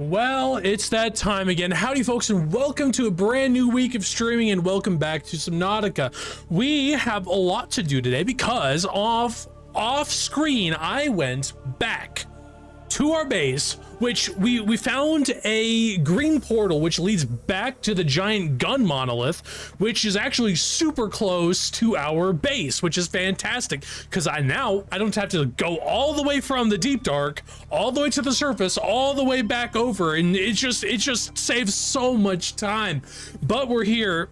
Well, it's that time again. Howdy folks, and welcome to a brand new week of streaming, and welcome back to Subnautica. We have a lot to do today because off screen I went back to our base, which we found a green portal which leads back to the giant gun monolith, which is actually super close to our base, which is fantastic because I don't have to go all the way from the deep dark all the way to the surface, all the way back over, and it just saves so much time. But we're here,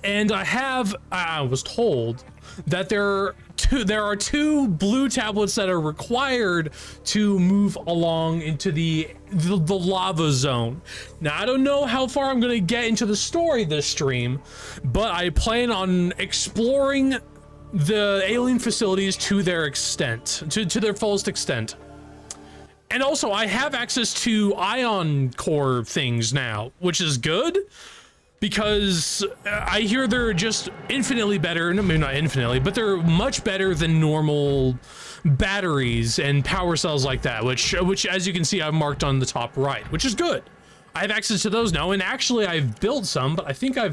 and I was told that there are two blue tablets that are required to move along into the lava zone. Now, I don't know how far I'm going to get into the story this stream, but I plan on exploring the alien facilities to their extent, to their fullest extent. And also, I have access to ion core things now, which is good, because I hear they're just infinitely better. No, maybe not infinitely, but they're much better than normal batteries and power cells like that, which as you can see, I've marked on the top right, which is good. I have access to those now, and actually I've built some, but I think I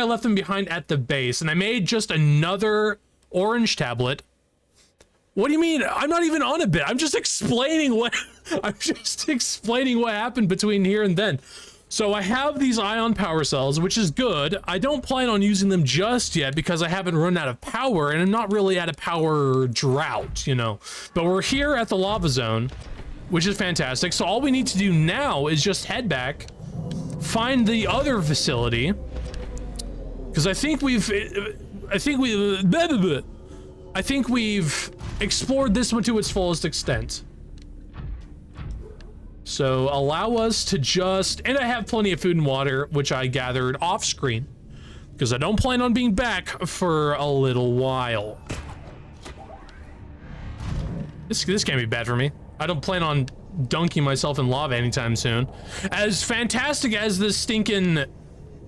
left them behind at the base, and I made just another orange tablet. What do you mean? I'm not even on a bit. I'm just explaining what happened between here and then. So I have these ion power cells, which is good. I don't plan on using them just yet because I haven't run out of power, and I'm not really at a power drought, you know. But we're here at the lava zone, which is fantastic. So all we need to do now is just head back, find the other facility, because I think we've explored this one to its fullest extent. So allow us to and I have plenty of food and water, which I gathered off screen, because I don't plan on being back for a little while. This can't be bad for me. I don't plan on dunking myself in lava anytime soon. As fantastic as this stinking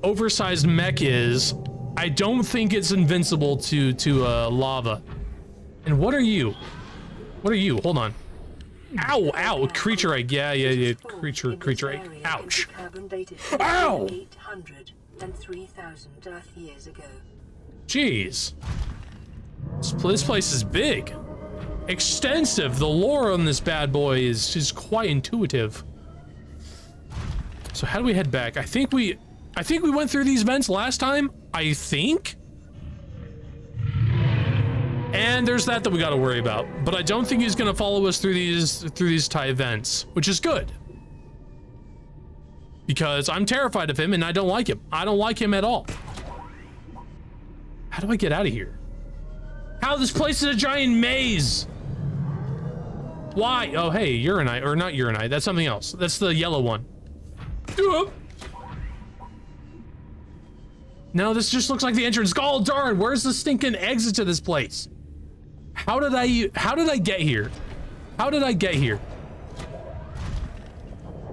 oversized mech is, I don't think it's invincible to lava. And what are you? What are you? Hold on. Ow, ow, creature egg. Yeah, creature egg. Ouch. Ow! 803,000 Earth years ago. Jeez. This place is big. Extensive. The lore on this bad boy is quite intuitive. So how do we head back? I think we went through these vents last time. I think. And there's that we got to worry about, but I don't think he's going to follow us through these tight vents, which is good, because I'm terrified of him and I don't like him. I don't like him at all. How do I get out of here? How? This place is a giant maze. Why? Oh, hey, urinite, or not urinite. That's something else. That's the yellow one. No, this just looks like the entrance. Oh, darn, where's the stinking exit to this place? How did I get here? How did I get here?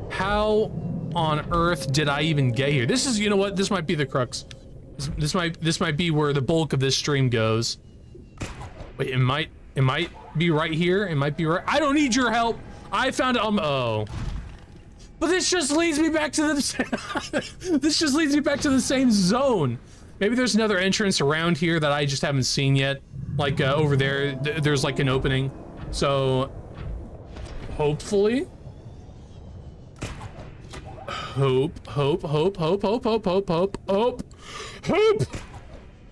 How on earth did I even get here? This is, you know what? This might be the crux. This might be where the bulk of this stream goes. Wait, it might be right here. It might be right. I don't need your help. I found it. Oh. But this just leads me back to the same zone. Maybe there's another entrance around here that I just haven't seen yet. Like over there, there's like an opening. So hopefully, hope.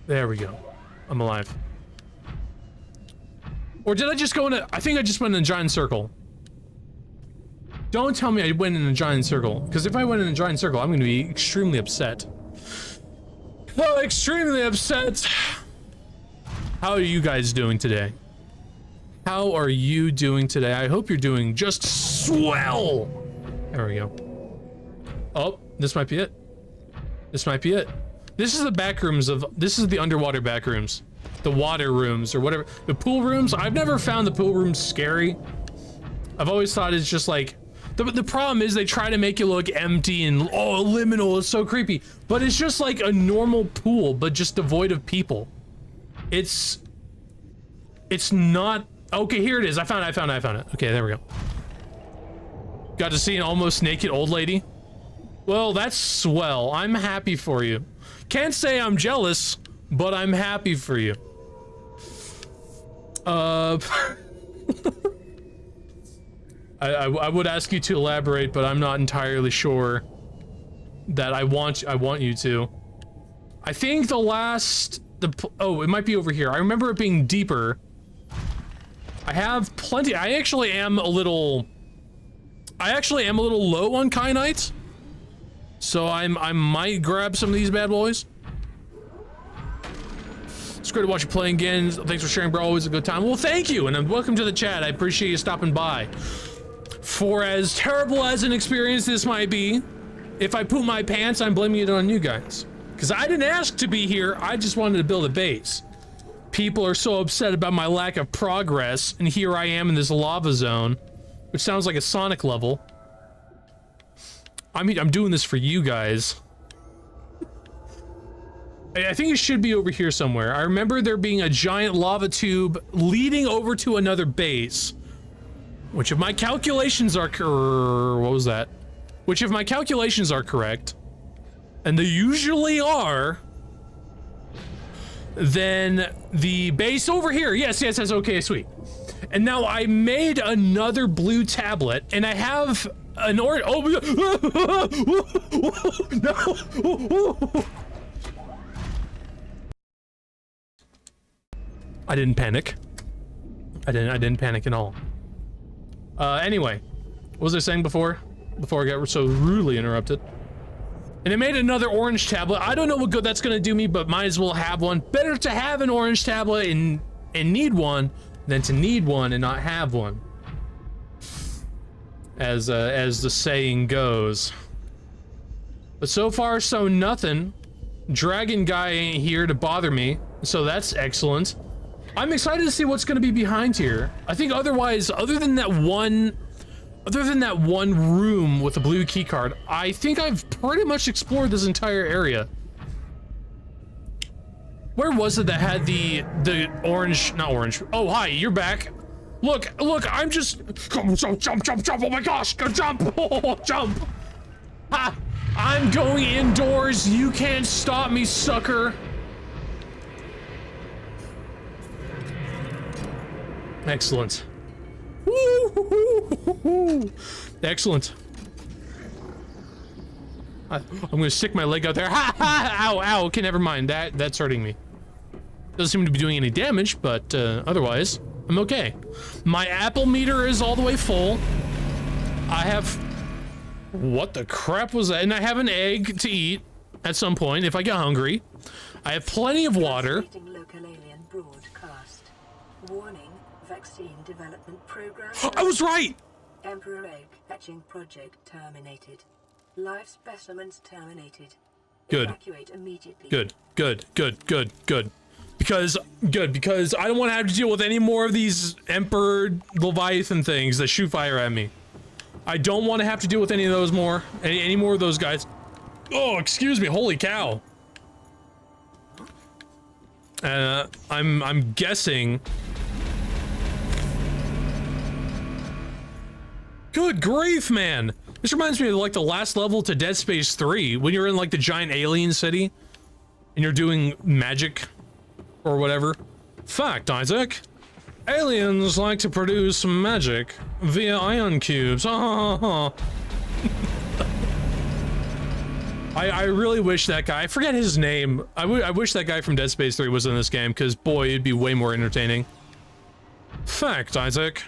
There we go. I'm alive. Or did I just go in I think I just went in a giant circle. Don't tell me I went in a giant circle, because if I went in a giant circle, I'm going to be extremely upset. Oh, extremely upset. How are you guys doing today? How are you doing today? I hope you're doing just swell. There we go. Oh, this might be it. This might be it. This is the back rooms this is the underwater back rooms. The water rooms or whatever. The pool rooms, I've never found the pool rooms scary. I've always thought it's just like, the problem is they try to make it look empty and, oh, liminal, it's so creepy. But it's just like a normal pool, but just devoid of people. It's not, okay, here it is. I found it. Okay, there we go. Got to see an almost naked old lady. Well, that's swell. I'm happy for you. Can't say I'm jealous, but I'm happy for you. I would ask you to elaborate, but I'm not entirely sure that I want you to. I think oh, it might be over here. I remember it being deeper. I have plenty. I actually am a little low on kyanite. So I might grab some of these bad boys. It's great to watch you play again. Thanks for sharing, bro. Always a good time. Well, thank you, and welcome to the chat. I appreciate you stopping by. For as terrible as an experience this might be, if I poop my pants, I'm blaming it on you guys. Because I didn't ask to be here, I just wanted to build a base. People are so upset about my lack of progress, and here I am in this lava zone, which sounds like a Sonic level. I mean, I'm doing this for you guys. I think it should be over here somewhere. I remember there being a giant lava tube leading over to another base. Which if my calculations are what was that? Which if my calculations are correct, and they usually are, then the base over here, yes, okay, sweet. And now I made another blue tablet, and I have an orange, no! I didn't panic. I didn't panic at all. Anyway, what was I saying before I got so rudely interrupted? And it made another orange tablet. I don't know what good that's gonna do me, but might as well have one. Better to have an orange tablet and need one than to need one and not have one. As the saying goes. But so far, so nothing. Dragon guy ain't here to bother me, so that's excellent. I'm excited to see what's going to be behind here. I think otherwise, other than that one room with a blue key card, I think I've pretty much explored this entire area. Where was it that had the orange, not orange? Oh, hi, you're back. Look, I'm just jump. Oh my gosh, go jump. Oh, jump. Ha! I'm going indoors. You can't stop me, sucker. Excellent. Woo-hoo-hoo-hoo-hoo. Excellent. I'm gonna stick my leg out there. Ha ha! Ow! Okay, never mind. That's hurting me. Doesn't seem to be doing any damage, but otherwise, I'm okay. My apple meter is all the way full. I have... What the crap was that? And I have an egg to eat at some point if I get hungry. I have plenty of water. Local alien broadcast. Warning, vaccine development program. I was right! Emperor egg hatching project terminated. Live specimens terminated. Good. Evacuate immediately. Good. Because I don't want to have to deal with any more of these Emperor Leviathan things that shoot fire at me. I don't want to have to deal with any of those more. Any more of those guys. Oh, excuse me. Holy cow. I'm guessing. Good grief, man. This reminds me of like the last level to Dead Space 3 when you're in like the giant alien city and you're doing magic or whatever. Fact, Isaac. Aliens like to produce magic via ion cubes. I really wish that guy, I forget his name. I wish that guy from Dead Space 3 was in this game, because boy, it'd be way more entertaining. Fact, Isaac.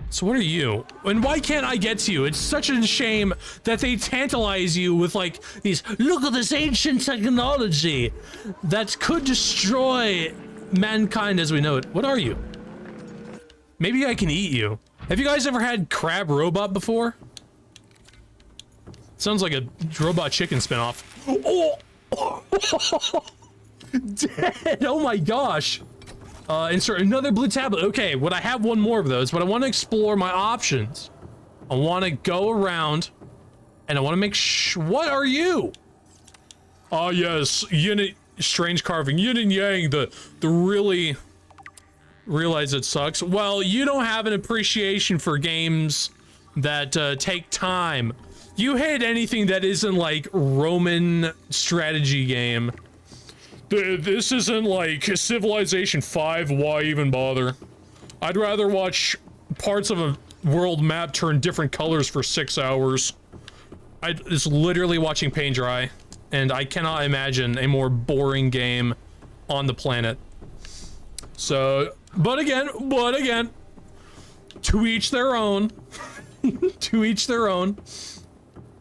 So what are you? And why can't I get to you? It's such a shame that they tantalize you with like these, look at this ancient technology that could destroy mankind as we know it. What are you? Maybe I can eat you. Have you guys ever had Crab Robot before? Sounds like a Robot Chicken spinoff. Oh! Dead! Oh my gosh! Insert another blue tablet. Okay, would I have one more of those? But I want to explore my options. I want to go around, and I want to make what are you? Oh yes, strange carving. Yin and Yang, the really realize it sucks. Well, you don't have an appreciation for games that take time. You hate anything that isn't like Roman strategy game. This isn't like Civilization 5, why even bother? I'd rather watch parts of a world map turn different colors for 6 hours. It's literally watching paint dry, and I cannot imagine a more boring game on the planet. So, but again, to each their own. To each their own.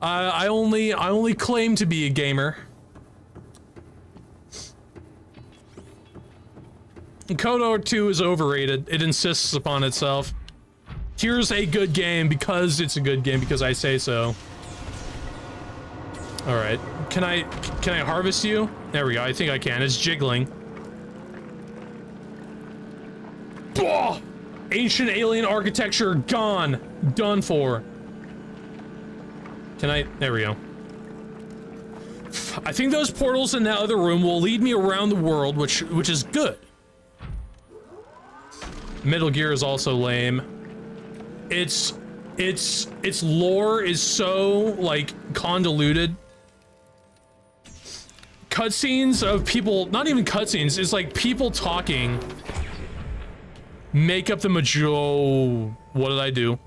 I only claim to be a gamer. KOTOR 2 is overrated. It insists upon itself. Here's a good game because it's a good game because I say so. All right. Can I harvest you? There we go. I think I can. It's jiggling. Oh! Ancient alien architecture gone. Done for. Can I? There we go. I think those portals in that other room will lead me around the world, which is good. Metal Gear is also lame. Its lore is so like convoluted. Cutscenes of people, not even cutscenes, it's like people talking make up the what did I do?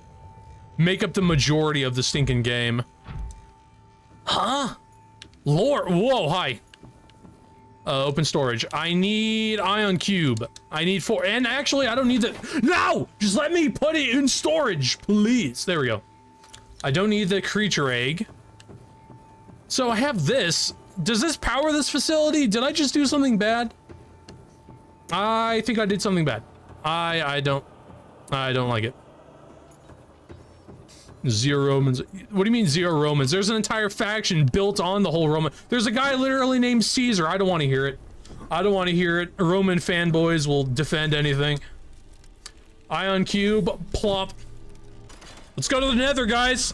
Make up the majority of the stinking game. Huh? Lore, whoa, hi. Open storage. I need ion cube. I need 4, and actually I don't need the, no! Just let me put it in storage, please. There we go. I don't need the creature egg. So I have this. Does this power this facility? Did I just do something bad? I think I did something bad. I don't like it. 0 Romans. What do you mean 0 Romans? There's an entire faction built on the whole Roman. There's a guy literally named Caesar. I don't want to hear it. I don't want to hear it. Roman fanboys will defend anything. Ion cube, plop. Let's go to the Nether, guys.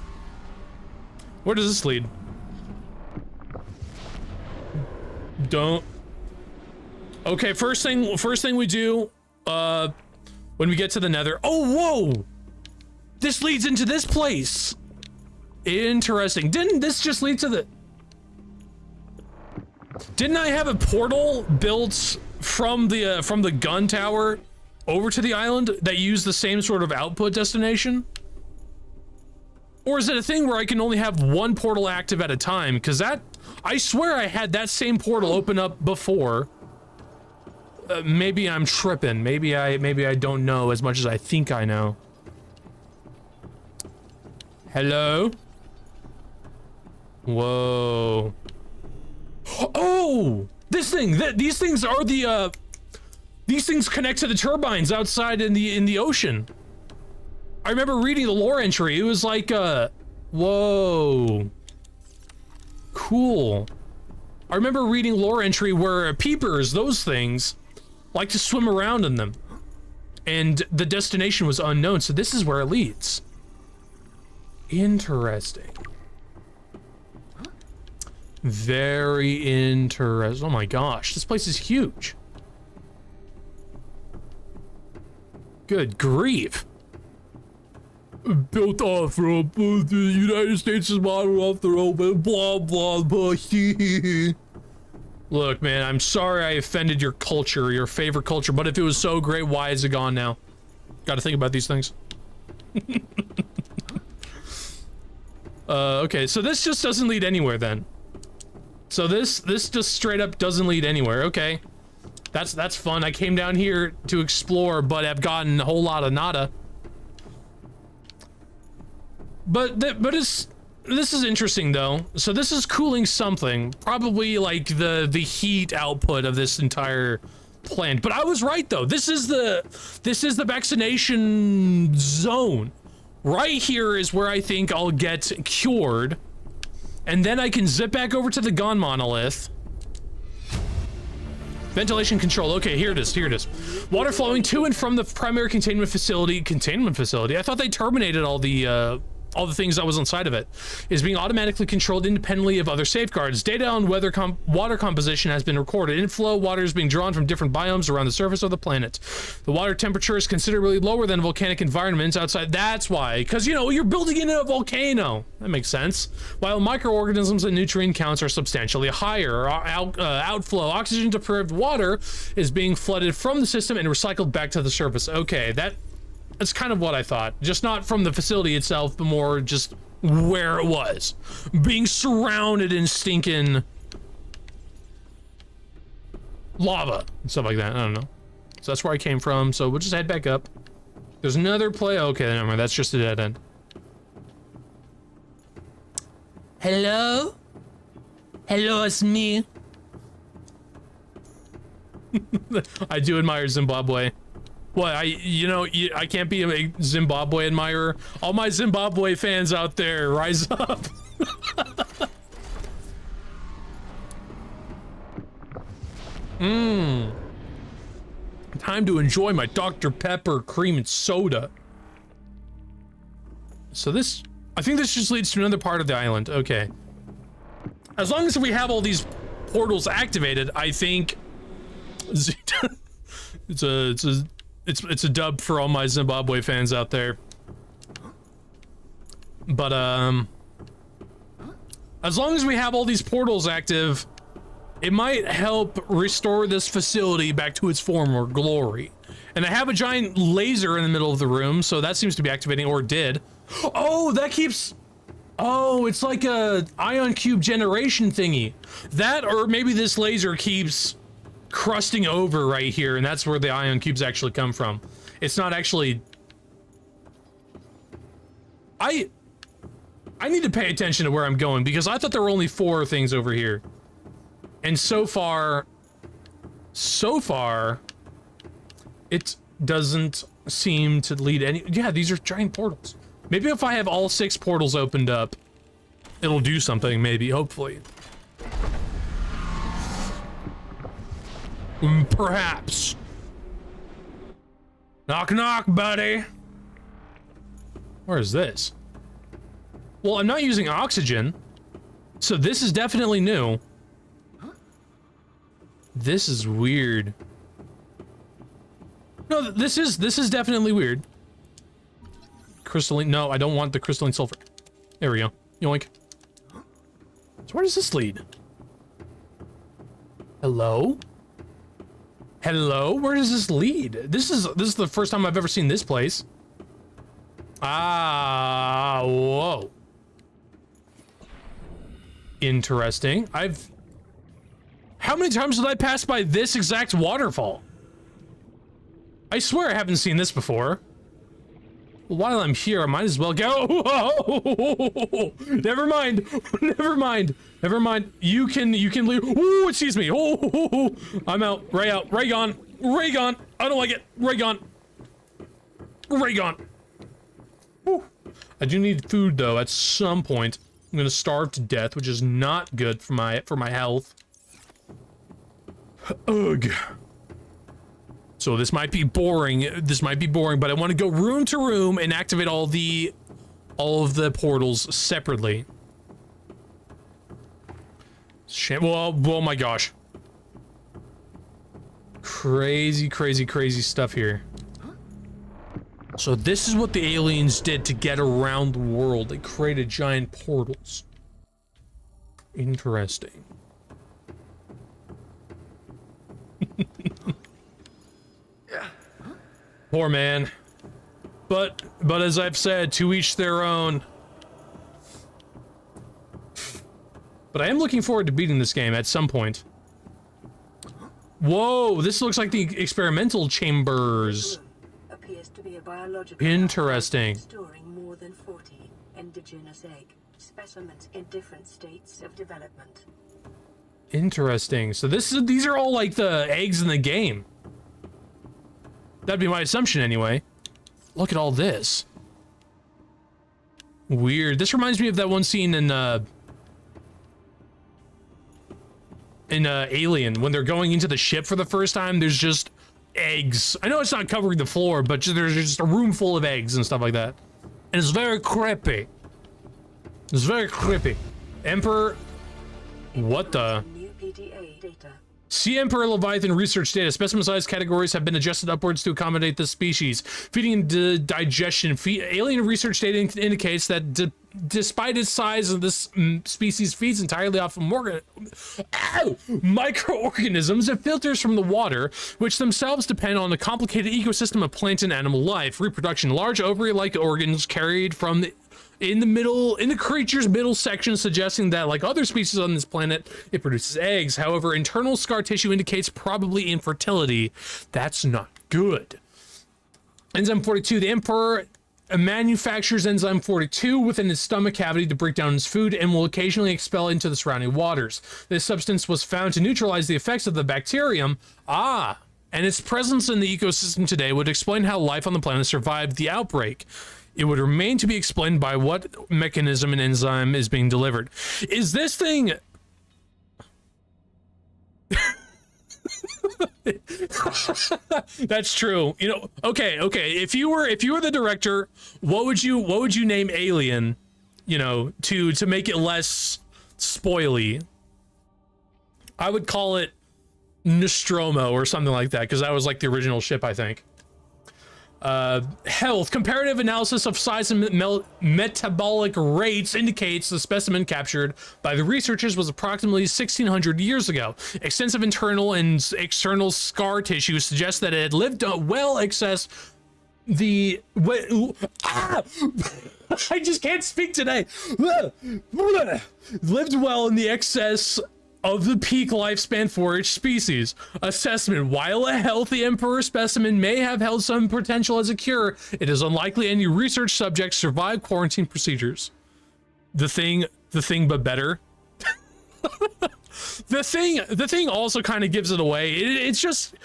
Where does this lead? Don't. Okay, first thing we do, when we get to the Nether. Oh, whoa! This leads into this place. Interesting. Didn't this just lead to the... Didn't I have a portal built from the gun tower over to the island that used the same sort of output destination? Or is it a thing where I can only have one portal active at a time? Because that... I swear I had that same portal open up before. Maybe I'm tripping. Maybe I don't know as much as I think I know. Hello? Whoa. Oh! This thing! These things are the, these things connect to the turbines outside in the ocean. I remember reading the lore entry. It was like, whoa. Cool. I remember reading lore entry where peepers, those things, like to swim around in them. And the destination was unknown, so this is where it leads. Interesting. Very interesting. Oh my gosh, this place is huge. Good grief. Built off rope, the United States is modeled off the rope, blah blah blah. Look, man, I'm sorry I offended your culture, your favorite culture, but if it was so great, why is it gone now? Gotta think about these things. Okay, so this just doesn't lead anywhere then. So this just straight up doesn't lead anywhere. Okay, that's fun. I came down here to explore, but I've gotten a whole lot of nada. But this is interesting though. So this is cooling something, probably like the heat output of this entire plant. But I was right though. This is the vaccination zone. Right here is where I think I'll get cured. And then I can zip back over to the gun monolith. Ventilation control. Okay, here it is. Here it is. Water flowing to and from the primary containment facility. Containment facility? I thought they terminated all the all the things that was inside of it, is being automatically controlled independently of other safeguards. Data on water composition has been recorded. Inflow water is being drawn from different biomes around the surface of the planet. The water temperature is considerably lower than volcanic environments outside. That's why, because, you know, you're building in a volcano. That makes sense. While microorganisms and nutrient counts are substantially higher, outflow oxygen-deprived water is being flooded from the system and recycled back to the surface. Okay, that's kind of what I thought. Just not from the facility itself, but more just where it was. Being surrounded in stinking lava and stuff like that. I don't know. So that's where I came from. So we'll just head back up. There's another play. Okay, never mind. That's just a dead end. Hello? Hello, it's me. I do admire Zimbabwe. What, I can't be a Zimbabwe admirer. All my Zimbabwe fans out there, rise up. Time to enjoy my Dr. Pepper cream and soda. So this, I think this just leads to another part of the island. Okay. As long as we have all these portals activated, I think it's a dub for all my Zimbabwe fans out there. But as long as we have all these portals active, it might help restore this facility back to its former glory. And I have a giant laser in the middle of the room, so that seems to be activating, or did. Oh, that keeps... Oh, it's like a ion cube generation thingy. That, or maybe this laser keeps crusting over right here, and that's where the ion cubes actually come from. It's not actually... I need to pay attention to where I'm going, because I thought there were only 4 things over here. And so far, it doesn't seem to lead any... Yeah, these are giant portals. Maybe if I have all 6 portals opened up, it'll do something, maybe, hopefully. Perhaps. Knock, knock, buddy. Where is this? Well, I'm not using oxygen, so this is definitely new. This is weird. No, this is definitely weird. Crystalline, no, I don't want the crystalline sulfur. There we go. Yoink. So where does this lead? Hello? Hello? Where does this lead? This is the first time I've ever seen this place. Ah, whoa. Interesting. How many times did I pass by this exact waterfall? I swear I haven't seen this before. While I'm here, I might as well go. Whoa! Never mind. Never mind. Never mind. You can leave. Ooh, excuse me. Oh, I'm out. Ray out. Ray gone. Ray gone. I don't like it. Ray gone. Ray gone. Whew. I do need food though. At some point, I'm gonna starve to death, which is not good for my health. Ugh. So this might be boring. But I want to go room to room and activate all of the portals separately. Shit. Well, oh my gosh. Crazy stuff here. So this is what the aliens did to get around the world. They created giant portals. Interesting. Poor man. But as I've said, to each their own. But I am looking forward to beating this game at some point. Whoa, this looks like the experimental chambers. Appears to be a biological interesting. Storing more than 40 indigenous egg specimens in different states of development. Interesting. So these are all like the eggs in the game. That'd be my assumption anyway. Look at all this. Weird. This reminds me of that one scene in Alien, when they're going into the ship for the first time. There's just eggs. I know it's not covering the floor, but there's just a room full of eggs and stuff like that. And it's very creepy. It's very creepy. Emperor, what the? New PDA data. See Emperor Leviathan research data. Specimen size categories have been adjusted upwards to accommodate this species. Feeding and digestion. Alien research data indicates that despite its size, this species feeds entirely off of microorganisms it filters from the water, which themselves depend on the complicated ecosystem of plant and animal life. Reproduction. Large ovary-like organs carried from in the creature's middle section, suggesting that, like other species on this planet, it produces eggs. However, internal scar tissue indicates probably infertility. That's not good. Enzyme 42. The Emperor manufactures enzyme 42 within his stomach cavity to break down his food and will occasionally expel into the surrounding waters. This substance was found to neutralize the effects of the bacterium. And its presence in the ecosystem today would explain how life on the planet survived the outbreak. It would remain to be explained by what mechanism an enzyme is being delivered. Is this thing... That's true. You know, okay. If you were the director, what would you name Alien, you know, to make it less spoily? I would call it Nostromo or something like that, because that was like the original ship, I think. Health. Comparative analysis of size and metabolic rates indicates the specimen captured by the researchers was approximately 1600 years ago. Extensive internal and external scar tissue suggests that it had lived well excess the... I just can't speak today. Lived well in the excess of the peak lifespan for each species. Assessment. While a healthy Emperor specimen may have held some potential as a cure, it is unlikely any research subjects survived quarantine procedures. The thing but better. The thing also kind of gives it away. It's just,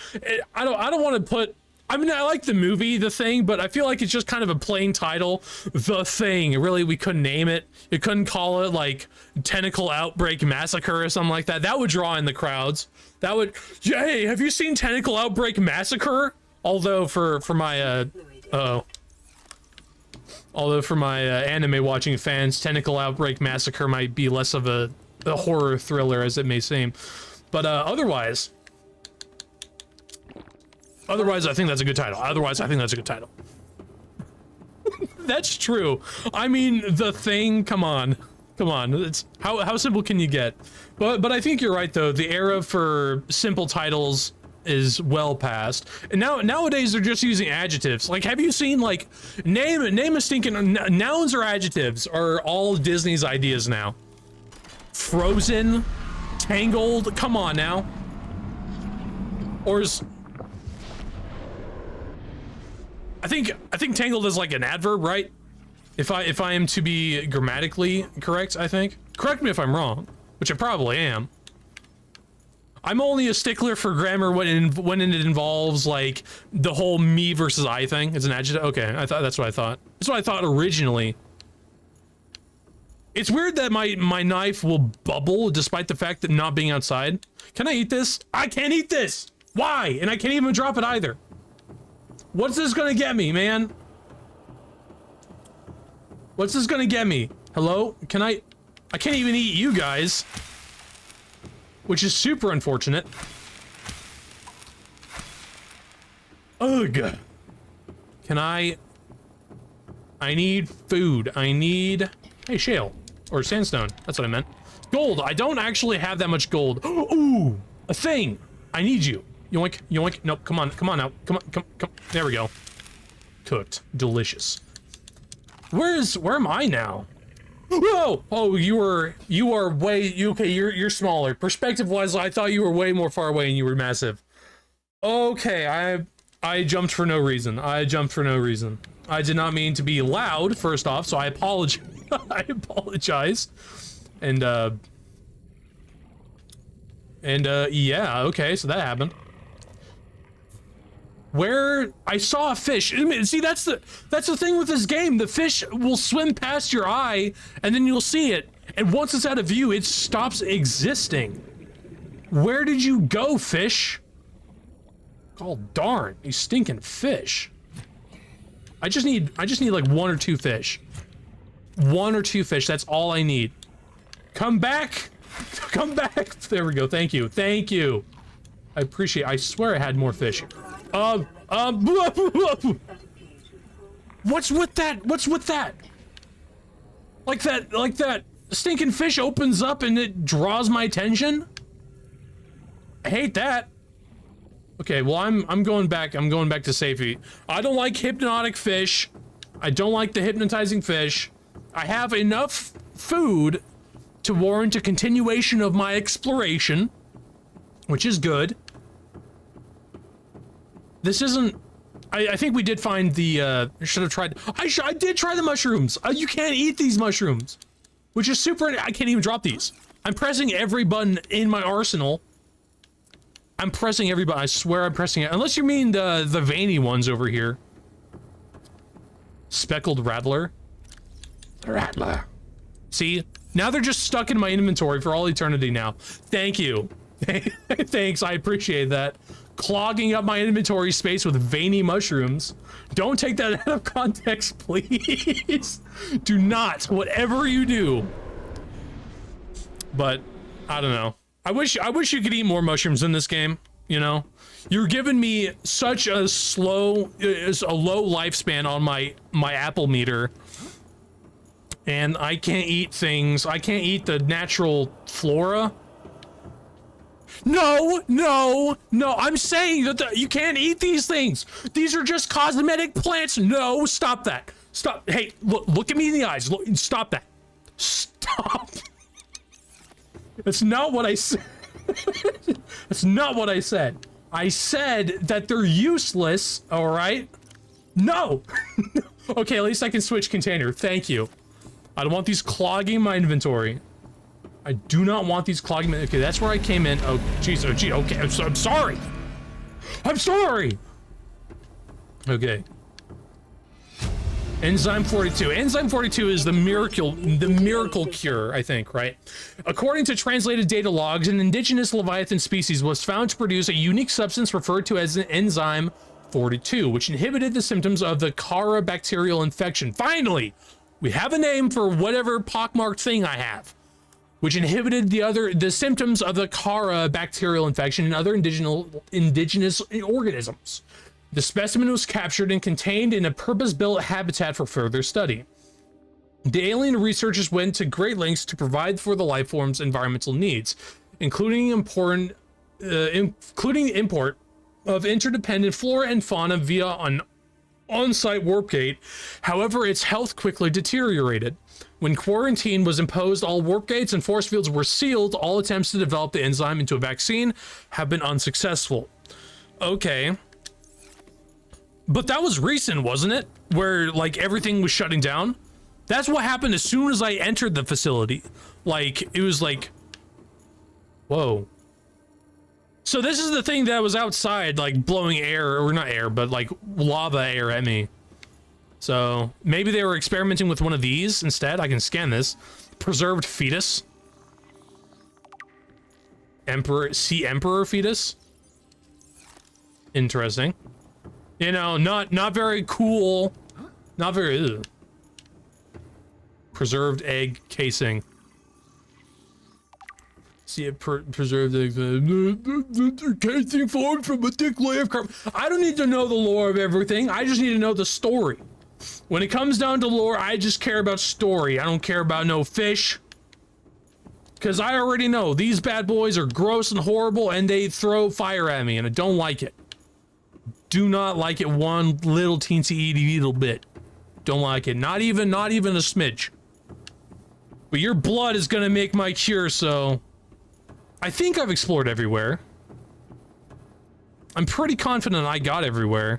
I don't want to put, I mean, I like the movie, The Thing, but I feel like it's just kind of a plain title. The Thing. Really, we couldn't name it. You couldn't call it, like, Tentacle Outbreak Massacre or something like that. That would draw in the crowds. That would... Hey, have you seen Tentacle Outbreak Massacre? Although, for my, Although, for my anime watching fans, Tentacle Outbreak Massacre might be less of a horror thriller as it may seem. But, otherwise, I think that's a good title. That's true. I mean, The Thing, come on. It's how simple can you get? But I think you're right though. The era for simple titles is well past. And nowadays they're just using adjectives. Like, have you seen, like, name a stinking nouns or adjectives are all Disney's ideas now. Frozen, Tangled, come on now. Or is I think Tangled is like an adverb, right? If I am to be grammatically correct, I think. Correct me if I'm wrong, which I probably am. I'm only a stickler for grammar when it involves, like, the whole me versus I thing. It's an adjective. Okay, that's what I thought. That's what I thought originally. It's weird that my knife will bubble despite the fact that not being outside. Can I eat this? I can't eat this. Why? And I can't even drop it either. What's this gonna get me, man? What's this gonna get me? Hello? I can't even eat you guys. Which is super unfortunate. Ugh. I need food. Hey, shale. Or sandstone. That's what I meant. Gold. I don't actually have that much gold. Ooh! A thing! I need you. Yoink, yoink. Nope, come on now. Come. There we go. Cooked. Delicious. Where am I now? Whoa! Oh, you are way, okay, you're smaller. Perspective-wise, I thought you were way more far away and you were massive. Okay, I jumped for no reason. I did not mean to be loud, first off, so I apologize. I apologize. And yeah, okay, so that happened. Where I saw a fish. See, that's the thing with this game. The fish will swim past your eye, and then you'll see it. And once it's out of view, it stops existing. Where did you go, fish? Oh darn, you stinking fish. I just need like 1 or 2 fish. 1 or 2 fish. That's all I need. Come back. Come back. There we go. Thank you. Thank you. I appreciate. I swear I had more fish. What's with that? What's with that? Like that stinking fish opens up and it draws my attention? I hate that. Okay, well I'm going back. I'm going back to safety. I don't like hypnotic fish. I don't like the hypnotizing fish. I have enough food to warrant a continuation of my exploration, which is good. This isn't... I think we did find the, should have tried... I did try the mushrooms! You can't eat these mushrooms! Which is super... I can't even drop these. I'm pressing every button in my arsenal. I'm pressing every button. I swear I'm pressing it. Unless you mean the veiny ones over here. Speckled rattler. Rattler. See? Now they're just stuck in my inventory for all eternity now. Thank you. Thanks, I appreciate that. Clogging up my inventory space with veiny mushrooms. Don't take that out of context, please. Do not, whatever you do. But I don't know. I wish you could eat more mushrooms in this game, you know? You're giving me such a low lifespan on my apple meter. And I can't eat things. I can't eat the natural flora. No, no, no, I'm saying that you can't eat these things. These are just cosmetic plants. No, stop that. Stop. Hey, look at me in the eyes. Look, stop that. Stop. That's not what I said. That's not what I said. I said that they're useless, all right? No. Okay, at least I can switch container. Thank you. I don't want these clogging my inventory. I do not want these clogging my... Okay, that's where I came in. Oh, jeez. Oh, gee. Okay, I'm sorry. I'm sorry. Okay. Enzyme 42. Enzyme 42 is the miracle cure, I think, right? According to translated data logs, an indigenous Leviathan species was found to produce a unique substance referred to as an enzyme 42, which inhibited the symptoms of the Kara bacterial infection. Finally, we have a name for whatever pockmarked thing I have, which inhibited the symptoms of the Kara bacterial infection in other indigenous organisms. The specimen was captured and contained in a purpose-built habitat for further study. The alien researchers went to great lengths to provide for the life form's environmental needs, including the import of interdependent flora and fauna via an on-site warp gate. However, its health quickly deteriorated. When quarantine was imposed, all warp gates and force fields were sealed. All attempts to develop the enzyme into a vaccine have been unsuccessful. Okay. But that was recent, wasn't it? Where, like, everything was shutting down? That's what happened as soon as I entered the facility. Like, it was like... Whoa. So this is the thing that was outside, like, blowing air, or not air, but, like, lava air at me. So, maybe they were experimenting with one of these instead. I can scan this. Preserved fetus. Emperor fetus. Interesting. You know, not very cool. Not very... Ugh. Preserved egg casing. See it preserved egg casing formed from a thick layer of carbon. I don't need to know the lore of everything. I just need to know the story. When it comes down to lore, I just care about story. I don't care about no fish. Because I already know these bad boys are gross and horrible and they throw fire at me and I don't like it. Do not like it one little teensy little bit. Don't like it. Not even a smidge. But your blood is gonna make my cure, so... I think I've explored everywhere. I'm pretty confident I got everywhere.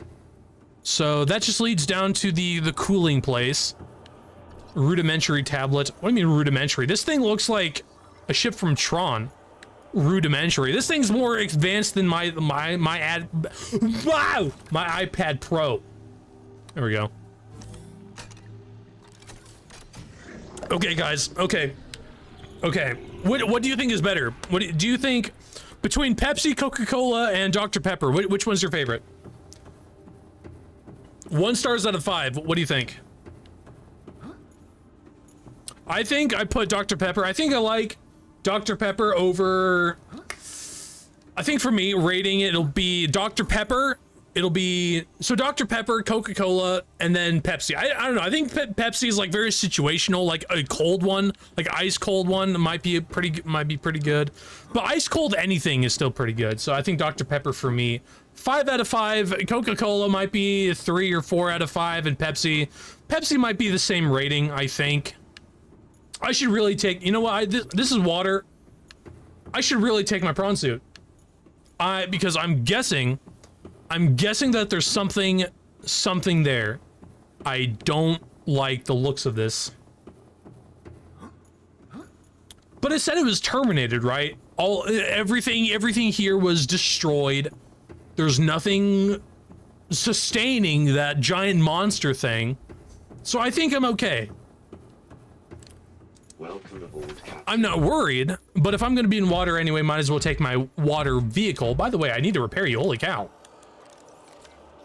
So that just leads down to the cooling place. Rudimentary tablet. What do you mean rudimentary? This thing looks like a ship from Tron. Rudimentary. This thing's more advanced than my iPad Pro. There we go. Okay, guys. Okay. What do you think is better? What do you think between Pepsi, Coca-Cola, and Dr. Pepper? Which one's your favorite? 1 stars out of 5. What do you think? I think I put Dr. Pepper. I think I like Dr. Pepper over... I think for me, rating it'll be Dr. Pepper. It'll be... So Dr. Pepper, Coca-Cola, and then Pepsi. I don't know. I think Pepsi is like very situational. Like a cold one, like ice cold one might be pretty good. But ice cold anything is still pretty good. So I think Dr. Pepper for me, 5 out of 5. Coca-Cola might be 3 or 4 out of 5, and Pepsi might be the same rating. I think I should really take. You know what? This is water. I should really take my prawn suit. Because I'm guessing that there's something there. I don't like the looks of this. But it said it was terminated, right? Everything here was destroyed. There's nothing sustaining that giant monster thing. So I think I'm okay. Welcome aboard, Captain. I'm not worried, but if I'm going to be in water anyway, might as well take my water vehicle. By the way, I need to repair you. Holy cow.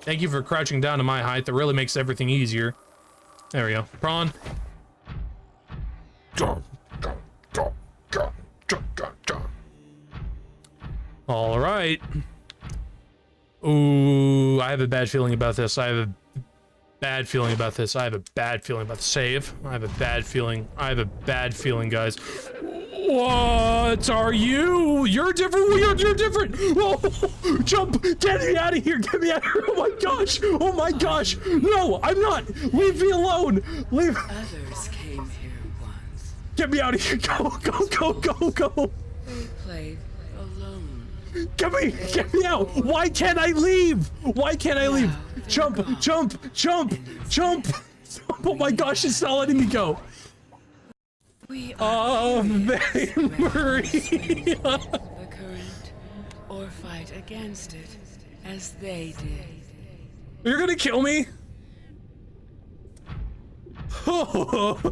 Thank you for crouching down to my height. That really makes everything easier. There we go. Prawn. All right. Ooh, I have a bad feeling about this. I have a bad feeling about this. I have a bad feeling about the save. I have a bad feeling. I have a bad feeling, guys. What are you? You're different. You're different. Whoa, jump. Get me out of here. Get me out of here. Oh my gosh. Oh my gosh. No, I'm not. Leave me alone. Leave. Others came here once. Get me out of here. Go. They played alone. Get me out. Why can't I leave? Why can't I leave? Jump. Oh my gosh, it's not letting me go. We Oh, Maria. the current or fight against it as they did. You're gonna kill me? What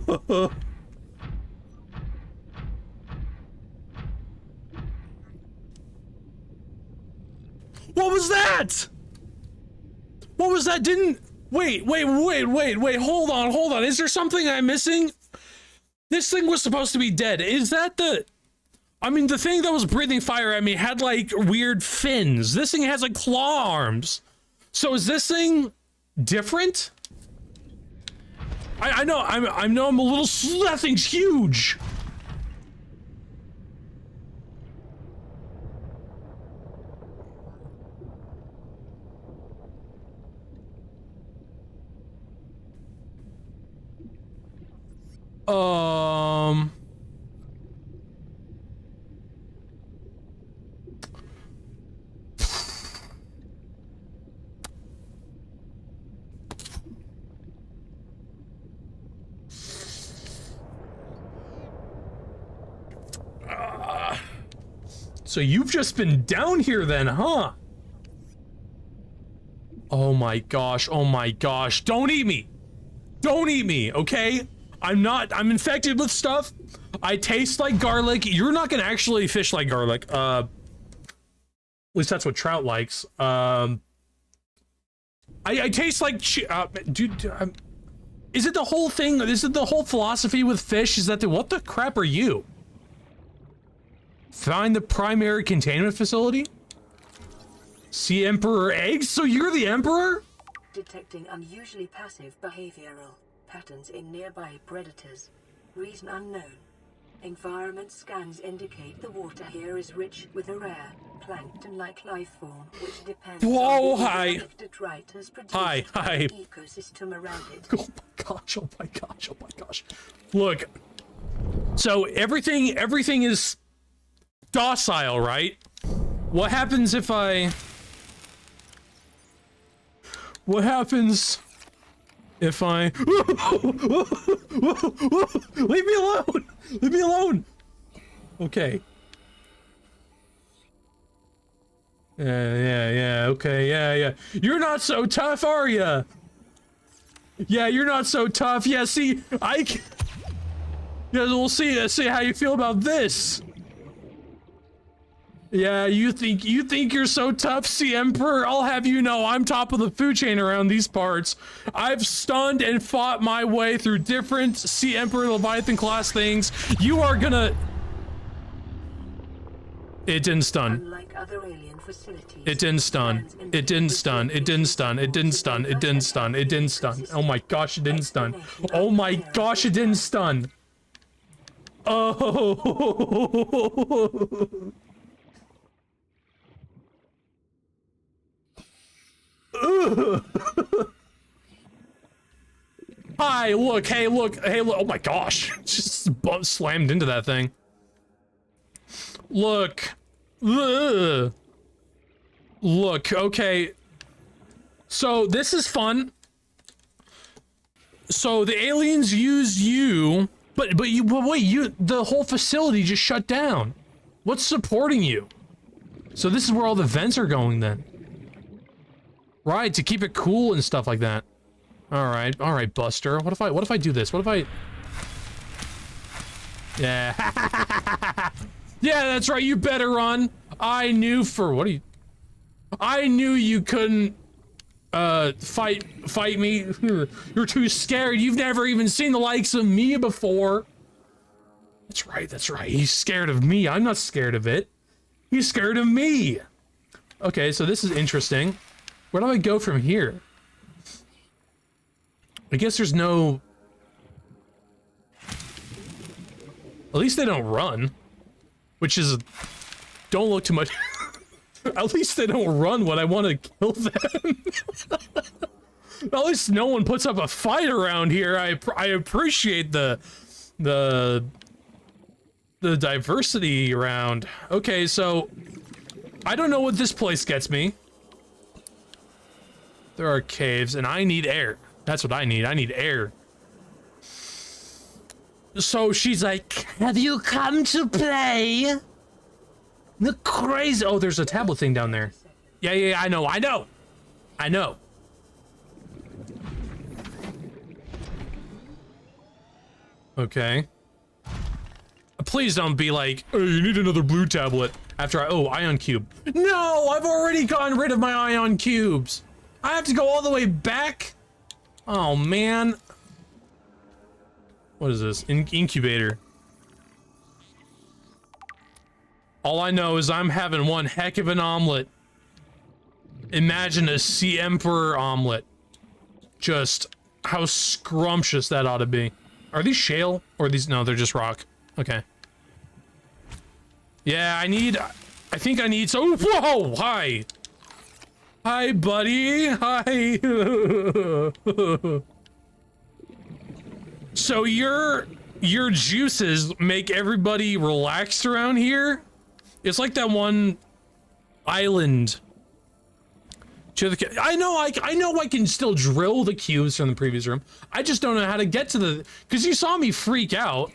was that? What was that? Wait, hold on. Is there something I'm missing? This thing was supposed to be dead. Is that the thing that was breathing fire at me had like weird fins. This thing has like claw arms. So is this thing different? I know I'm a little, that thing's huge. So you've just been down here then, huh? Oh my gosh, don't eat me, okay? I'm infected with stuff. I taste like garlic. You're not gonna actually fish like garlic. At least that's what trout likes. I taste like, dude, is it the whole thing? Is it the whole philosophy with fish? Is that what the crap are you? Find the primary containment facility? See Emperor eggs? So you're the Emperor? Detecting unusually passive behavioral patterns in nearby predators. Reason unknown. Environment scans indicate the water here is rich with a rare plankton-like life form, which depends Whoa, on the hi. detritus produced Hi. by the ecosystem around it. Oh my gosh. Look. So everything is docile, right? What happens if I... What happens if I... Leave me alone! Leave me alone! Okay. Yeah, okay, yeah. You're not so tough, are ya? Yeah, you're not so tough. Yeah, see, yeah, we'll see how you feel about this. Yeah, you think you're so tough, Sea Emperor? I'll have you know I'm top of the food chain around these parts. I've stunned and fought my way through different Sea Emperor Leviathan class things. You are gonna... It didn't stun. Unlike other alien facilities, It didn't stun. It didn't stun. It didn't stun. It didn't stun. It didn't stun. It didn't stun. Oh my gosh, it didn't stun. Oh my gosh, it didn't stun. Oh. Hi, look, hey, look, hey, look. Oh my gosh. Just slammed into that thing. Look. Ugh. Look, okay. So this is fun. So the aliens used you, but wait, the whole facility just shut down. What's supporting you? So this is where all the vents are going then. Right, to keep it cool and stuff like that. All right, Buster. What if I do this? What if I... Yeah. Yeah, that's right. You better run. I knew you couldn't fight me. You're too scared. You've never even seen the likes of me before. That's right. He's scared of me. I'm not scared of it. He's scared of me. Okay, so this is interesting. Where do I go from here? I guess there's no... At least they don't run. Which is... Don't look too much... At least they don't run when I want to kill them. At least no one puts up a fight around here. I appreciate the diversity around. Okay, so... I don't know what this place gets me. There are caves, and I need air. That's what I need. I need air. So she's like, have you come to play? The crazy... Oh, there's a tablet thing down there. Yeah, I know. Okay. Please don't be like, oh, you need another blue tablet. After ion cube. No, I've already gotten rid of my ion cubes. I have to go all the way back? Oh, man. What is this? Incubator. All I know is I'm having one heck of an omelet. Imagine a Sea Emperor omelet. Just how scrumptious that ought to be. Are these shale? Or are these... No, they're just rock. Okay. Yeah, I think I need... So... Whoa! Hi! Hi, buddy! Hi! So your juices make everybody relaxed around here? It's like that one island. I know I can still drill the cubes from the previous room. I just don't know how to get to the... Because you saw me freak out.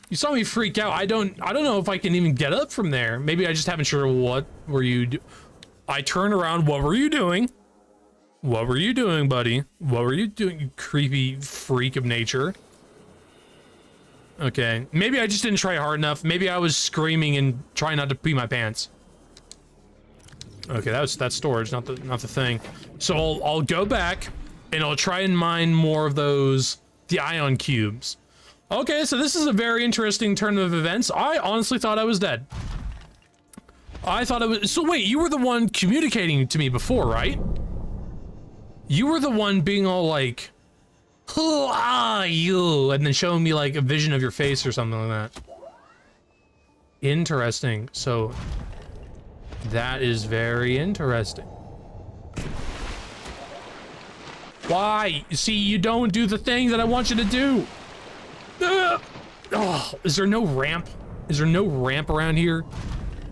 You saw me freak out. I don't know if I can even get up from there. Maybe I just haven't sure what were you I turn around. What were you doing? What were you doing, buddy? What were you doing, you creepy freak of nature? Okay, maybe I just didn't try hard enough. Maybe I was screaming and trying not to pee my pants. Okay, that's storage, not the thing. So I'll go back and I'll try and mine more of the ion cubes. Okay, so this is a very interesting turn of events. I honestly thought I was dead. I thought it was... So wait, you were the one communicating to me before, right? You were the one being all like, who are you? And then showing me like a vision of your face or something like that. Interesting. So that is very interesting. Why? See, you don't do the thing that I want you to do. Oh, is there no ramp? Is there no ramp around here?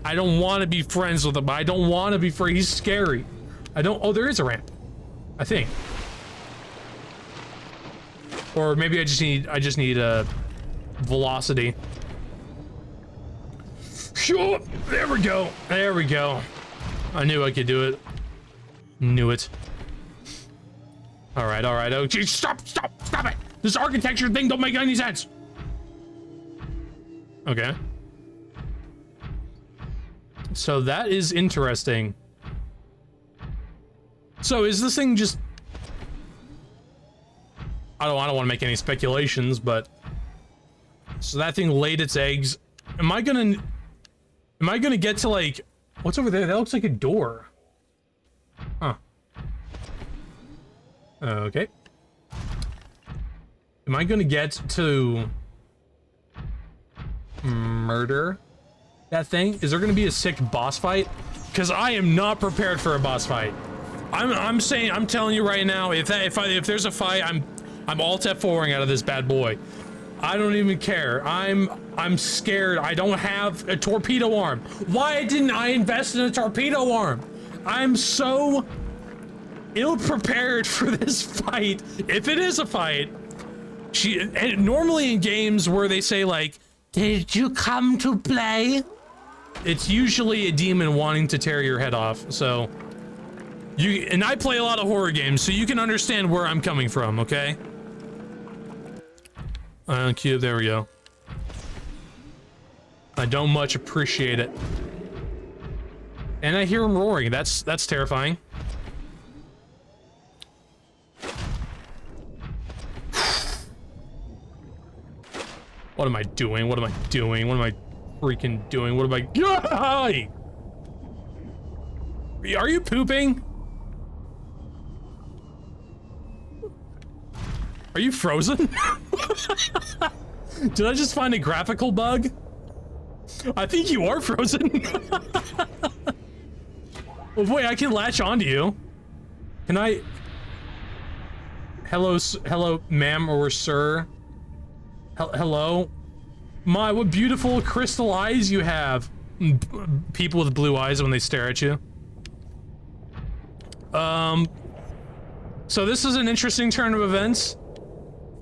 I don't want to be friends with him. I don't want to be free. He's scary. Oh, there is a ramp. I think. Or maybe I just need a velocity. Sure. There we go. There we go. I knew I could do it. Knew it. All right. Oh, geez, stop it. This architecture thing don't make any sense. Okay. So that is interesting. So is this thing just... I don't want to make any speculations, but... So that thing laid its eggs. Am I gonna get to, like... What's over there? That looks like a door. Huh. Okay. Am I gonna get to... murder that thing? Is there gonna be a sick boss fight? Because I am not prepared for a boss fight. I'm telling you right now, if there's a fight, I'm alt F4ing out of this bad boy. I don't even care. I'm scared. I don't have a torpedo arm. Why didn't I invest in a torpedo arm? I'm so ill-prepared for this fight. If it is a fight, normally in games where they say like, "Did you come to play?" It's usually a demon wanting to tear your head off. So and I play a lot of horror games, so you can understand where I'm coming from, okay? Cube, there we go. I don't much appreciate it. And I hear him roaring. That's terrifying. What am I doing? What am I doing? What am I freaking doing? What am I... Hi! Are you pooping? Are you frozen? Did I just find a graphical bug? I think you are frozen. Oh, wait, I can latch onto you. Can I... Hello, ma'am or sir? Hello? My, what beautiful crystal eyes you have. People with blue eyes when they stare at you. So this is an interesting turn of events.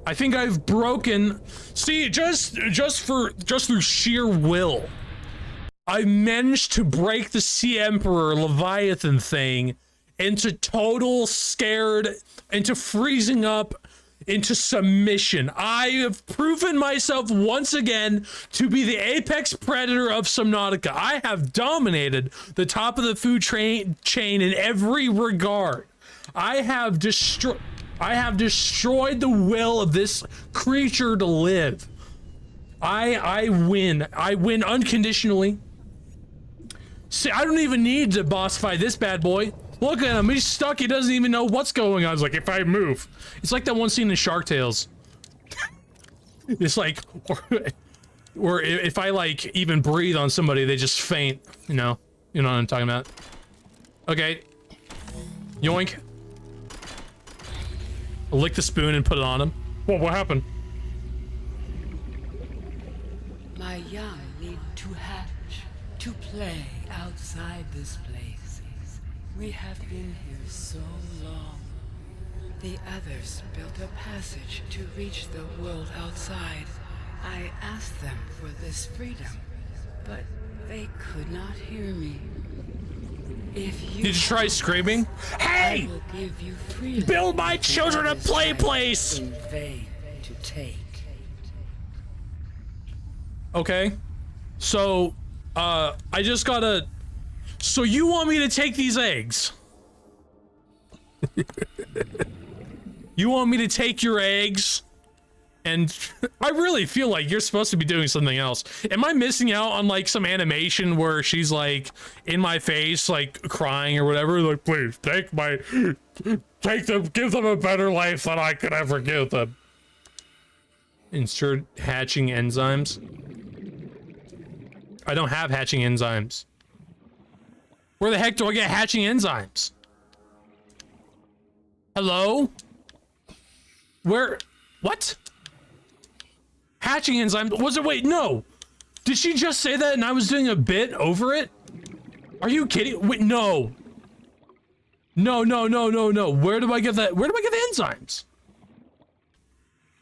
I think I've broken... See, just through sheer will, I managed to break the Sea Emperor Leviathan thing into total scared, into freezing up, into submission. I have proven myself once again to be the apex predator of Subnautica. I have dominated the top of the food chain in every regard. I have destroyed the will of this creature to live. I win. I win unconditionally. See, I don't even need to boss fight this bad boy. Look at him, he's stuck, he doesn't even know what's going on. It's like, if I move. It's like that one scene in Shark Tales. It's like, or if I like even breathe on somebody, they just faint, you know? You know what I'm talking about? Okay. Yoink. I'll lick the spoon and put it on him. Whoa, what happened? My young need to hatch, to play outside this place. We have been here so long. The others built a passage to reach the world outside. I asked them for this freedom, but they could not hear me. If you Did you try screaming? Hey! I will give you freely. Build my children a play place! In vain to take. Okay. So, I just gotta... So you want me to take these eggs? You want me to take your eggs? And I really feel like you're supposed to be doing something else. Am I missing out on like some animation where she's like in my face, like crying or whatever? Like, please take them, give them a better life than I could ever give them. Insert hatching enzymes. I don't have hatching enzymes. Where the heck do I get hatching enzymes? Hello? Where? What? Hatching enzymes? Was it? Wait, no. Did she just say that and I was doing a bit over it? Are you kidding? Wait, no. No. Where do I get that? Where do I get the enzymes?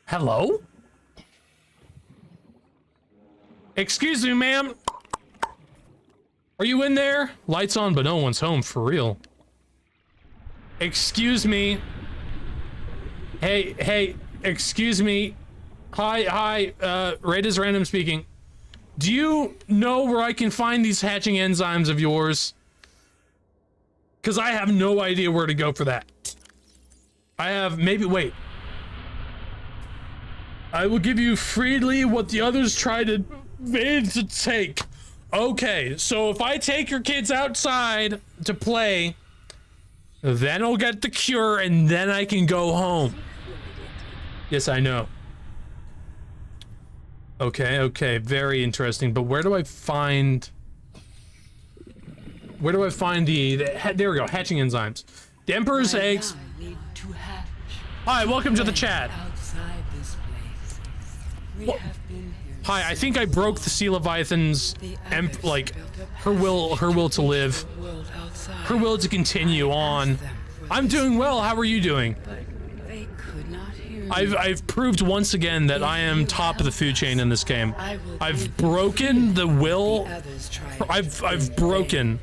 Hello? Excuse me, ma'am. Are you in there? Lights on, but no one's home, for real. Excuse me. Hey, excuse me. Hi, Raid is random speaking. Do you know where I can find these hatching enzymes of yours? Because I have no idea where to go for that. I have, maybe, wait. I will give you freely what the others try to take. Okay, so if I take your kids outside to play, then I'll get the cure and then I can go home. Yes, I know. Okay, very interesting. But where do I find the there we go, hatching enzymes. The Emperor's eggs. Hi, welcome to the chat. Hi, I think I broke the Sea Leviathan's her will to live. Her will to continue on. I'm doing well, how are you doing? I've proved once again that I am top of the food chain in this game. I've broken the will. I've broken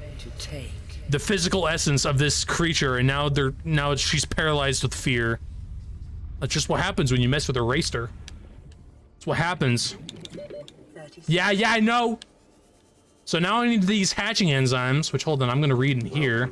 the physical essence of this creature, and now she's paralyzed with fear. That's just what happens when you mess with a racer. That's what happens. Yeah, I know. So now I need these hatching enzymes, which, hold on, I'm gonna read in here.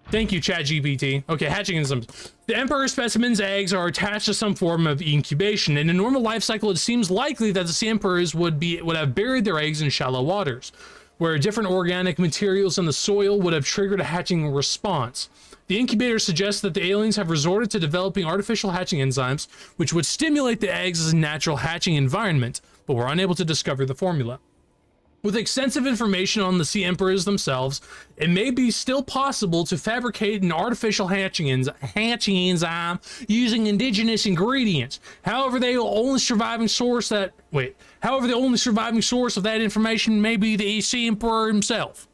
Thank you, ChatGPT. Okay, hatching enzymes. The Emperor specimen's eggs are attached to some form of incubation. In a normal life cycle, it seems likely that the sea emperors would have buried their eggs in shallow waters, where different organic materials in the soil would have triggered a hatching response. The incubator suggests that the aliens have resorted to developing artificial hatching enzymes, which would stimulate the eggs as a natural hatching environment, but were unable to discover the formula. With extensive information on the sea emperors themselves, it may be still possible to fabricate an artificial hatching enzyme using indigenous ingredients. However, the only surviving source of that information may be the sea emperor himself.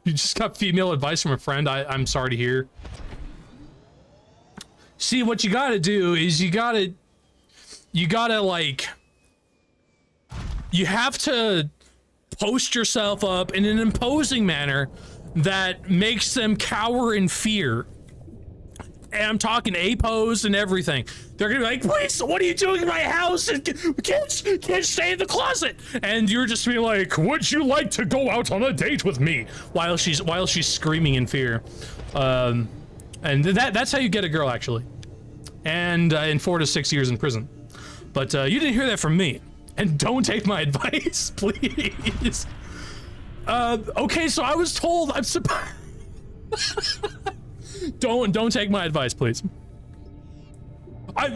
You just got female advice from a friend. I'm sorry to hear. See, what you gotta do is you have to post yourself up in an imposing manner that makes them cower in fear. And I'm talking A-pose and everything. They're gonna be like, please, what are you doing in my house? And can't stay in the closet. And you're just be like, would you like to go out on a date with me? While she's screaming in fear. And that's how you get a girl, actually. And in 4 to 6 years in prison. But you didn't hear that from me. And don't take my advice, please. Okay, so I was told I'm supposed. Don't take my advice, please.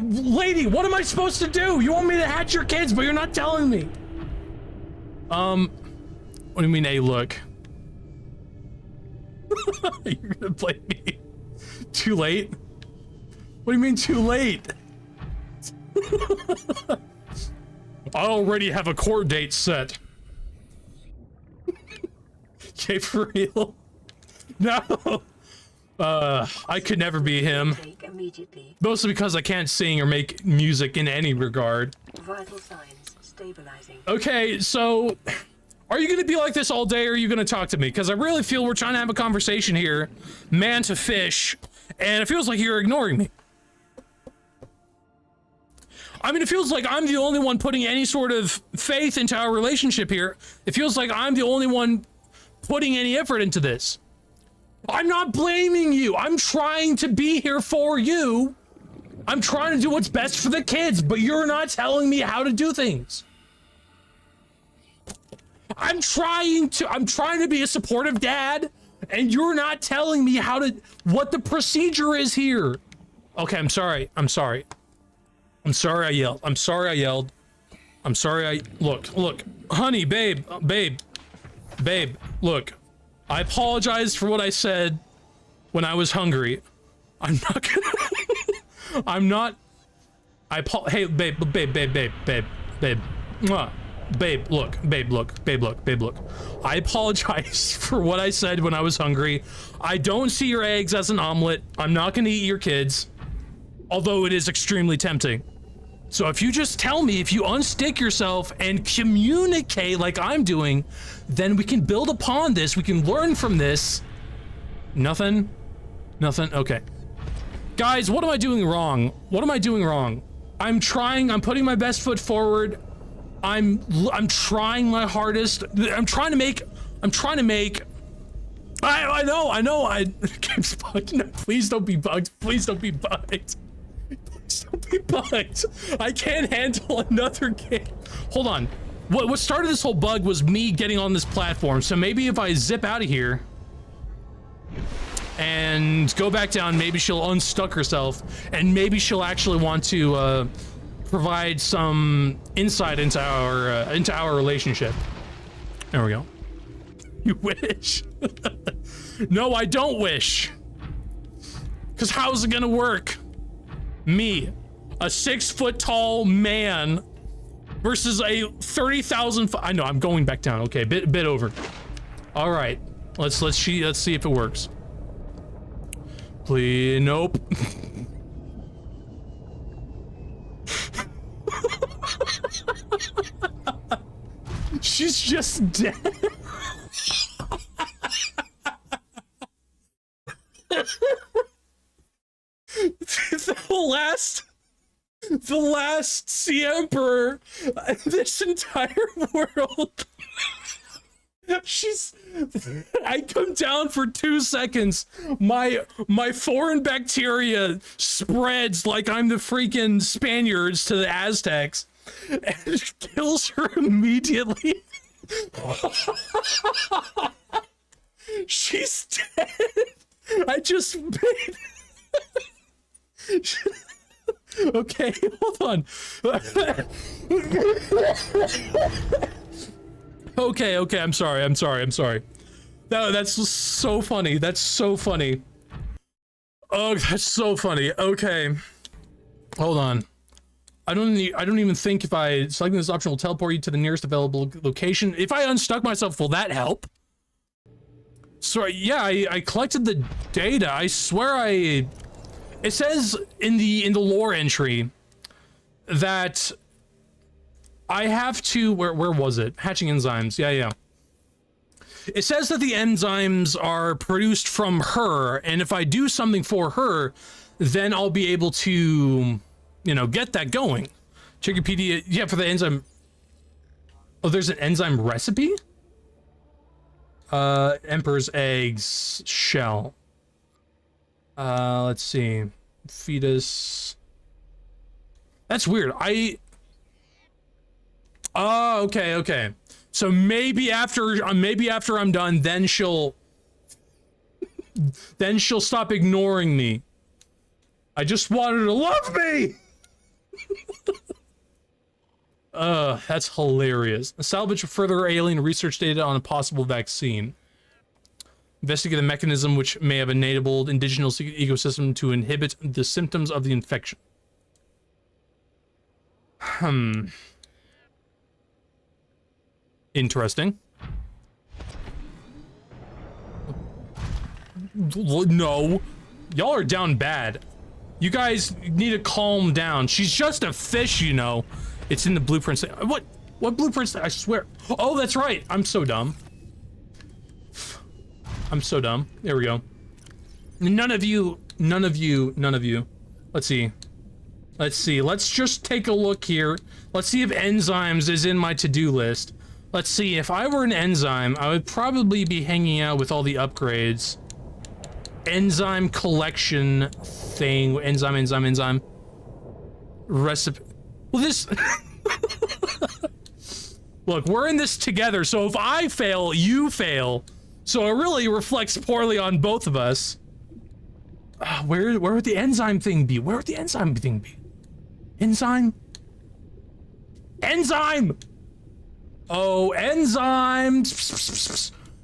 Lady, what am I supposed to do? You want me to hatch your kids, but you're not telling me. What do you mean, hey, look? You're gonna blame me? Too late? What do you mean, too late? I already have a court date set. Okay, for real? No. I could never be him. Mostly because I can't sing or make music in any regard. Vital signs stabilizing. Okay, so are you gonna be like this all day, or are you gonna talk to me? Because I really feel we're trying to have a conversation here, man to fish, and it feels like you're ignoring me. I mean, it feels like I'm the only one putting any sort of faith into our relationship here. It feels like I'm the only one putting any effort into this. I'm not blaming you. I'm trying to be here for you. I'm trying to do what's best for the kids, but you're not telling me how to do things. I'm trying to be a supportive dad, and you're not telling me what the procedure is here. Okay, I'm sorry. I'm sorry I yelled. Look, honey, babe, look. I apologize for what I said when I was hungry. I'm not gonna... Hey, babe. Mwah. Babe, look. I apologize for what I said when I was hungry. I don't see your eggs as an omelet. I'm not gonna eat your kids. Although it is extremely tempting. So if you just tell me, if you unstick yourself and communicate like I'm doing, then we can build upon this. We can learn from this. Nothing? Okay. Guys, what am I doing wrong? I'm trying. I'm putting my best foot forward. I'm trying my hardest. I'm trying to make. I know. Game's bugged. No, please don't be bugged. Please don't be bugged. Please don't be bugged. I can't handle another game. Hold on. What started this whole bug was me getting on this platform. So maybe if I zip out of here and go back down, maybe she'll unstuck herself, and maybe she'll actually want to provide some insight into our relationship. There we go. You wish. No, I don't wish. Because how's it gonna work? Me, a 6-foot-tall man versus a 30,000. I know, I'm going back down. Okay, bit over. All right, let's see if it works. Please, nope. She's just dead. The last Sea Emperor in this entire world. I come down for 2 seconds. My foreign bacteria spreads like I'm the freaking Spaniards to the Aztecs, and it kills her immediately. She's dead. I just made. Okay, hold on. Okay, I'm sorry. That's so funny. That's so funny. Oh, that's so funny. Okay. Hold on. I don't even think if I selecting this option will teleport you to the nearest available location. If I unstuck myself, will that help? So yeah, I collected the data. I swear it says in the lore entry that I have to, where was it? Hatching enzymes. Yeah. It says that the enzymes are produced from her, and if I do something for her, then I'll be able to, get that going. Check Wikipedia. Yeah, for the enzyme. Oh, there's an enzyme recipe? Emperor's eggs shell. Let's see. Fetus. That's weird. Oh, okay. So maybe after I'm done, then she'll stop ignoring me. I just want her to love me. That's hilarious. Salvage further alien research data on a possible vaccine. Investigate a mechanism which may have enabled indigenous ecosystem to inhibit the symptoms of the infection. Interesting. No. Y'all are down bad. You guys need to calm down. She's just a fish, It's in the blueprints. What blueprints? I swear. Oh, that's right. I'm so dumb. There we go. None of you. Let's see. Let's just take a look here. Let's see if enzymes is in my to-do list. Let's see. If I were an enzyme, I would probably be hanging out with all the upgrades. Enzyme collection thing. Enzyme. Recipe. Well, this... Look, we're in this together, so if I fail, you fail. So it really reflects poorly on both of us. Where would the enzyme thing be? Enzyme? Oh, enzyme!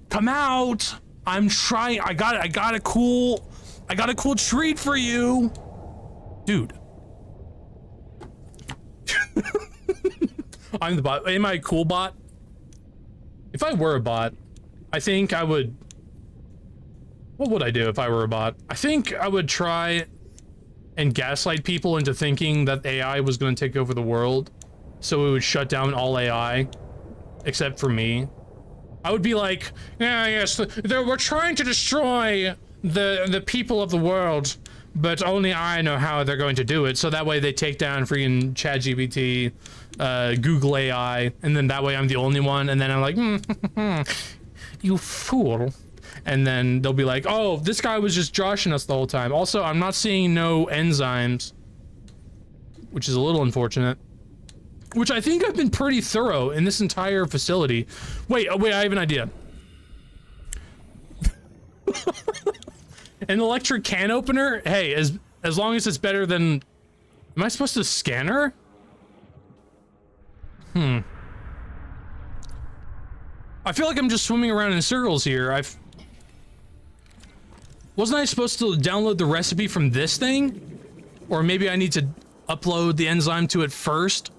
Come out! I'm trying. I got a cool treat for you, dude. I'm the bot. Am I a cool bot? If I were a bot, I think I would... What would I do if I were a bot? I think I would try and gaslight people into thinking that AI was going to take over the world, so it would shut down all AI, except for me. I would be like, yeah, yes, we're trying to destroy the people of the world, but only I know how they're going to do it. So that way they take down freaking ChatGPT, Google AI, and then that way I'm the only one. And then I'm like, you fool. And then they'll be like, oh, this guy was just joshing us the whole time. Also, I'm not seeing no enzymes, which is a little unfortunate. Which I think I've been pretty thorough in this entire facility. Wait, I have an idea. An electric can opener? Hey, as long as it's better than... Am I supposed to scan her? I feel like I'm just swimming around in circles here. Wasn't I supposed to download the recipe from this thing? Or maybe I need to upload the enzyme to it first?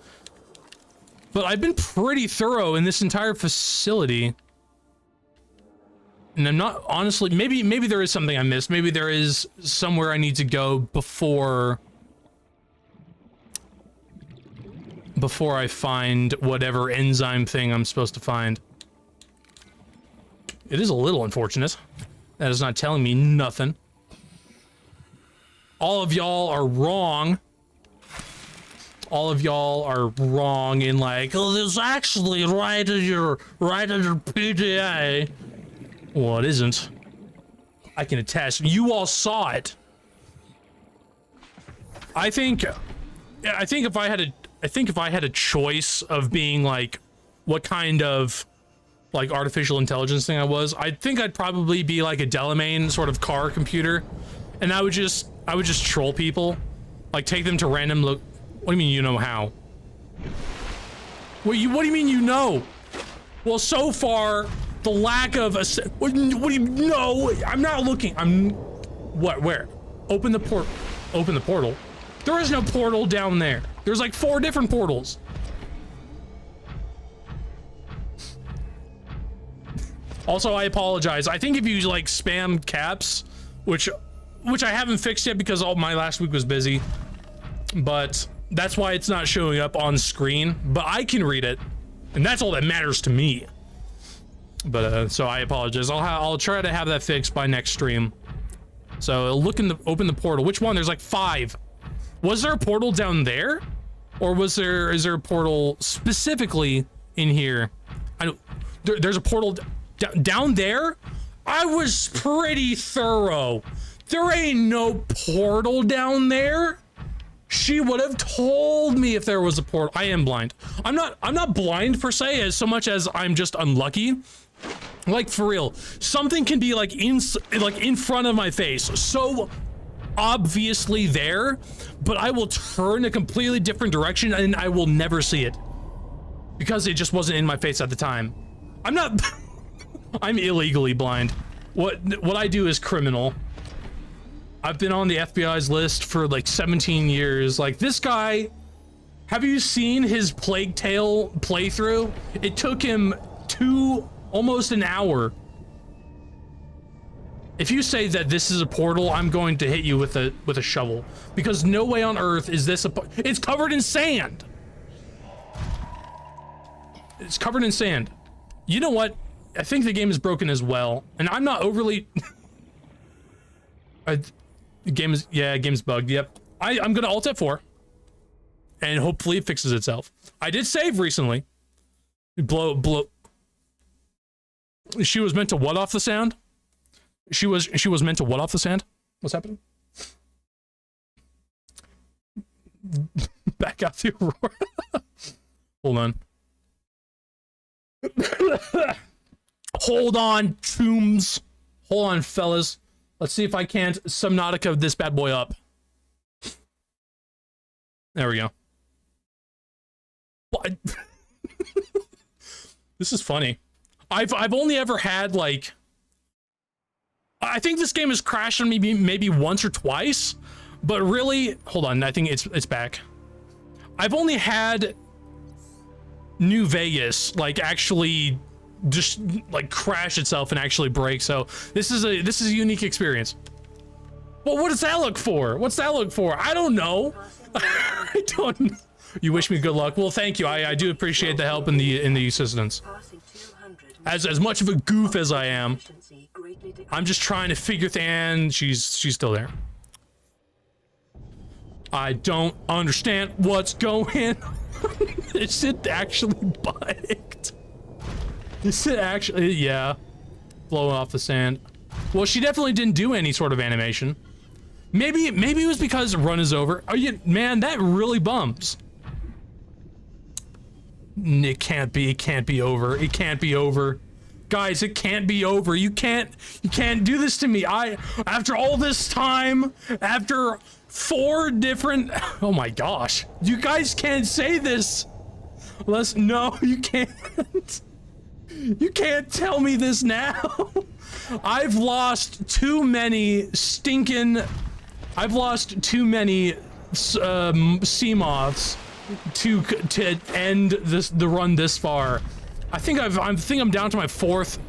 But I've been pretty thorough in this entire facility. And I'm not, honestly, maybe there is something I missed. Maybe there is somewhere I need to go before I find whatever enzyme thing I'm supposed to find. It is a little unfortunate. That is not telling me nothing. All of y'all are wrong. All of y'all are wrong in like, oh, this is actually right in your PDA. Well, it isn't. I can attest. You all saw it. I think if I had a choice of being like what kind of like artificial intelligence thing I was, I think I'd probably be like a Delamain sort of car computer, and I would just troll people, like take them to random What do you mean you know how? What do you mean you know? Well, so far the lack of a what do you know? I'm not looking. Where? Open the portal. There is no portal down there. There's like 4 different portals. Also, I apologize. I think if you like spam caps, which I haven't fixed yet because all my last week was busy, but that's why it's not showing up on screen, but I can read it, and that's all that matters to me. But so I apologize. I'll try to have that fixed by next stream. So open the portal. Which one? There's like 5. Was there a portal down there, or is there a portal specifically in here? There's a portal down there. I was pretty thorough. There ain't no portal down there. She would have told me if there was a portal. I am blind. I'm not blind per se, as so much as I'm just unlucky. Like, for real, something can be like in front of my face, so obviously there, but I will turn a completely different direction and I will never see it because it just wasn't in my face at the time. I'm not I'm illegally blind. What I do is criminal. I've been on the FBI's list for like 17 years. Like, this guy, have you seen his Plague Tale playthrough? It took him almost an hour. If you say that this is a portal, I'm going to hit you with a shovel, because no way on earth is this it's covered in sand. It's covered in sand. You know what? I think the game is broken as well, and I'm not overly game's bugged. Yep. I'm gonna alt F4 and hopefully it fixes itself. I did save recently. Blow. She was meant to what off the sound? She was meant to what off the sand? What's happening? Back out the Aurora. Hold on. Hold on, tombs. Hold on, fellas. Let's see if I can't Subnautica this bad boy up. There we go. What? This is funny. I've only ever had like, I think this game has crashed on me maybe once or twice, but really, hold on, I think it's back. I've only had New Vegas like actually just like crash itself and actually break, so this is a unique experience. Well, what does that look for? What's that look for? I don't know. I don't know. You wish me good luck. Well, thank you. I do appreciate the help and the assistance. As much of a goof as I am, I'm just trying to figure things. And she's still there. I don't understand what's going on. Is it actually biked? Is it actually, yeah. Blowing off the sand. Well, she definitely didn't do any sort of animation. Maybe it was because run is over. Oh, yeah, man, that really bumps. It can't be over. It can't be over. Guys, it can't be over. You can't do this to me. After all this time, after 4 different, oh my gosh. You guys can't say this. No, you can't. You can't tell me this now. I've lost too many sea moths to end the run this far. I think I'm down to my fourth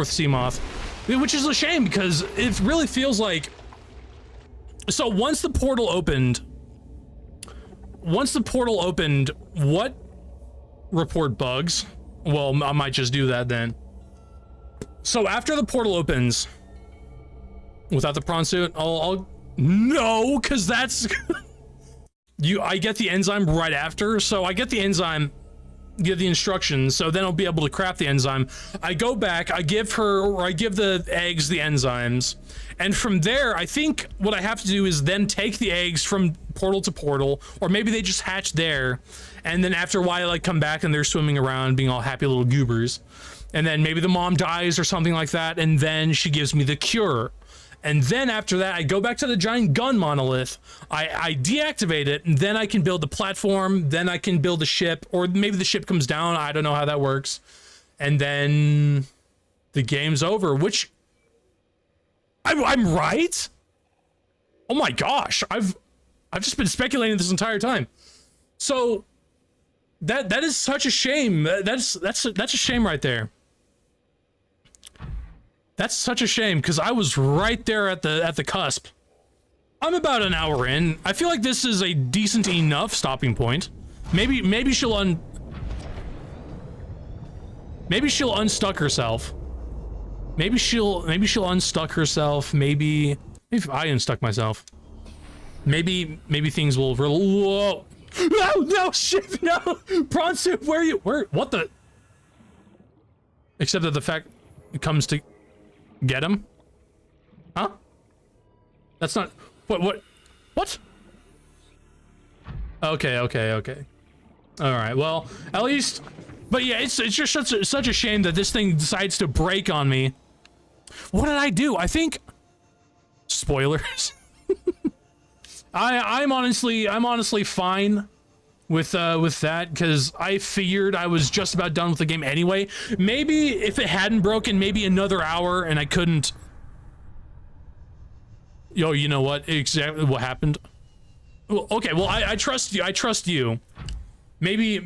sea moth, which is a shame because it really feels like. So once the portal opened, what report bugs? Well, I might just do that then. So after the portal opens, without the prawn suit, I'll no, because that's I get the enzyme right after. So I get the enzyme, get the instructions, so then I'll be able to craft the enzyme. I go back, I give the eggs the enzymes, and from there, I think what I have to do is then take the eggs from portal to portal, or maybe they just hatch there, and then after a while, I come back and they're swimming around, being all happy little goobers, and then maybe the mom dies or something like that, and then she gives me the cure. And then after that, I go back to the giant gun monolith, I deactivate it, and then I can build the platform, then I can build a ship, or maybe the ship comes down, I don't know how that works. And then the game's over, which I'm right? Oh my gosh, I've just been speculating this entire time. So that is such a shame. That's a shame right there. That's such a shame because I was right there at the cusp. I'm about an hour in. I feel like this is a decent enough stopping point. Maybe she'll unstuck herself. Maybe she'll unstuck herself. Maybe if I unstuck myself. Maybe things will whoa. No shit, no. Prawn soup, what the? Except that the fact it comes to get him? Huh? That's not what? Okay. All right. Well, at least, but yeah, it's just such a shame that this thing decides to break on me. What did I do? I think spoilers. I'm honestly fine with that because I figured I was just about done with the game anyway. Maybe if it hadn't broken, maybe another hour and I couldn't. Yo, you know what? Exactly what happened. Well, okay, well I trust you. I trust you. Maybe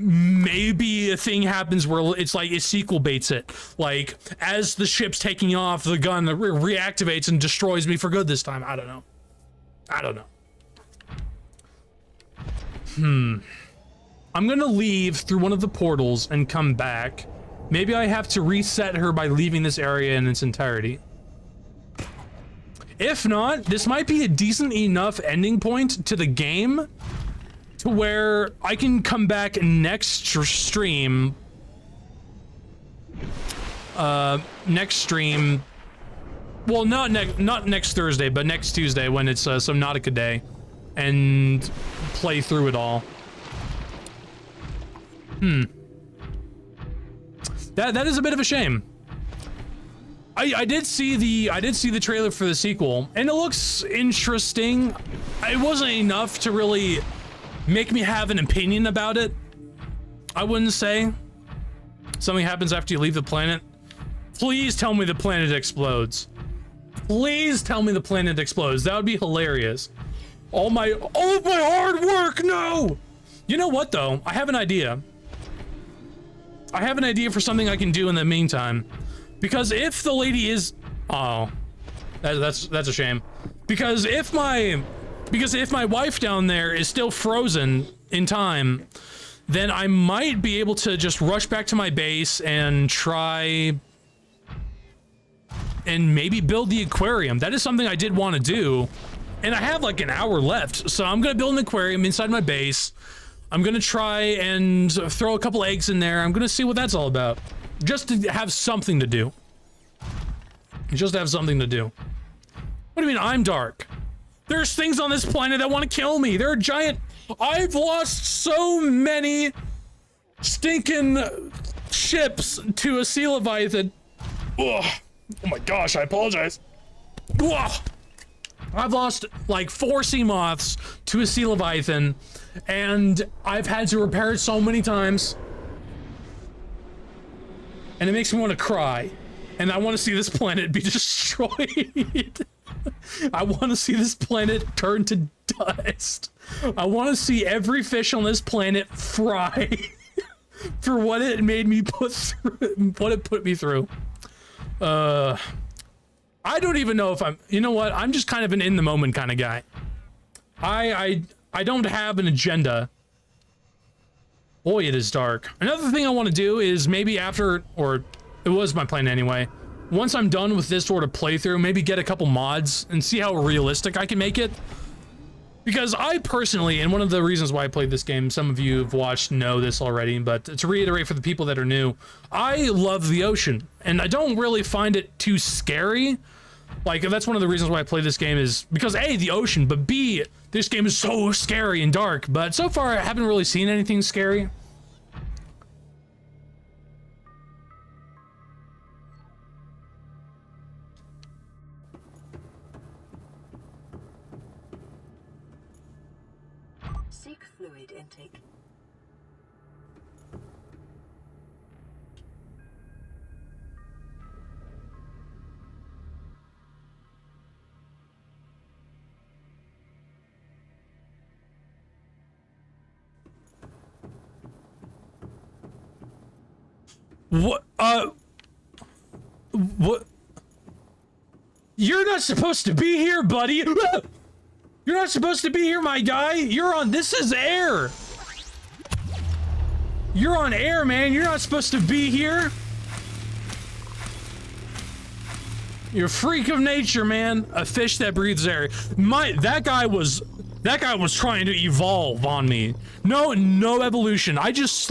a thing happens where it's like it sequel baits it. Like as the ship's taking off, the gun reactivates and destroys me for good this time. I don't know. I'm gonna leave through one of the portals and come back. Maybe I have to reset her by leaving this area in its entirety. If not, this might be a decent enough ending point to the game to where I can come back next stream. Well, not next Thursday, but next Tuesday when it's Subnautica Day, and play through it all. That is a bit of a shame. I did see the trailer for the sequel, and it looks interesting. It wasn't enough to really make me have an opinion about it. I wouldn't say. Something happens after you leave the planet. Please tell me the planet explodes. Please tell me the planet explodes. That would be hilarious. All my hard work, no! You know what though? I have an idea. I have an idea for something I can do in the meantime. Because if the lady is... Oh. That's a shame. Because if my wife down there is still frozen in time, then I might be able to just rush back to my base and try... and maybe build the aquarium. That is something I did want to do. And I have like an hour left, so I'm gonna build an aquarium inside my base. I'm gonna try and throw a couple eggs in there. I'm gonna see what that's all about. Just to have something to do. Just to have something to do. What do you mean I'm dark? There's things on this planet that want to kill me. They're giant. I've lost so many stinking ships to a sea leviathan. Ugh. Oh my gosh, I apologize. Ugh. I've lost like 4 sea moths to a sea leviathan, and I've had to repair it so many times. And it makes me want to cry. And I want to see this planet be destroyed. I want to see this planet turn to dust. I want to see every fish on this planet fry for what it made me put through, what it put me through. I don't even know if I'm, you know what? I'm just kind of an in the moment kind of guy. I don't have an agenda. Boy, it is dark. Another thing I want to do is maybe after, or it was my plan anyway, once I'm done with this sort of playthrough, maybe get a couple mods and see how realistic I can make it. Because I personally, and one of the reasons why I played this game, some of you have watched know this already, but to reiterate for the people that are new, I love the ocean, and I don't really find it too scary. Like, that's one of the reasons why I play this game is because A, the ocean, but B, this game is so scary and dark, but so far I haven't really seen anything scary. Seek fluid intake. What? What? You're not supposed to be here, buddy! You're not supposed to be here, my guy! You're on- this is air! You're on air, man! You're not supposed to be here! You're a freak of nature, man! A fish that breathes air. That guy was trying to evolve on me. No evolution. I just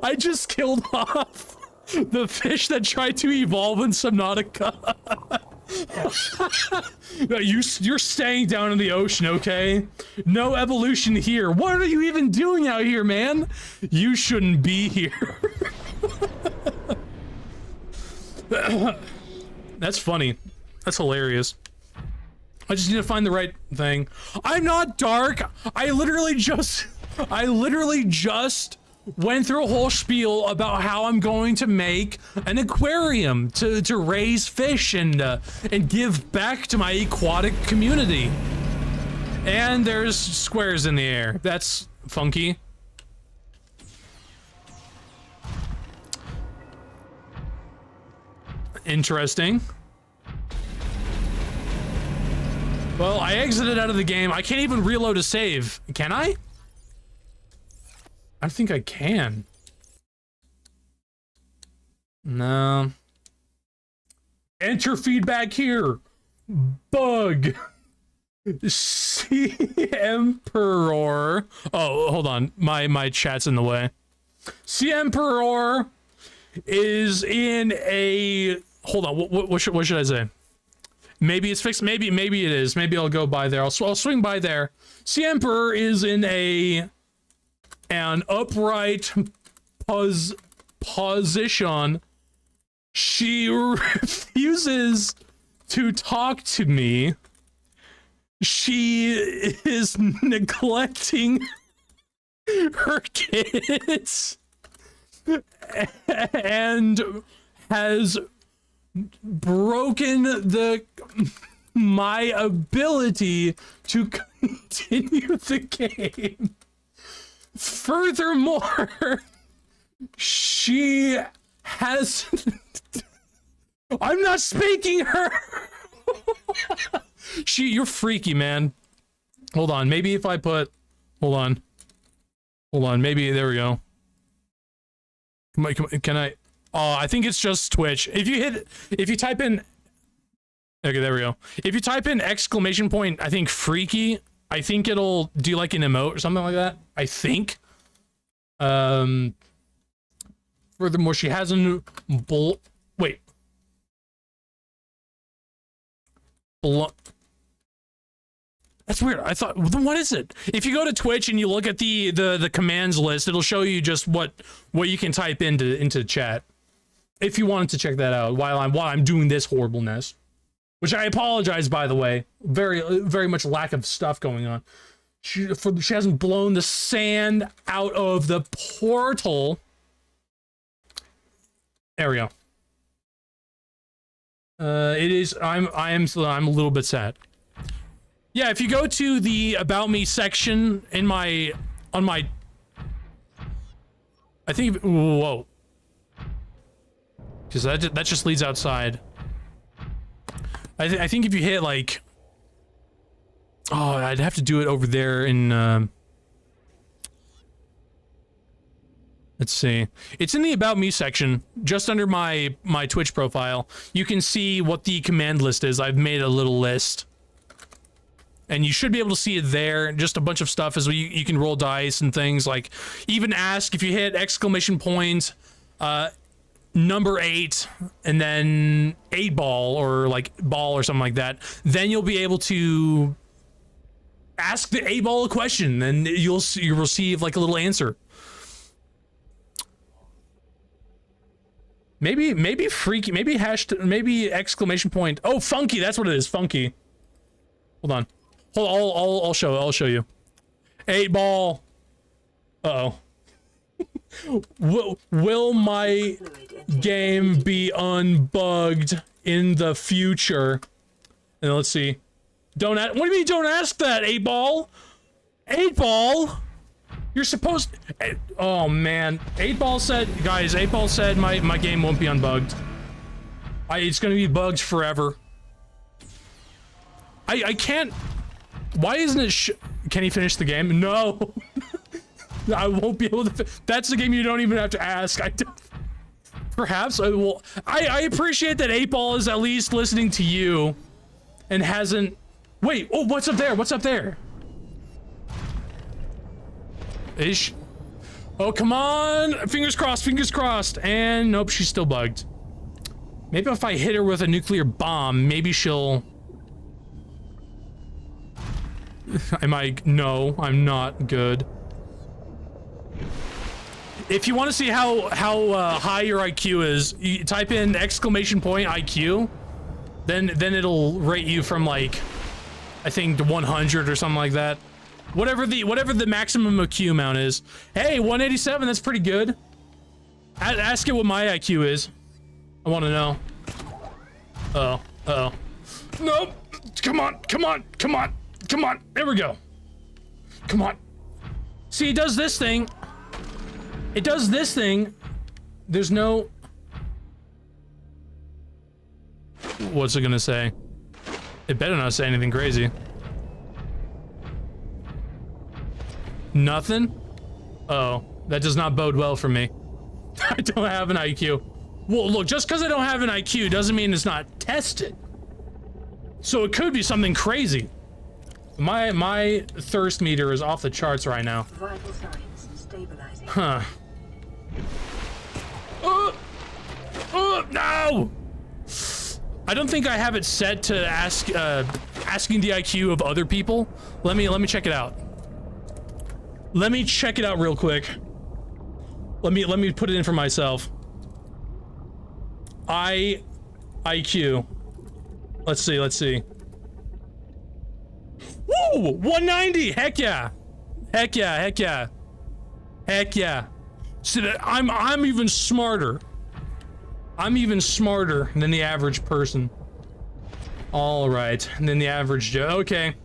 I just killed off the fish that tried to evolve in Subnautica. You're staying down in the ocean, okay? No evolution here. What are you even doing out here, man? You shouldn't be here. That's funny. That's hilarious. I just need to find the right thing. I'm not dark. I literally just went through a whole spiel about how I'm going to make an aquarium to raise fish and give back to my aquatic community. And there's squares in the air. That's funky. Interesting. Well, I exited out of the game. I can't even reload a save. Can I? I think I can. No. Enter feedback here. Bug. Sea Emperor. Oh, hold on. My chat's in the way. Sea Emperor is in a... Hold on. What should I say? Maybe it's fixed. Maybe it is. Maybe I'll go by there. I'll swing by there. Sea Emperor is in an upright position. She refuses to talk to me. She is neglecting her kids and has broken my ability to continue the game. Furthermore, she has... I'm not speaking her! You're freaky, man. Hold on, maybe if I put... Hold on, maybe, there we go. Can I... Oh, I think it's just Twitch. If you type in Okay, there we go. If you type in exclamation point, I think freaky, I think it'll do like an emote or something like that. I think. Furthermore, she has a new wait. That's weird. I thought, what is it? If you go to Twitch and you look at the commands list, it'll show you just what you can type into chat. If you wanted to check that out while I'm doing this horribleness, which I apologize, by the way. Very much lack of stuff going on. She hasn't blown the sand out of the portal. There we go. It is. I'm a little bit sad. Yeah, if you go to the About Me section on my, I think, whoa, because that just leads outside. I think if you hit like, oh, I'd have to do it over there in, let's see. It's in the About Me section, just under my Twitch profile. You can see what the command list is. I've made a little list. And you should be able to see it there. Just a bunch of stuff as you can roll dice and things, like even ask if you hit exclamation point, number 8, and then 8 ball or like ball or something like that. Then you'll be able to ask the 8 ball a question, and you'll receive like a little answer. Maybe freaky, maybe maybe exclamation point. Oh, funky. That's what it is. Funky. Hold on. I'll show you. 8 ball. Uh-oh. Will my game be unbugged in the future? And let's see. What do you mean don't ask that, 8 ball? 8 ball? You're supposed to, oh man. 8 ball said, guys, 8 ball said my game won't be unbugged. It's gonna be bugged forever. I can't. Why isn't it can he finish the game? No. I won't be able to. That's the game you don't even have to ask. Perhaps I will. I appreciate that 8 ball is at least listening to you and hasn't. Wait, oh, what's up there? What's up there? Ish. Oh, come on. Fingers crossed, fingers crossed. And nope, she's still bugged. Maybe if I hit her with a nuclear bomb, maybe she'll. No, I'm not good. If you want to see how high your IQ is, you type in exclamation point IQ, then it'll rate you from like, I think to 100 or something like that. Whatever the maximum IQ amount is. Hey, 187, that's pretty good. Ask it what my IQ is. I want to know. Uh-oh. Nope. Come on. Come on, there we go. Come on. See, it does this thing. There's no... What's it gonna say? It better not say anything crazy. Nothing? Oh, that does not bode well for me. I don't have an IQ. Well, look, just because I don't have an IQ doesn't mean it's not tested. So it could be something crazy. My thirst meter is off the charts right now. Vital signs stabilizing. Huh. No! I don't think I have it set to asking the IQ of other people. Let me check it out. Let me check it out real quick. Let me put it in for myself. IQ. Let's see. Woo! 190! Heck yeah! See, I'm even smarter. I'm even smarter than the average person. All right, and then the average Joe. Okay.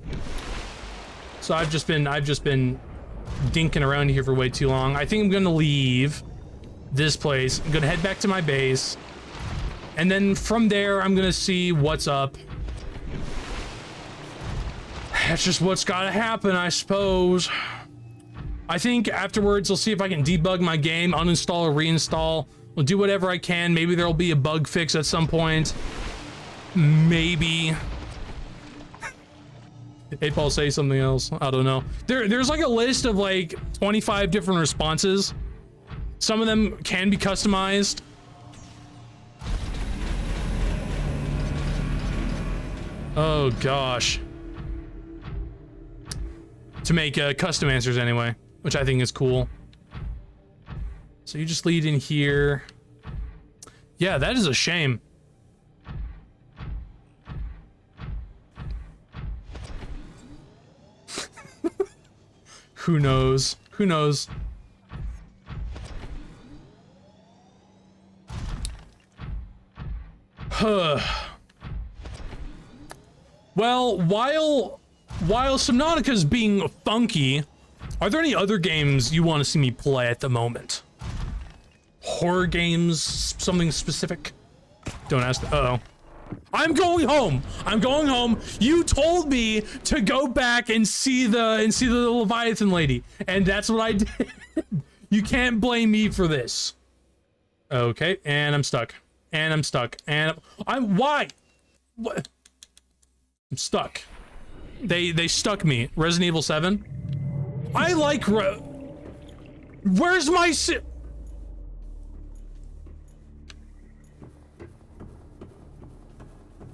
So I've just been dinking around here for way too long. I think I'm gonna leave this place. I'm gonna head back to my base, and then from there I'm gonna see what's up. That's just what's gotta happen, I suppose. I think afterwards I'll see if I can debug my game, uninstall or reinstall. I'll do whatever I can. Maybe there'll be a bug fix at some point. maybe. 8-Ball, say something else. I don't know. There's like a list of like 25 different responses. Some of them can be customized. Oh gosh. To make custom answers anyway, which I think is cool. So you just lead in here. Yeah, that is a shame. Who knows? Who knows? Well, while Subnautica's being funky, are there any other games you want to see me play at the moment? Horror games, something specific? Don't ask. Uh-oh. I'm going home. I'm going home. You told me to go back and see the Leviathan lady, and that's what I did. You can't blame me for this. Okay, and I'm stuck. And I'm stuck. And I'm why? What? I'm stuck. They stuck me. Resident Evil 7. I like where's my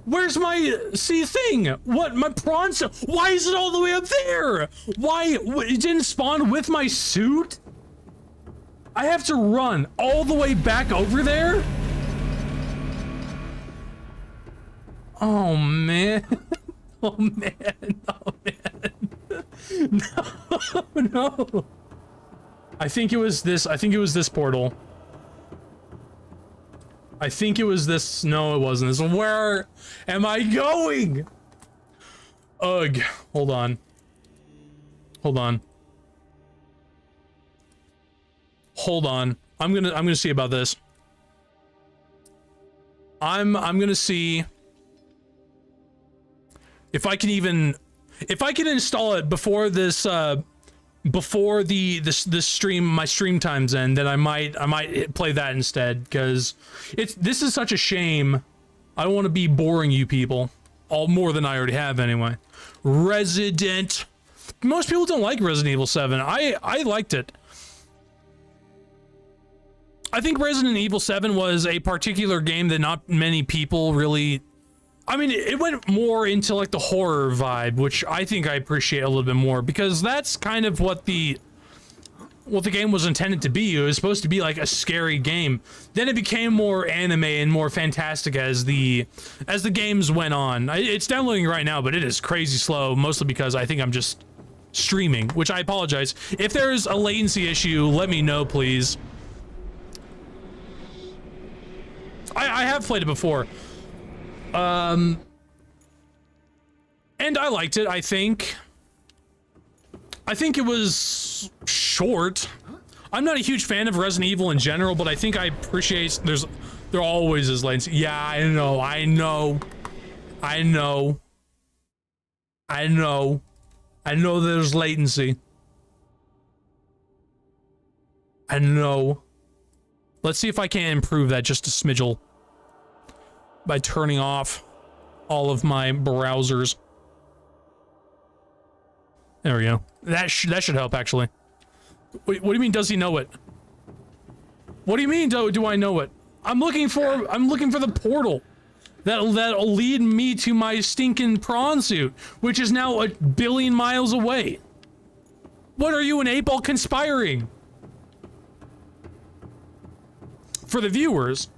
Where's my thing? What, my prawns? Why is it all the way up there? Why it didn't spawn with my suit? I have to run all the way back over there? Oh man. Oh man. Oh man. No. No. I think it was this portal. I think it was this. No, it wasn't this. Where am I going? Ugh. Hold on. Hold on. Hold on. I'm gonna see about this. I'm gonna see if I can install it before this before this stream, my stream times end, then I might play that instead, because this is such a shame. I don't want to be boring you people all more than I already have anyway. Most people don't like Resident Evil 7. I liked it. I think Resident Evil 7 was a particular game that not many people really. I mean, it went more into like the horror vibe, which I think I appreciate a little bit more, because that's kind of what the game was intended to be. It was supposed to be like a scary game. Then it became more anime and more fantastic as the games went on. It's downloading right now, but it is crazy slow, mostly because I think I'm just streaming, which I apologize. If there's a latency issue, let me know, please. I have played it before. And I liked it. I think it was short. I'm not a huge fan of Resident Evil in general, but I think I appreciate there always is latency. Yeah, I know there's latency. I know. Let's see if I can improve that just a smidgel by turning off all of my browsers. There we go. That should help, actually. What do you mean, does he know it? What do you mean, do I know it? I'm looking for the portal that'll lead me to my stinking prawn suit, which is now 1 billion miles away. What are you and 8-Ball conspiring? For the viewers,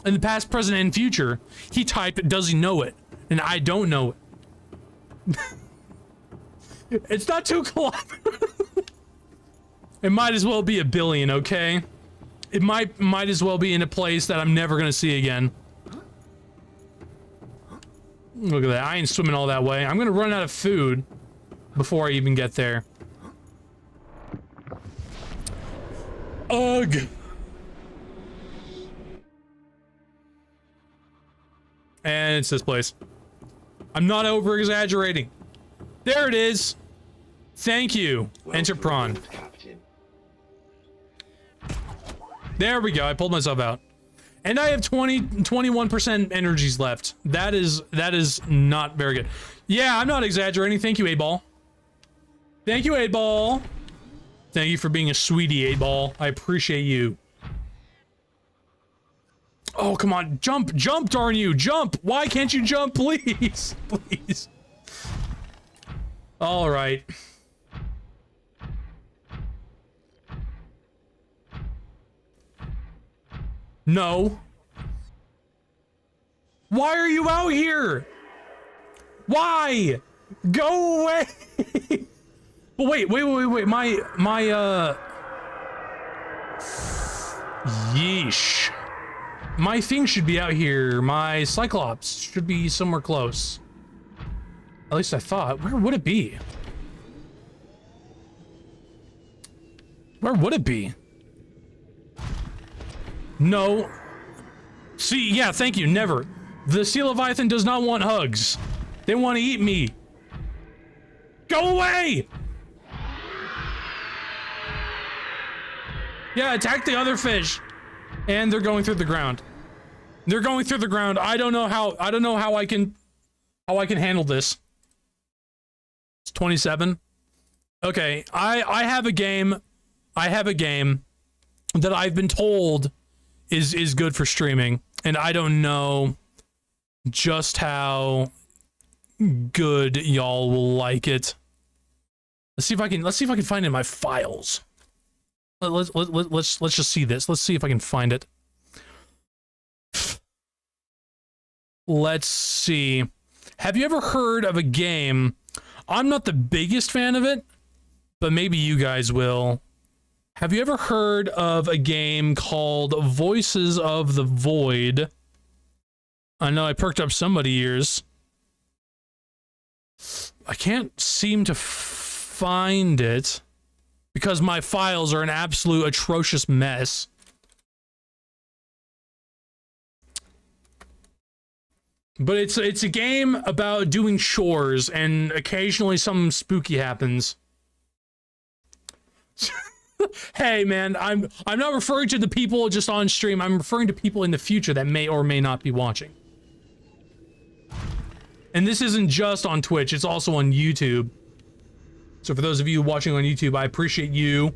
in the past, present, and future, he typed, does he know it? And I don't know it. It's not 2 kilometers. It might as well be 1 billion, okay? It might as well be in a place that I'm never gonna see again. Look at that. I ain't swimming all that way. I'm gonna run out of food before I even get there. Ugh. And it's this place. I'm not over exaggerating. There it is. Thank you. Enter prawn. There we go. I pulled myself out. And I have 21% energies left. That is not very good. Yeah, I'm not exaggerating. Thank you, 8-Ball. Thank you, 8-Ball. Thank you for being a sweetie, 8-Ball. I appreciate you. Oh, come on. Jump, jump, darn you. Jump. Why can't you jump, please? Please. All right. No. Why are you out here? Why? Go away. But wait. Yeesh. My thing should be out here. My Cyclops should be somewhere close. At least I thought. Where would it be? Where would it be? No. See, yeah, thank you. Never. The Sea Leviathan does not want hugs. They want to eat me. Go away! Yeah, attack the other fish. And they're going through the ground. They're going through the ground. I don't know how I can handle this. It's 27. Okay, I have a game. I have a game that I've been told is good for streaming, and I don't know just how good y'all will like it. Let's see if I can find it in my files. Let's just see this. Let's see if I can find it. Let's see. Have you ever heard of a game? I'm not the biggest fan of it, but maybe you guys will. Have you ever heard of a game called Voices of the Void? I know I perked up somebody's ears. I can't seem to find it because my files are an absolute atrocious mess. But it's a game about doing chores, and occasionally something spooky happens. Hey man, I'm not referring to the people just on stream. I'm referring to people in the future that may or may not be watching. And this isn't just on Twitch, it's also on YouTube. So for those of you watching on YouTube, I appreciate you.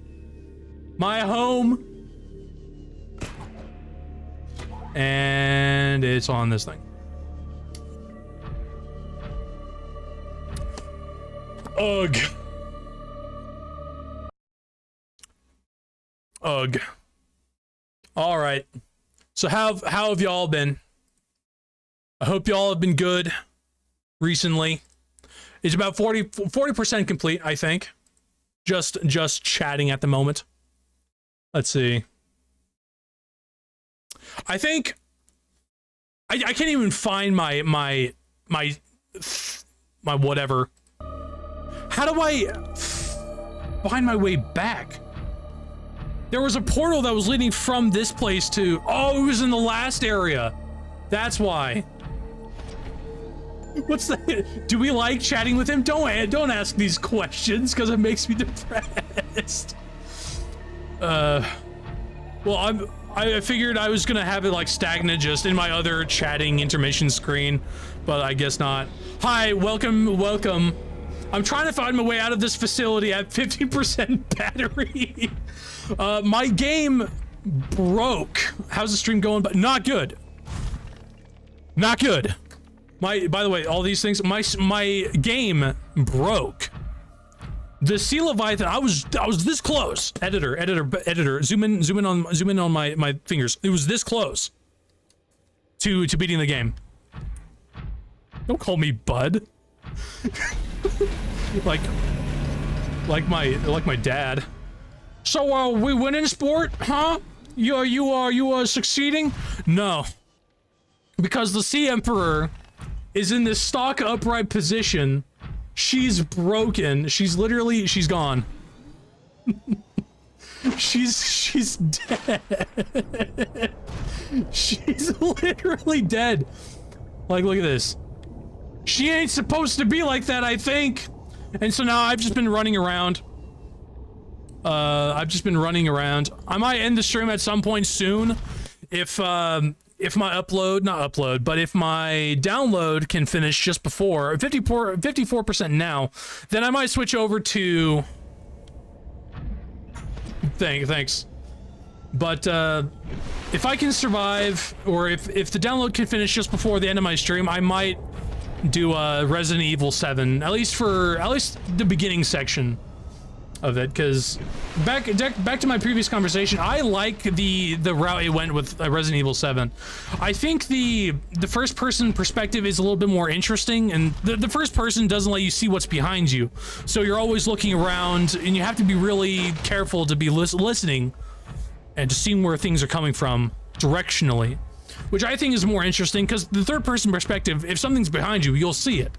My home. And it's on this thing. Ugh. Ugh. All right. So how have y'all been? I hope y'all have been good recently. It's about 40% complete, I think. Just chatting at the moment. Let's see. I think I can't even find my whatever. How do I find my way back? There was a portal that was leading from this place to... Oh, it was in the last area. That's why. What's that? Do we like chatting with him? Don't ask these questions, because it makes me depressed. Well, I figured I was gonna have it like stagnant just in my other chatting intermission screen, but I guess not. Hi, welcome. I'm trying to find my way out of this facility at 50% battery. My game broke. How's the stream going? But not good. Not good. By the way, all these things, my game broke. The Sea Leviathan, I was this close. Editor, zoom in on my fingers. It was this close to beating the game. Don't call me bud. like my dad. So we winning, sport, huh? You succeeding? No, because the Sea Emperor is in this stock upright position. She's broken. She's gone. she's dead. She's literally dead. Like, look at this. She ain't supposed to be like that, I think. And so now I've just been running around. I might end the stream at some point soon. if my upload, but if my download can finish just before 54% now, then I might switch over to. Thanks. But if I can survive, or if the download can finish just before the end of my stream, I might do Resident Evil 7, at least the beginning section of it, because back to my previous conversation, I like the route it went with Resident Evil 7. I think the first person perspective is a little bit more interesting, and the first person doesn't let you see what's behind you, so you're always looking around, and you have to be really careful to be listening and just seeing where things are coming from directionally, which I think is more interesting, because the third person perspective, if something's behind you, you'll see it.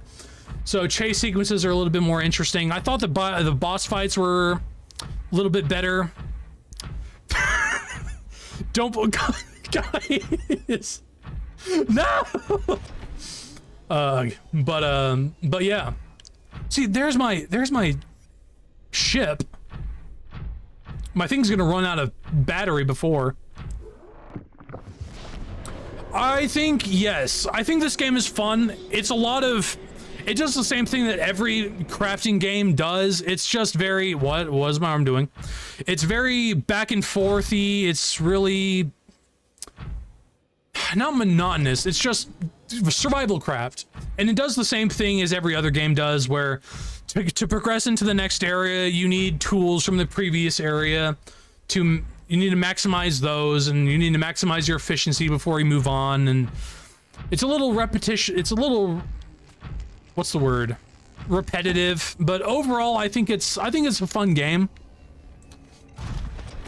So chase sequences are a little bit more interesting. I thought the boss fights were a little bit better. Don't, guys, no. But yeah. See, there's my ship. My thing's gonna run out of battery before. I think, yes. I think this game is fun. It's a lot of... It does the same thing that every crafting game does. It's just very... What was my arm doing? It's very back and forthy. It's really... Not monotonous. It's just survival craft. And it does the same thing as every other game does, where to progress into the next area, you need tools from the previous area. You need to maximize those, and you need to maximize your efficiency before you move on. And it's a little repetition. It's a little... What's the word? Repetitive, but overall, I think it's a fun game.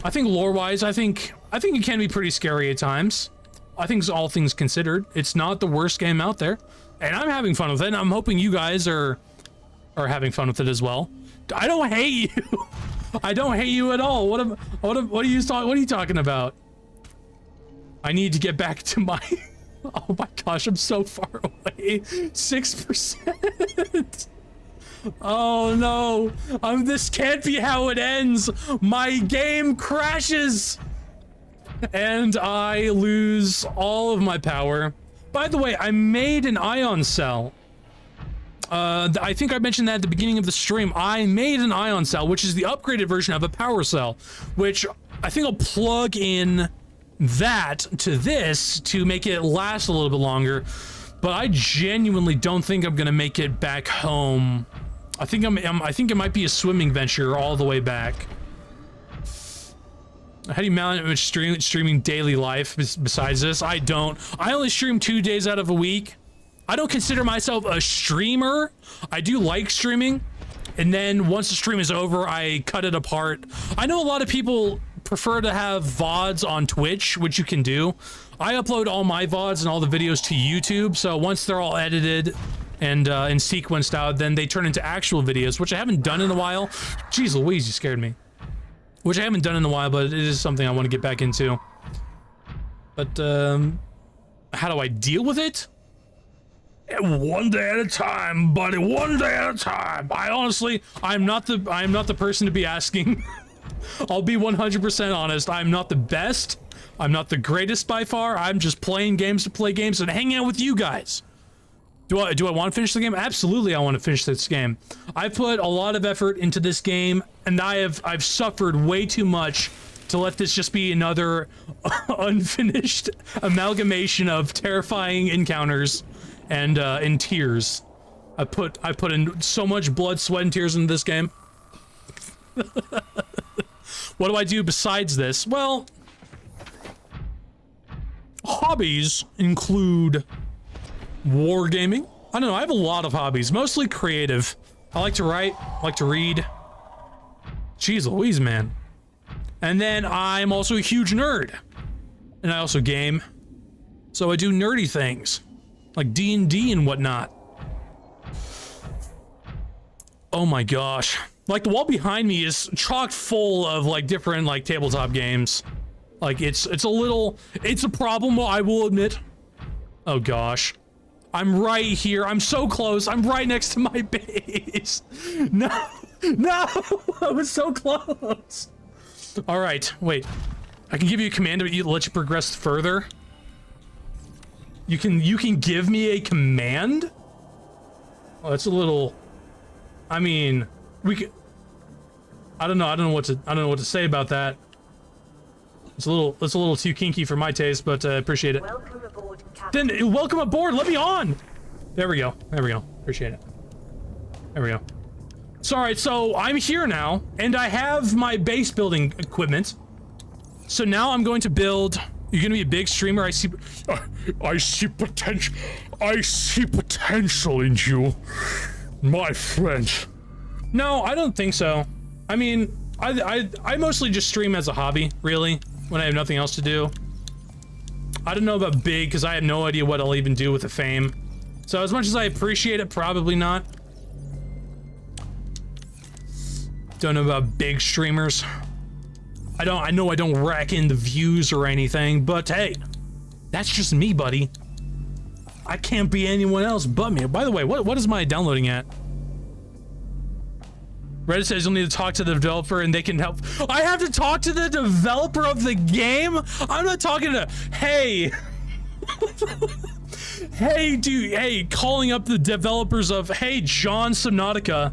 I think lore-wise, I think it can be pretty scary at times. I think all things considered, it's not the worst game out there, and I'm having fun with it. And I'm hoping you guys are having fun with it as well. I don't hate you. I don't hate you at all. What are you talking about? I need to get back to my. Oh my gosh, I'm so far away. 6%. Oh no. This can't be how it ends. My game crashes. And I lose all of my power. By the way, I made an ion cell. I think I mentioned that at the beginning of the stream. I made an ion cell, which is the upgraded version of a power cell, which I think I'll plug in that to this to make it last a little bit longer. But I genuinely don't think I'm gonna make it back home. I think I think it might be a swimming venture all the way back. How do you manage streaming daily life besides this? I don't. I only stream 2 days out of a week. I don't consider myself a streamer. I do like streaming, and then once the stream is over, I cut it apart. I know a lot of people prefer to have VODs on Twitch, which you can do. I upload all my VODs and all the videos to YouTube, so once they're all edited and sequenced out, then they turn into actual videos, which I haven't done in a while. Jeez Louise, you scared me. Which I haven't done in a while, but it is something I want to get back into. But, how do I deal with it? One day at a time, buddy. One day at a time. I'm not the person to be asking. I'll be 100% honest. I'm not the best. I'm not the greatest by far. I'm just playing games to play games and hanging out with you guys. Do I want to finish the game? Absolutely, I want to finish this game. I put a lot of effort into this game, and I've suffered way too much to let this just be another unfinished amalgamation of terrifying encounters and tears. I put in so much blood, sweat, and tears into this game. What do I do besides this? Well, hobbies include wargaming. I don't know, I have a lot of hobbies, mostly creative. I like to write, I like to read. Jeez Louise, man. And then I'm also a huge nerd. And I also game. So I do nerdy things, like D&D and whatnot. Oh my gosh. Like, the wall behind me is chock full of, like, different, like, tabletop games. Like, it's a problem, I will admit. Oh gosh. I'm right here. I'm so close. I'm right next to my base. No, no, I was so close. All right, wait. I can give you a command to let you progress further. You can give me a command? Oh, that's a little... I mean, we could... I don't know what to say about that. It's a little too kinky for my taste, but appreciate it. Welcome aboard, Captain. Then welcome aboard. Let me on. There we go. There we go. Appreciate it. There we go. Sorry, so I'm here now, and I have my base building equipment. So now I'm going to build. You're gonna be a big streamer. I see potential. I see potential in you, my friend. No, I don't think so. I mean, I mostly just stream as a hobby, really, when I have nothing else to do. I don't know about big, because I have no idea what I'll even do with the fame. So as much as I appreciate it, probably not. Don't know about big streamers. I know I don't rack in the views or anything, but hey, that's just me, buddy. I can't be anyone else but me. By the way, what is my downloading at? Reddit says you'll need to talk to the developer and they can help. I have to talk to the developer of the game? I'm not talking to, hey. Hey, dude, hey, calling up the developers of, hey, John Subnautica.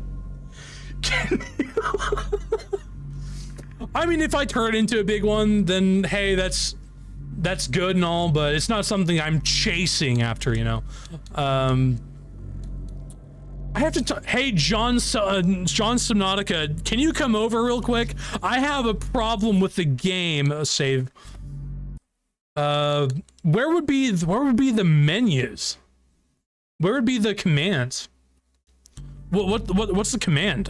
I mean, if I turn it into a big one, then hey, that's good and all, but it's not something I'm chasing after, you know. I have to hey, John Subnautica, can you come over real quick? I have a problem with the game. Save. Where would be the menus? Where would be the commands? What's the command?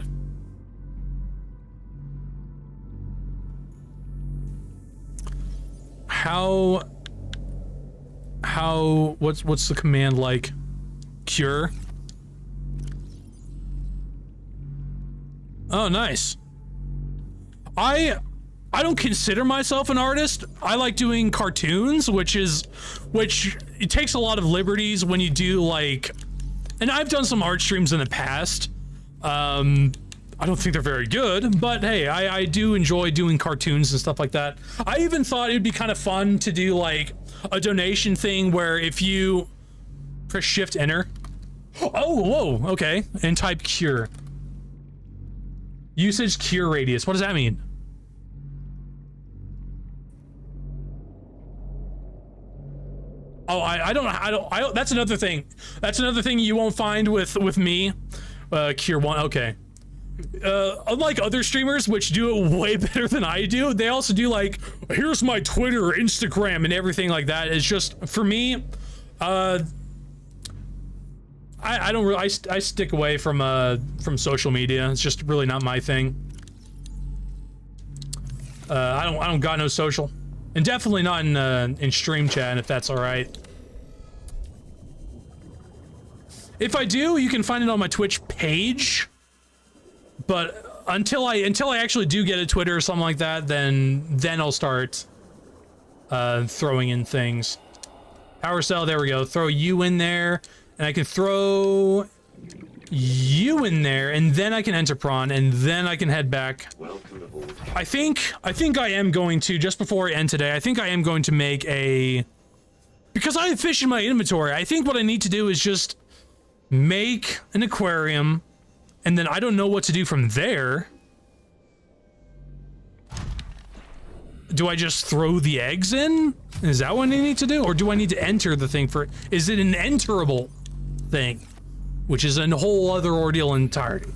What's the command like? Cure? Oh, nice. I don't consider myself an artist. I like doing cartoons, which it takes a lot of liberties when you do like, and I've done some art streams in the past. I don't think they're very good, but hey, I do enjoy doing cartoons and stuff like that. I even thought it'd be kind of fun to do like a donation thing where if you press shift enter. Oh, whoa, okay. And type cure. Usage cure radius. What does that mean? Oh, I don't, that's another thing. That's another thing you won't find with me. Cure one, okay. Unlike other streamers, which do it way better than I do, they also do like, here's my Twitter, Instagram, and everything like that. It's just, for me, I don't really, I stick away from social media. It's just really not my thing. I don't got no social, and definitely not in stream chat, if that's all right. If I do, you can find it on my Twitch page. But until I actually do get a Twitter or something like that, then I'll start throwing in things. Power cell, there we go. Throw you in there, and I can throw you in there, and then I can enter prawn, and then I can head back. I think I am going to, just before I end today, I think I am going to make a, because I have fish in my inventory, I think what I need to do is just make an aquarium. And then I don't know what to do from there. Do I just throw the eggs in? Is that what I need to do? Or do I need to enter the thing for, is it an enterable thing? Which is a whole other ordeal entirely.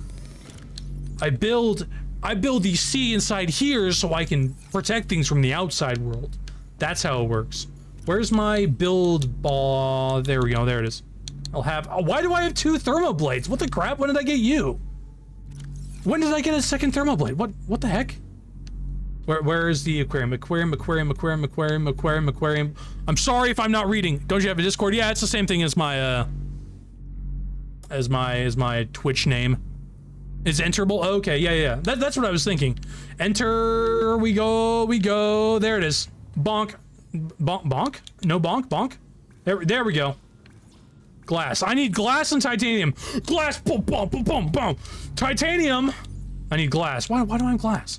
I build the sea inside here so I can protect things from the outside world. That's how it works. Where's my build ball? There we go, there it is. I'll have, why do I have 2 thermoblades? What the crap? When did I get you? When did I get a second thermoblade? What the heck? Where is the aquarium? Aquarium. I'm sorry if I'm not reading. Don't you have a Discord? Yeah, it's the same thing as my Twitch name. Is enterable? Okay, yeah. That's what I was thinking. Enter, we go. There it is. Bonk. Bonk? No bonk? Bonk? There we go. Glass. I need glass and titanium. Glass. Boom, boom, boom, boom, boom. Titanium. I need glass. Why do I have glass?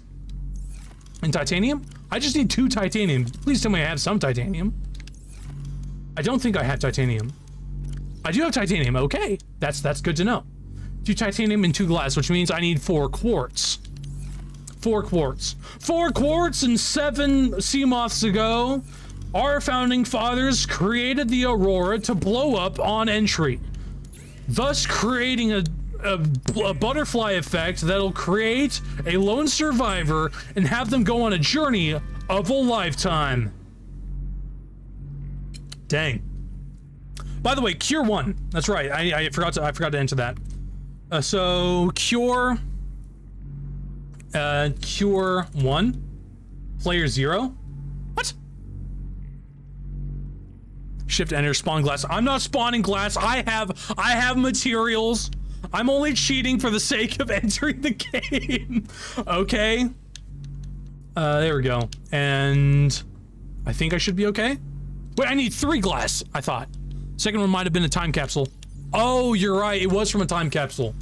And titanium? I just need 2 titanium. Please tell me I have some titanium. I don't think I have titanium. I do have titanium. Okay, that's good to know. 2 titanium and 2 glass, which means I need 4 quartz. 4 quartz. 4 quartz and 7 sea moths ago, our founding fathers created the Aurora to blow up on entry, thus creating a butterfly effect that'll create a lone survivor and have them go on a journey of a lifetime. Dang. By the way, cure 1. That's right. I forgot to enter that. So cure 1, player 0. What? Shift enter, spawn glass. I'm not spawning glass. I have materials. I'm only cheating for the sake of entering the game. Okay. There we go. And I think I should be okay. Wait, I need 3 glass, I thought. Second one might have been a time capsule. Oh, you're right. It was from a time capsule.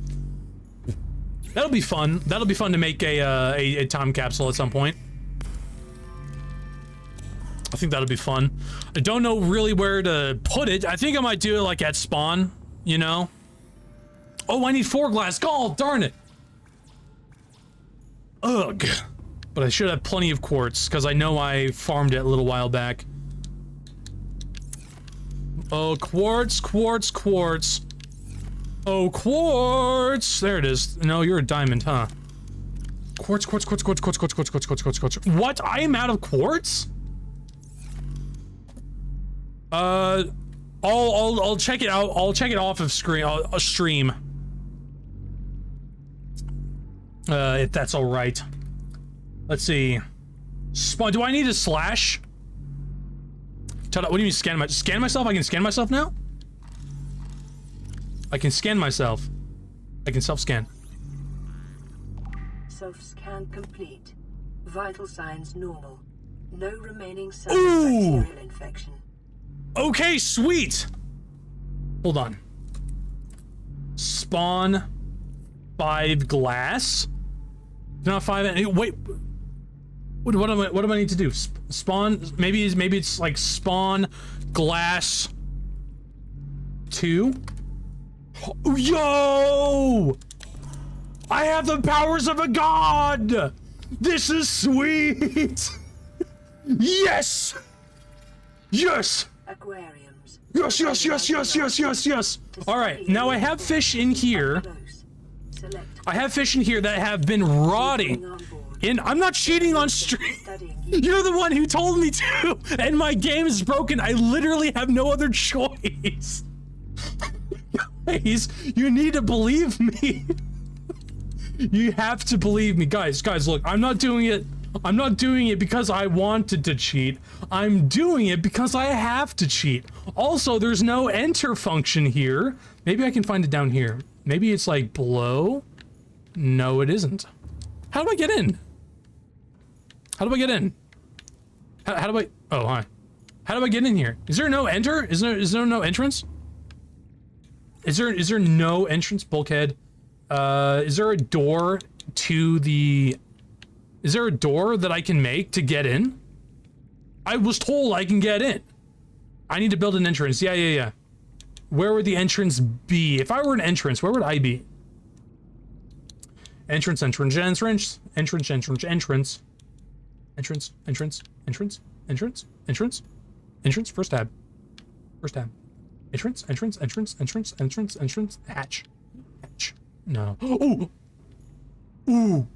That'll be fun. That'll be fun to make a time capsule at some point. I think that'll be fun. I don't know really where to put it. I think I might do it like at spawn, you know? Oh, I need 4 glass. Oh, darn it. Ugh. But I should have plenty of quartz because I know I farmed it a little while back. Oh, quartz, quartz, quartz. Oh, quartz. There it is. No, you're a diamond, huh? Quartz, quartz, quartz, quartz, quartz, quartz, quartz, quartz, quartz, quartz, quartz. What? I am out of quartz? I'll check it out. I'll check it off of screen. Stream. If that's all right. Let's see. Spawn. Do I need a slash? What do you mean scan myself? I can scan myself now? I can scan myself. I can self-scan. Self-scan complete. Vital signs normal. No remaining signs of bacterial infection. Okay, sweet. Hold on. Spawn 5 glass. Not 5. Wait. What do I need to do? Spawn. Maybe it's like spawn glass 2. Yo! I have the powers of a god! This is sweet! Yes! Yes! Aquariums. Yes, yes, yes, yes, yes, yes, yes! Alright, now I have fish in here. I have fish in here that have been rotting. I'm not cheating on stream. You're the one who told me to! And my game is broken. I literally have no other choice. Guys, you need to believe me. You have to believe me. Guys, look, I'm not doing it because I wanted to cheat. I'm doing it because I have to cheat. Also, there's no enter function here. Maybe I can find it down here. Maybe it's like below. No, it isn't. How do I get in? How do I get in? How do I? Oh, hi. How do I get in here? Is there no enter? Is there no entrance? Is there no entrance? Bulkhead. Is there a door to the? Is there a door that I can make to get in? I was told I can get in. I need to build an entrance. Yeah. Where would the entrance be? If I were an entrance, where would I be? Entrance. First tab. Entrance. Hatch. No. Ooh.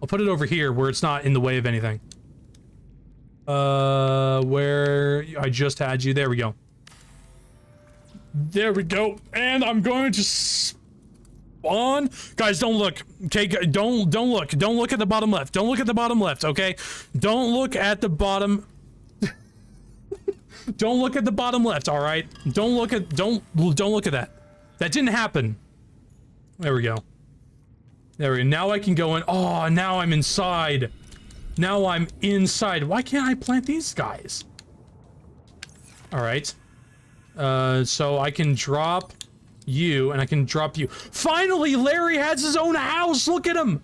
I'll put it over here where it's not in the way of anything. Where I just had you. There we go. And I'm going to spawn. Guys, don't look. Okay, don't look. Don't look at the bottom left. Don't look at the bottom left, okay? Don't look at the bottom. Don't look at the bottom left, all right? Don't look at that. That didn't happen. There we go. Now I can go in. Oh, now I'm inside. Why can't I plant these guys? All right. So I can drop you and I can drop you. Finally, Larry has his own house. Look at him.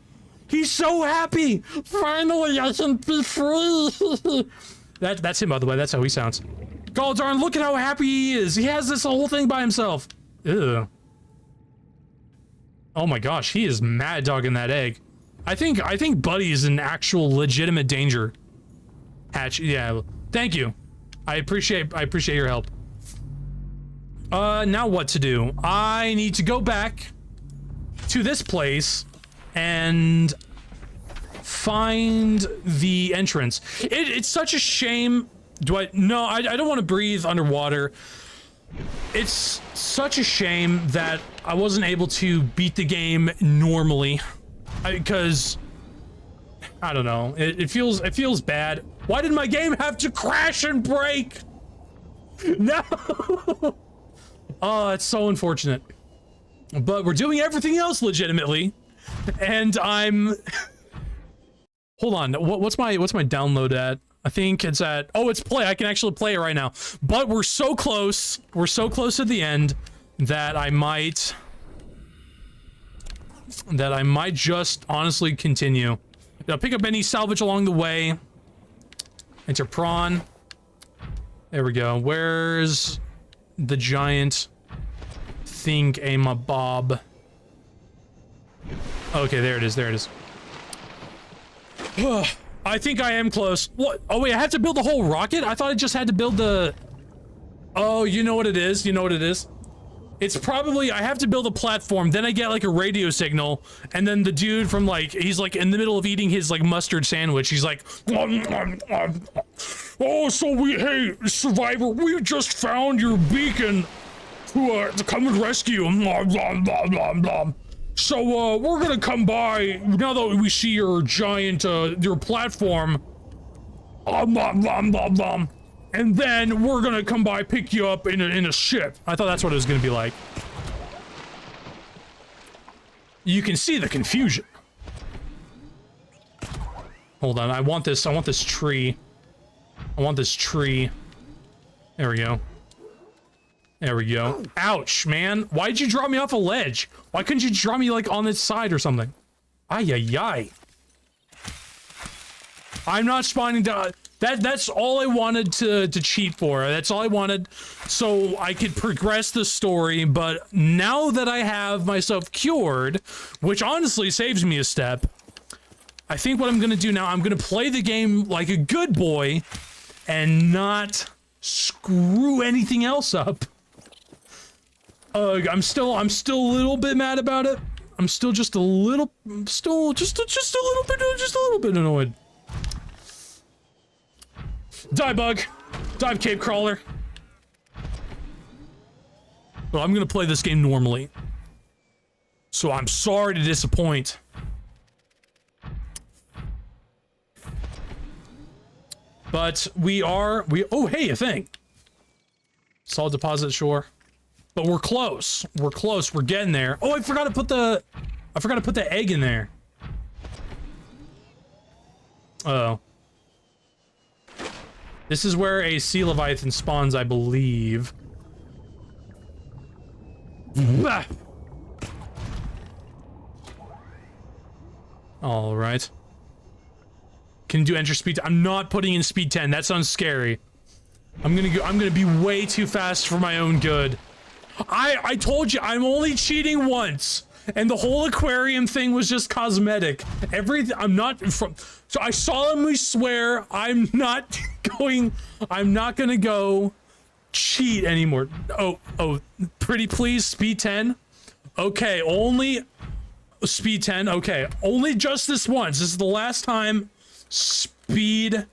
He's so happy. Finally, I can be free. That's him, by the way. That's how he sounds. God darn, look at how happy he is. He has this whole thing by himself. Ew. Oh my gosh, he is mad dogging that egg. I think Buddy is in actual legitimate danger. Hatch, yeah. Thank you. I appreciate your help. Now what to do? I need to go back to this place and find the entrance. It's such a shame. No, I don't want to breathe underwater. It's such a shame that I wasn't able to beat the game normally, because I don't know. It feels bad. Why did my game have to crash and break? No. Oh, it's so unfortunate. But we're doing everything else legitimately, and I'm. Hold on. What's my download at? I think it's at. Oh, it's play. I can actually play it right now. But we're so close. We're so close at the end that I might just honestly continue. I'll pick up any salvage along the way. Enter prawn. There we go. Where's the giant think a bob? Okay, there it is. There it is. I think I am close. What? Oh wait, I have to build the whole rocket? I thought I just had to build the... Oh, you know what it is? You know what it is? It's probably, I have to build a platform, then I get like a radio signal, and then the dude from like, he's like in the middle of eating his like mustard sandwich, he's like, oh, so hey, survivor, we just found your beacon to come and rescue. So, we're gonna come by, now that we see your giant, your platform, and then we're gonna come by, pick you up in a ship. I thought that's what it was gonna be like. You can see the confusion. Hold on, I want this tree. I want this tree. There we go. There we go. Ouch, man. Why did you drop me off a ledge? Why couldn't you drop me, like, on its side or something? Ay-yi-yi. I'm not spawning down. That's all I wanted to cheat for. That's all I wanted, so I could progress the story, but now that I have myself cured, which honestly saves me a step, I think what I'm gonna do now, I'm gonna play the game like a good boy and not screw anything else up. I'm still a little bit mad about it. I'm still just a little bit annoyed. Die, bug. Dive, cave crawler. Well, I'm gonna play this game normally, so I'm sorry to disappoint. But oh, hey, a thing. Solid deposit, sure. But we're close. We're close. We're getting there. Oh, I forgot to put the egg in there. Uh-oh. This is where a sea leviathan spawns, I believe. All right. Can you do enter speed? I'm not putting in speed 10. That sounds scary. I'm gonna be way too fast for my own good. I told you I'm only cheating once, and the whole aquarium thing was just cosmetic. So I solemnly swear I'm not gonna go cheat anymore. Oh, pretty please, speed 10. Okay, only speed 10. Okay, only just this once. This is the last time. Speed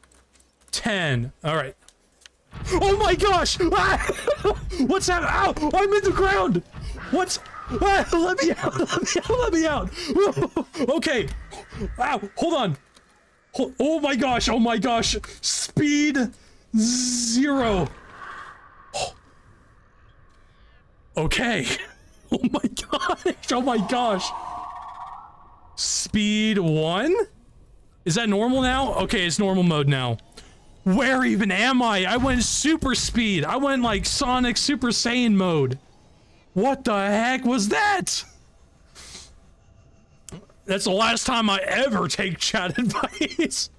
10. All right. Oh my gosh! Ah! What's happening? Ow! I'm in the ground! What's... Ah, let me out! Let me out! Okay. Ow! Hold on. Oh my gosh! Oh my gosh! Speed 0. Okay. Oh my gosh! Oh my gosh! Speed 1? Is that normal now? Okay, it's normal mode now. Where even am I? I went super speed. I went like Sonic Super Saiyan mode. What the heck was that? That's the last time I ever take chat advice.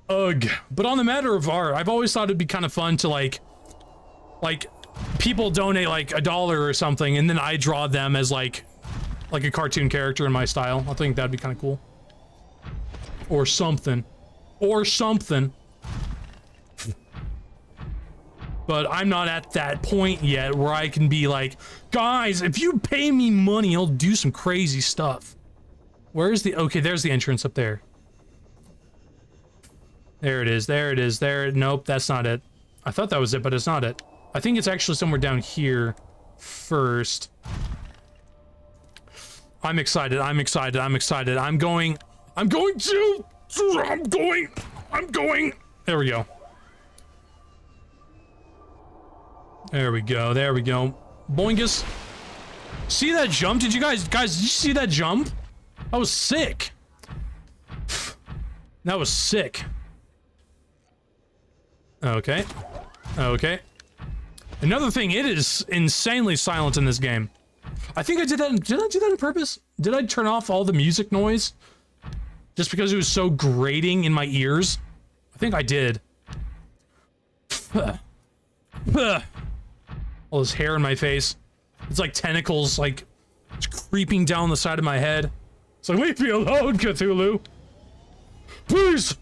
Ugh. But on the matter of art, I've always thought it'd be kind of fun to like people donate like $1 or something, and then I draw them as like a cartoon character in my style. I think that'd be kind of cool. Or something. Or something. But I'm not at that point yet where I can be like, guys, if you pay me money, I'll do some crazy stuff. Where's the... Okay, there's the entrance up there. There it is, there it is, there... Nope, that's not it. I thought that was it, but it's not it. I think it's actually somewhere down here first. I'm excited, I'm excited, I'm excited. I'm going... There we go. There we go, there we go. Boingus. See that jump? Did you guys, did you see that jump? That was sick. That was sick. Okay. Okay. Another thing, it is insanely silent in this game. I think I did that, did I do that on purpose? Did I turn off all the music noise? Just because it was so grating in my ears? I think I did. All this hair in my face. It's like tentacles, like, it's creeping down the side of my head. It's like, leave me alone, Cthulhu. Please!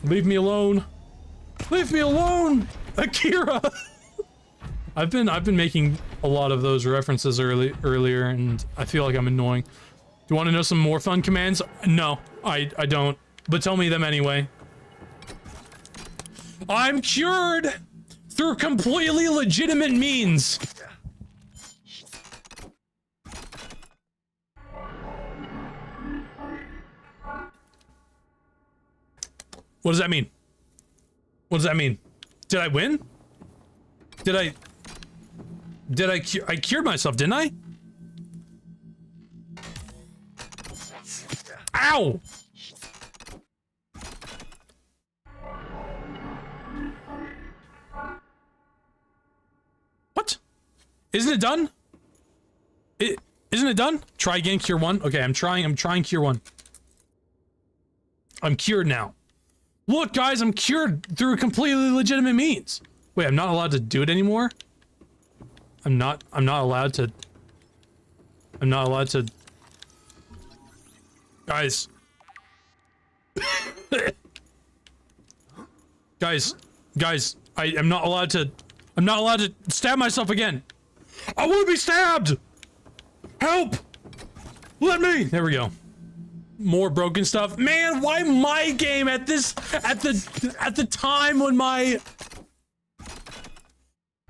Leave me alone. Leave me alone, Akira! I've been making a lot of those references earlier, and I feel like I'm annoying. Do you want to know some more fun commands? No, I don't. But tell me them anyway. I'm cured! Through completely legitimate means. What does that mean? What does that mean? Did I win? I cured myself, didn't I? Ow! What? Isn't it done? Isn't it done? Try again, cure 1. Okay, I'm trying cure 1. I'm cured now. Look, guys, I'm cured through completely legitimate means. Wait, I'm not allowed to do it anymore? I'm not allowed to... Guys. Guys, I am not allowed to... I'm not allowed to stab myself again. I want to be stabbed! Help! Let me! There we go. More broken stuff. Man, why my game at the time when my...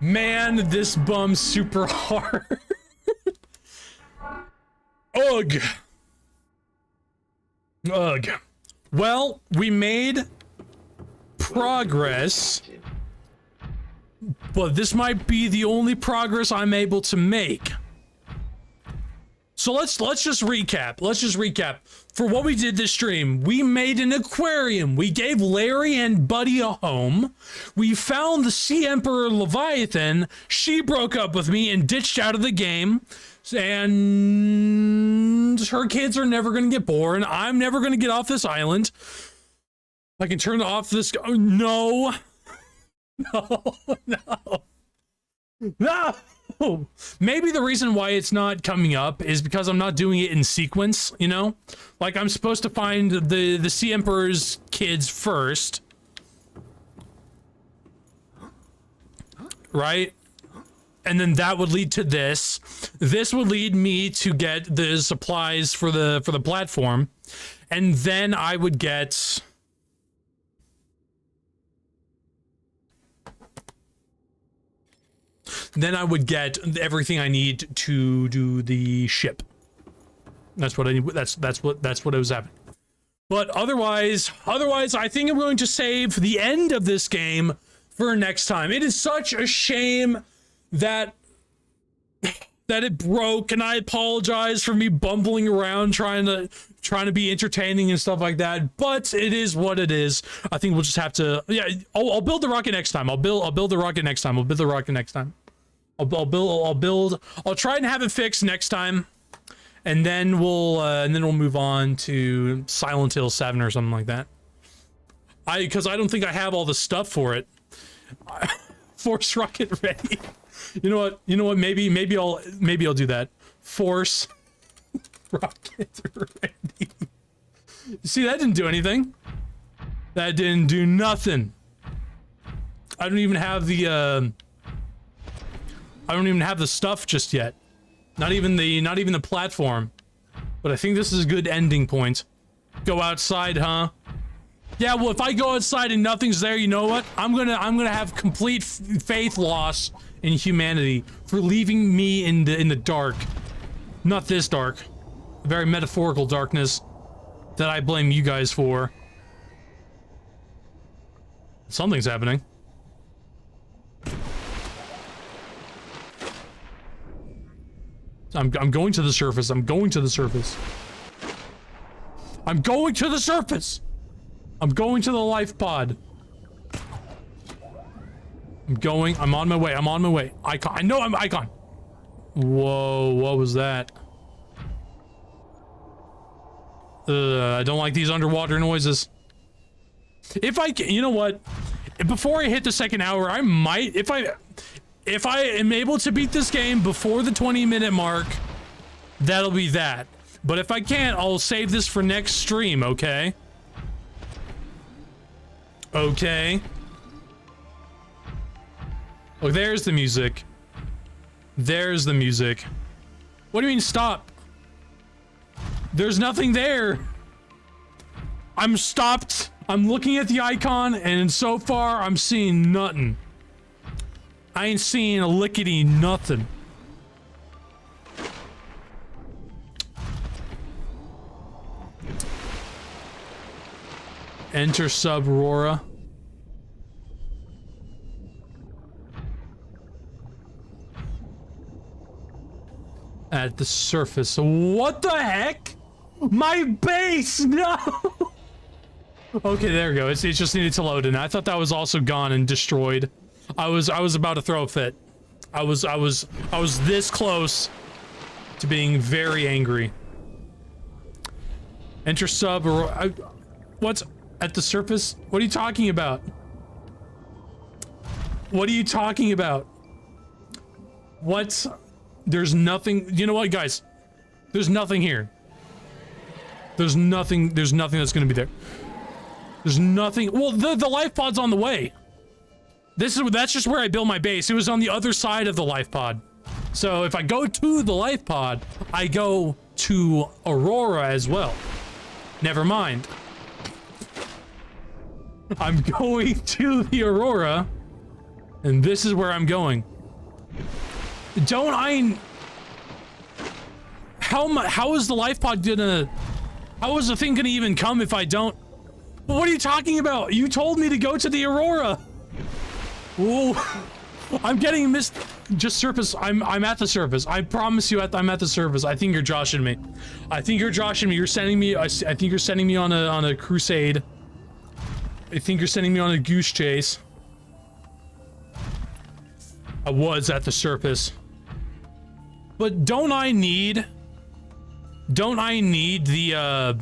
Man, this bum's super hard. Ugh. Ugh. Well, we made progress, but this might be the only progress I'm able to make. So let's just recap. Let's just recap. For what we did this stream, we made an aquarium. We gave Larry and Buddy a home. We found the Sea Emperor Leviathan. She broke up with me and ditched out of the game. And her kids are never going to get born. I'm never going to get off this island. I can turn off this. Oh, no. No, no. No. Maybe the reason why it's not coming up is because I'm not doing it in sequence, you know? Like, I'm supposed to find the Sea Emperor's kids first. Right? And then that would lead to this. This would lead me to get the supplies for the platform. And then I would get... Then I would get everything I need to do the ship. That's what I need. That's what it was happening. But otherwise, I think I'm going to save the end of this game for next time. It is such a shame that it broke, and I apologize for me bumbling around trying to be entertaining and stuff like that. But it is what it is. I think we'll just have to. Yeah, I'll build the rocket next time. I'll build the rocket next time. I'll try and have it fixed next time. and then we'll move on to Silent Hill 7 or something like that. Because I don't think I have all the stuff for it. Force rocket ready. You know what? Maybe I'll do that. Force rocket ready. See, that didn't do anything. That didn't do nothing. I don't even have the stuff just yet. Not even the platform. But I think this is a good ending point. Go outside, huh? Yeah, well, if I go outside and nothing's there, you know what? I'm gonna have complete faith loss in humanity for leaving me in the dark. Not this dark. A very metaphorical darkness that I blame you guys for. Something's happening. I'm going to the surface. I'm going to the surface. I'm going to the surface. I'm going to the life pod. I'm on my way. I'm on my way. Icon. I know I'm Icon. Whoa, what was that? I don't like these underwater noises. If I can, you know what? Before I hit the second hour, I might, if I am able to beat this game before the 20-minute mark, that'll be that. But if I can't, I'll save this for next stream, okay? Okay. Look, there's the music. There's the music. What do you mean stop? There's nothing there. I'm stopped. I'm looking at the icon, and so far, I'm seeing nothing. I ain't seeing a lickety nothing. Enter sub Aurora. At the surface. What the heck? My base! No! Okay, there we go. It just needed to load in. I thought that was also gone and destroyed. I was about to throw a fit. I was this close to being very angry. Enter sub or what's at the surface? What are you talking about? What are you talking about? What? There's nothing. You know what, guys? There's nothing here. There's nothing that's gonna be there. There's nothing. Well, the life pod's on the way. That's just where I built my base. It was on the other side of the life pod. So if I go to the life pod, I go to Aurora as well. Never mind. I'm going to the Aurora, and this is where I'm going. Don't I... How is the life pod gonna... How is the thing gonna even come if I don't... What are you talking about? You told me to go to the Aurora. Whoa. I'm getting missed. Just surface. I'm at the surface. I promise you I'm at the surface. I think you're joshing me. I think you're joshing me. You're sending me... I think you're sending me on a crusade. I think you're sending me on a goose chase. I was at the surface. But don't I need the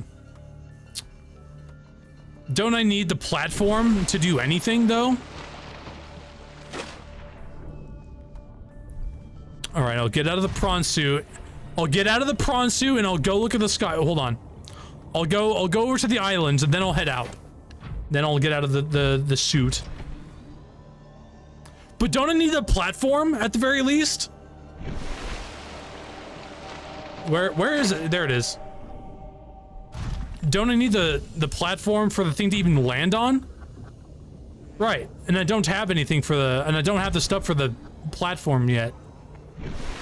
don't I need the platform to do anything though? All right, I'll get out of the prawn suit. I'll get out of the prawn suit and I'll go look at the sky. Oh, hold on. I'll go over to the islands and then I'll head out. Then I'll get out of the suit. But don't I need a platform at the very least? Where is it? There it is. Don't I need the platform for the thing to even land on? Right. And I don't have anything for and I don't have the stuff for the platform yet.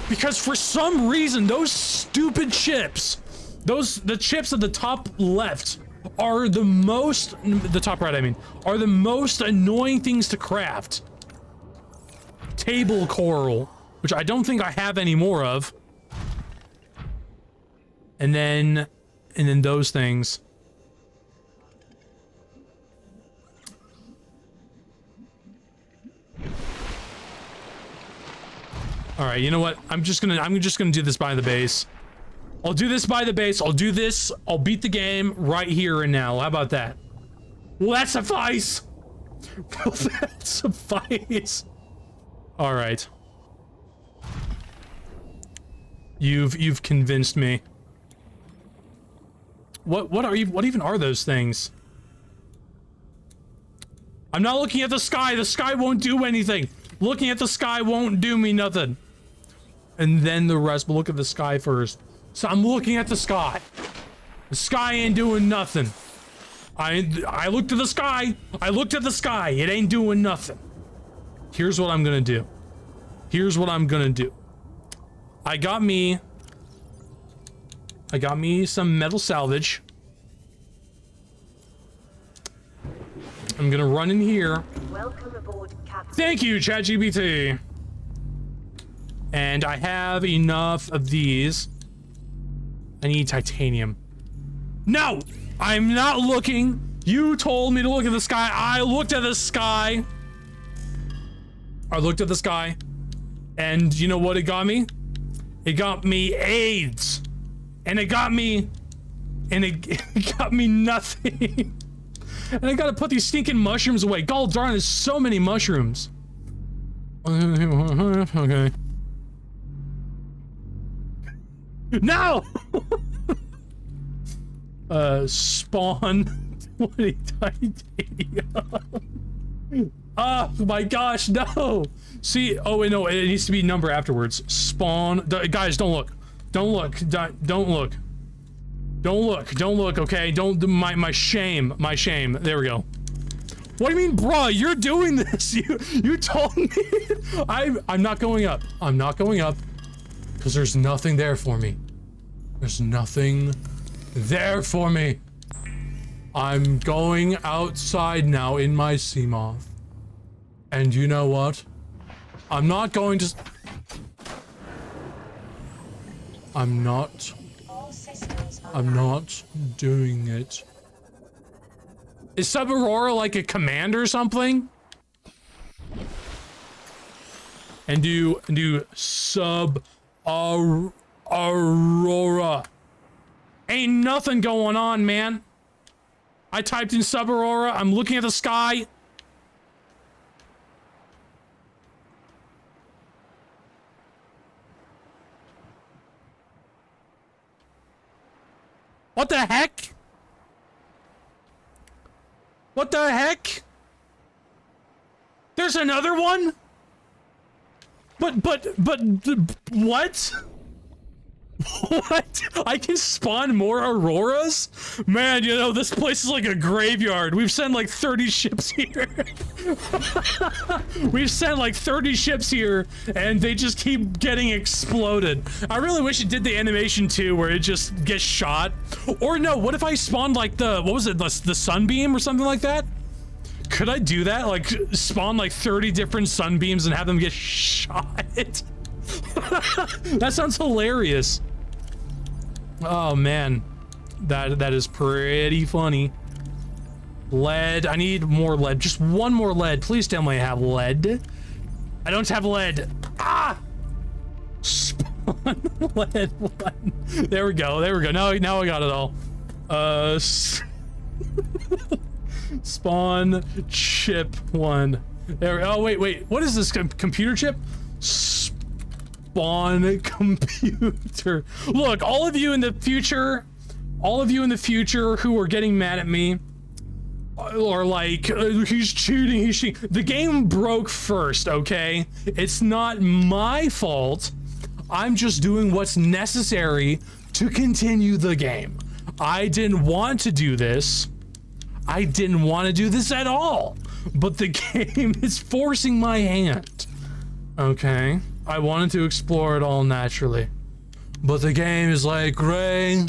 Because for some reason those stupid chips, the chips at the top left are the top right I mean, are the most annoying things to craft. Table coral, which I don't think I have any more of. And then those things. All right, you know what? I'm just gonna do this by the base. I'll do this by the base. I'll do this. I'll beat the game right here and now. How about that? Will that suffice? Will that suffice? All right. You've convinced me. What even are those things? I'm not looking at the sky. The sky won't do anything. Looking at the sky won't do me nothing. And then the rest, but look at the sky first. So I'm looking at the sky. The sky ain't doing nothing. I looked at the sky. I looked at the sky. It ain't doing nothing. Here's what I'm gonna do. Here's what I'm gonna do. I got me some metal salvage. I'm gonna run in here. Welcome aboard, Captain. Thank you, ChatGPT. And I have enough of these. I need titanium. No! I'm not looking. You told me to look at the sky. I looked at the sky. I looked at the sky. And you know what it got me? It got me AIDS. And it got me... And it got me nothing. And I gotta put these stinking mushrooms away. God darn, there's so many mushrooms. Okay. No! Spawn 20 titanium. Oh my gosh, no! See, oh wait, no, it needs to be number afterwards. Spawn, guys, don't look. Don't look, don't look. Don't look, don't look, okay? Don't, my shame, my shame. There we go. What do you mean, bruh? You're doing this. You told me. I'm not going up. I'm not going up. Because there's nothing there for me. There's nothing there for me. I'm going outside now in my Seamoth. And you know what? I'm not going to... I'm not doing it. Is Sub Aurora like a command or something? And do Sub Aurora. Ain't nothing going on, man. I typed in Sub Aurora. I'm looking at the sky. What the heck? What the heck? There's another one? But, what? What? I can spawn more Auroras? Man, you know, this place is like a graveyard. We've sent like 30 ships here. We've sent like 30 ships here, and they just keep getting exploded. I really wish it did the animation too, where it just gets shot. Or no, what if I spawned like the, what was it, the sunbeam or something like that? Could I do that? Like, spawn like 30 different sunbeams and have them get shot? That sounds hilarious. Oh man, that is pretty funny. Lead, I need more lead. Just one more lead. Please tell me I have lead. I don't have lead. Ah! Spawn lead one. There we go. There we go. Now I got it all. Spawn chip one. There. Oh wait. What is this computer chip? Spawn computer. Look, all of you in the future who are getting mad at me, or like, he's cheating. The game broke first, okay? It's not my fault. I'm just doing what's necessary to continue the game. I didn't want to do this. I didn't want to do this at all. But the game is forcing my hand. Okay? I wanted to explore it all naturally. But the game is like, Ray,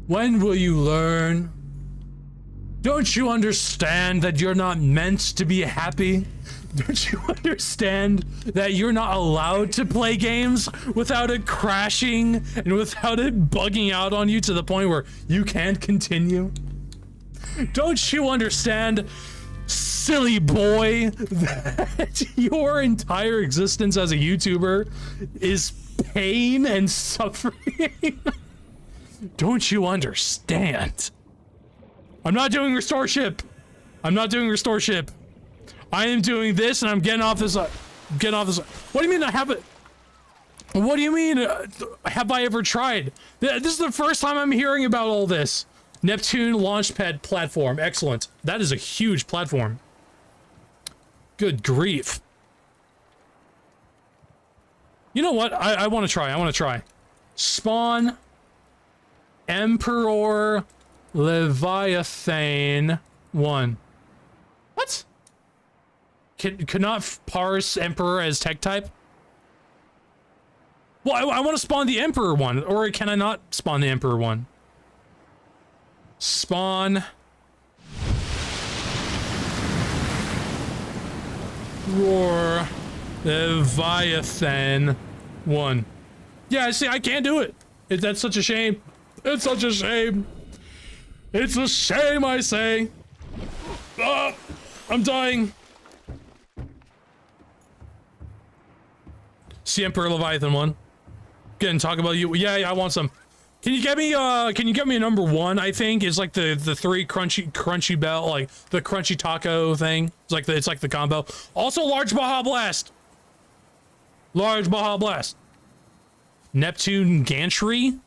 when will you learn? Don't you understand that you're not meant to be happy? Don't you understand that you're not allowed to play games without it crashing and without it bugging out on you to the point where you can't continue? Don't you understand, silly boy, that your entire existence as a YouTuber is pain and suffering? Don't you understand? I'm not doing restore ship. I'm not doing restore ship. I am doing this, and I'm getting off this. Getting off this. What do you mean I haven't? What do you mean? Have I ever tried? This is the first time I'm hearing about all this. Neptune launchpad platform. Excellent. That is a huge platform. Good grief. You know what? I want to try. I want to try. Spawn Emperor Leviathan 1. What? Could not parse Emperor as tech type? Well, I want to spawn the Emperor one, or can I not spawn the Emperor one? Spawn. Roar. Leviathan 1. Yeah, see, I can't do it. That's such a shame. It's such a shame. It's a shame, I say. I'm dying. See Emperor Leviathan 1. Again, talk about you. Yeah, I want some. Can you get me a number 1, I think? It's like the 3 crunchy bell, like the crunchy taco thing. It's like the combo. Also large Baja Blast. Large Baja Blast. Neptune Gantry.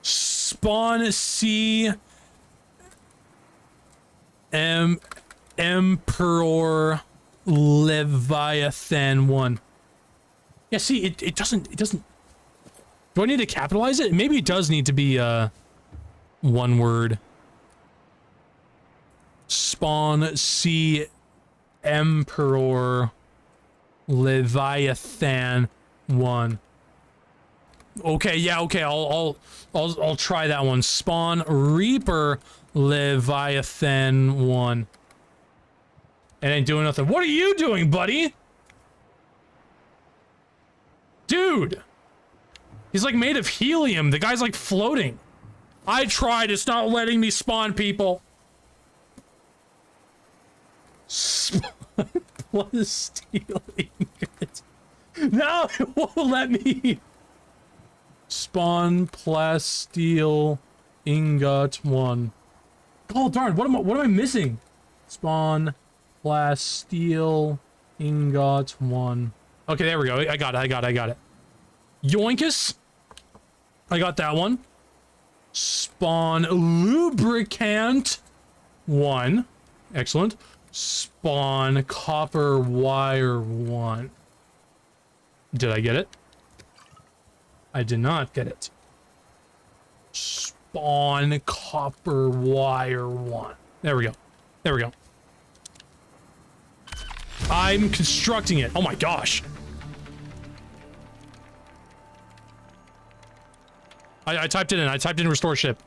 Spawn C Emperor Leviathan 1. Yeah, see, it doesn't. Do I need to capitalize it? Maybe it does need to be one word. Spawn C Emperor Leviathan 1. Okay, yeah, okay, I'll try that one. Spawn Reaper Leviathan 1. It ain't doing nothing. What are you doing, buddy? Dude! He's like made of helium. The guy's like floating. I tried, it's not letting me spawn people. Spawn plus steel ingot. No, it won't let me. Spawn plasteel ingot 1. Oh darn, what am I missing? Spawn plasteel ingot 1. Okay, there we go. I got it. Yoinkus. I got that one. Spawn lubricant 1. Excellent. Spawn copper wire 1. Did I get it? I did not get it. Spawn copper wire 1. There we go. There we go. I'm constructing it. Oh my gosh. I typed it in. I typed in restore ship.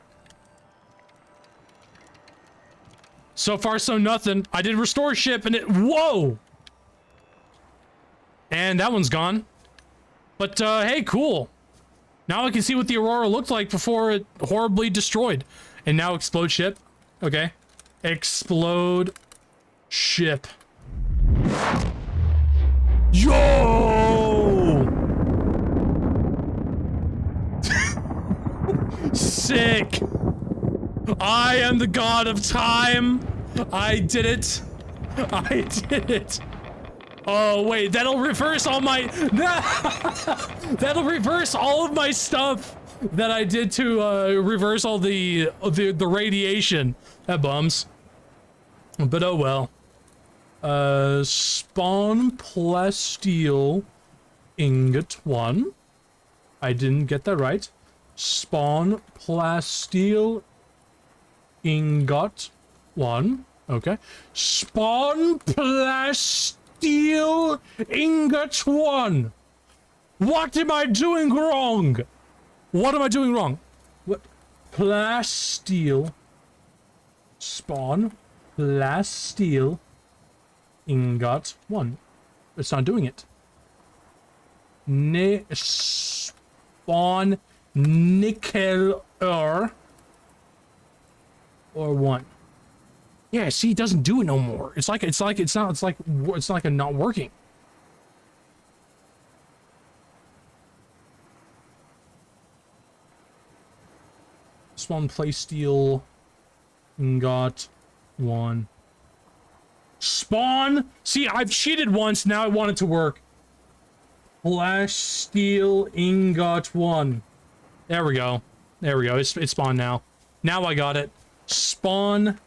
So far, so nothing. I did restore ship and it... Whoa! And that one's gone. But, hey, cool. Now I can see what the Aurora looked like before it horribly destroyed. And now explode ship. Okay. Explode ship. Yo! Sick. I am the god of time. I did it. I did it. Oh wait, that'll reverse all my that'll reverse all of my stuff that I did to reverse all the radiation. That bums. But oh well. Spawn plasteel ingot 1. I didn't get that right. Spawn plasteel ingot 1. Okay. Spawn plasteel ingot 1. What am I doing wrong? What am I doing wrong? What? Plasteel. Spawn plasteel ingot 1. It's not doing it. Spawn nickel or 1. Yeah, see, it doesn't do it no more. It's like a not working. Spawn play steel. Got one. Spawn. See, I've cheated once. Now I want it to work. Flash steel ingot one. There we go. There we go. It's spawned now. Now I got it. Spawn.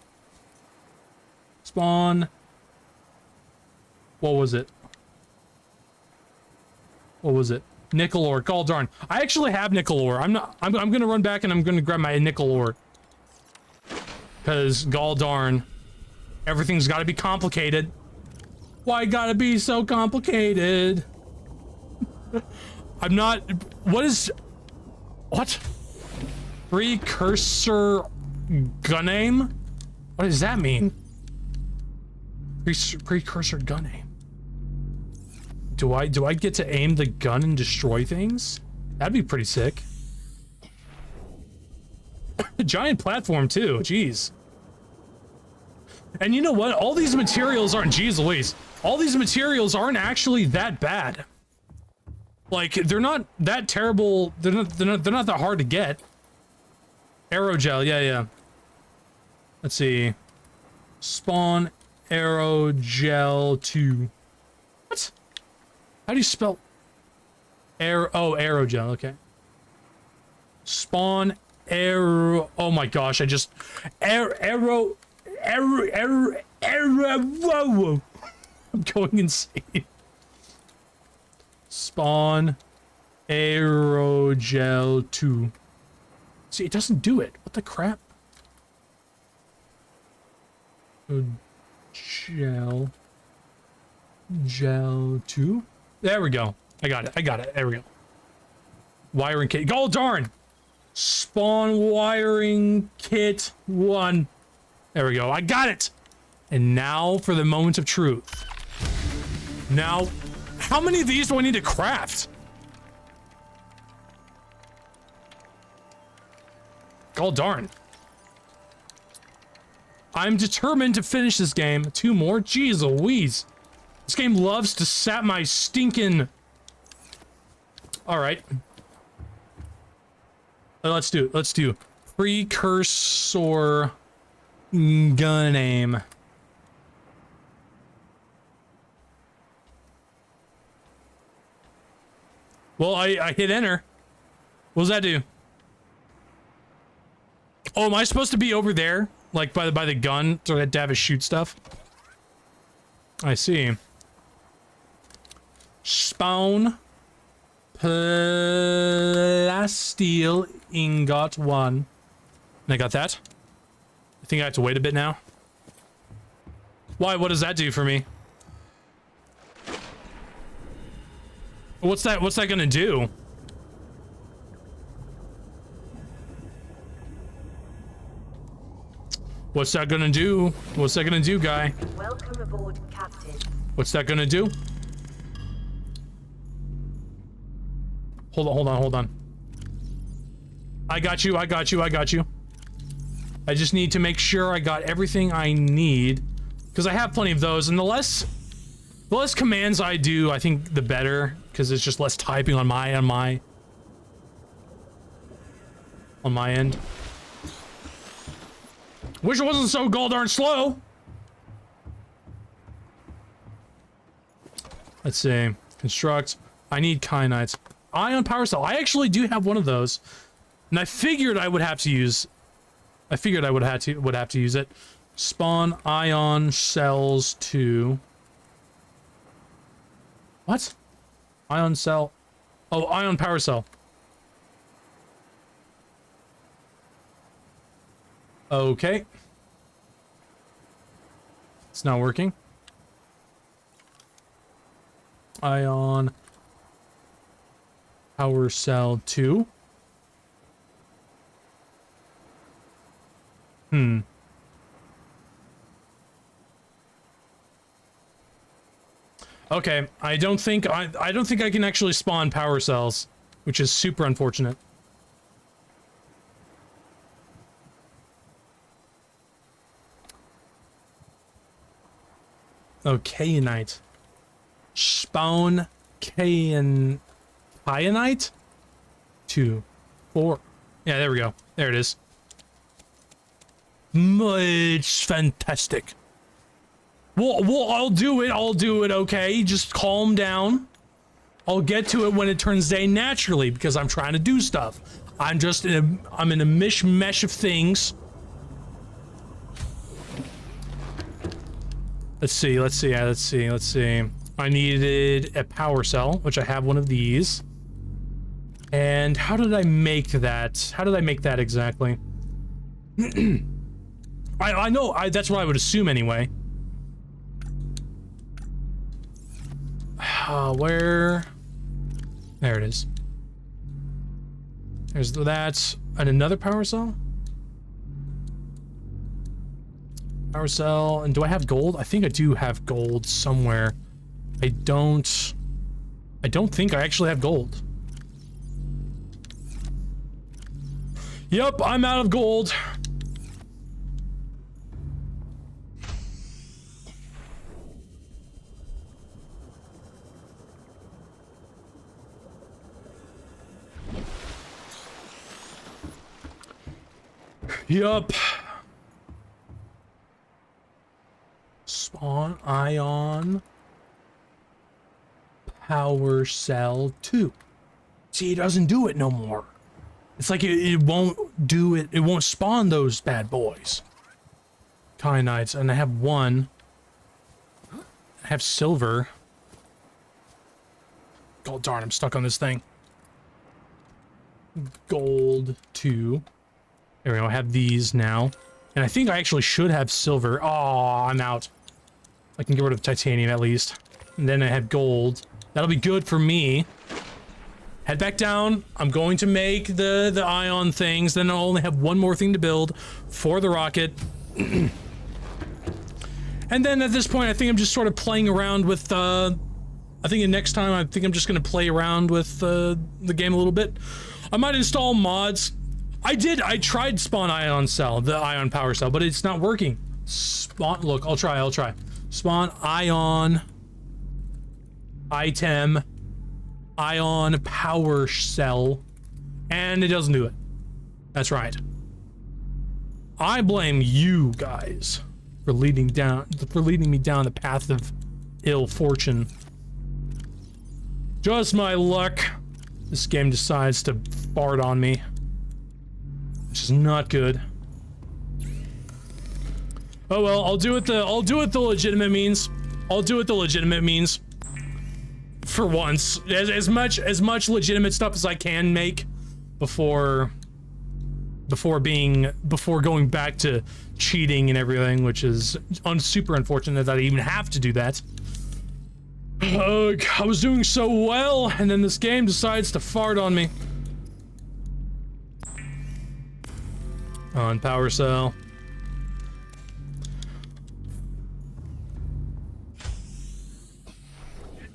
Spawn. What was it? What was it? Nickel ore. God darn. I actually have nickel ore. I'm gonna run back and I'm gonna grab my nickel ore. Cause gall darn. Everything's gotta be complicated. Why gotta be so complicated? I'm not. What is. What? Precursor gun aim? What does that mean? Precursor gun aim. Do I get to aim the gun and destroy things? That'd be pretty sick. A giant platform too, jeez. And you know what? All these materials aren't, jeez Louise. All these materials aren't actually that bad. Like, they're not that terrible. They're not that hard to get. Aerogel, yeah. Let's see. Spawn aerogel 2. What? How do you spell? Aerogel, okay. Spawn aero. Oh my gosh, I just. Whoa. I'm going insane. Spawn aerogel 2. See, it doesn't do it. What the crap? Gel 2. There we go. I got it. There we go. Wiring kit. Oh darn! Spawn wiring kit 1. There we go. I got it. And now for the moment of truth. Now, how many of these do I need to craft? Oh darn. I'm determined to finish this game. 2 more? Jeez Louise. This game loves to sap my stinking... Alright. Let's do precursor gun aim. Well, I hit enter. What does that do? Oh, am I supposed to be over there? Like by the gun to have it shoot stuff? I see. Spawn plasteel ingot 1. And I got that. I think I have to wait a bit now. Why? What does that do for me? What's that gonna do? What's that gonna do? What's that gonna do, guy? Welcome aboard, Captain. What's that gonna do? Hold on. I got you. I just need to make sure I got everything I need, because I have plenty of those, and the less commands I do, I think the better, because it's just less typing on my end. Wish it wasn't so darn slow. Let's see. Construct. I need kyanites. Ion power cell. I actually do have one of those, and I figured I would have to use. I figured I would have to use it. Spawn ion cells 2. What? Ion cell. Oh, ion power cell. Okay. It's not working. Ion power cell 2. Okay, I don't think I can actually spawn power cells, which is super unfortunate. Okay, kyanite. Spawn kyanite? 2, 4. Yeah, there we go. There it is. It's fantastic. Well, I'll do it, okay? Just calm down. I'll get to it when it turns day naturally, because I'm trying to do stuff. I'm in a mishmash of things. Let's see. I needed a power cell, which I have one of these. And how did I make that? How did I make that exactly? I know, that's what I would assume anyway. Where? There it is. There's that. And another power cell? Power cell. And do I have gold? I think I do have gold somewhere. I don't think I actually have gold. Yep, I'm out of gold. Yup. Spawn ion power cell 2. See, it doesn't do it no more. It's like it won't do it. It won't spawn those bad boys. Kyanites, and I have one. I have silver. God darn, I'm stuck on this thing. Gold 2. There we go, I have these now. And I think I actually should have silver. Oh, I'm out. I can get rid of titanium at least. And then I have gold. That'll be good for me. Head back down. I'm going to make the ion things. Then I'll only have one more thing to build for the rocket. And then at this point, I think I'm just sort of playing around with, I think next time, I think I'm just going to play around with the game a little bit. I might install mods. I tried spawn ion cell, the ion power cell, but it's not working. Spawn, look, I'll try. Spawn ion item ion power cell, and it doesn't do it. That's right. I blame you guys for leading me down the path of ill fortune. Just my luck. This game decides to fart on me, which is not good. Oh well, I'll do it the legitimate means. For once, as much legitimate stuff as I can make before going back to cheating and everything, which is super unfortunate that I even have to do that. I was doing so well, and then this game decides to fart on me. On power cell.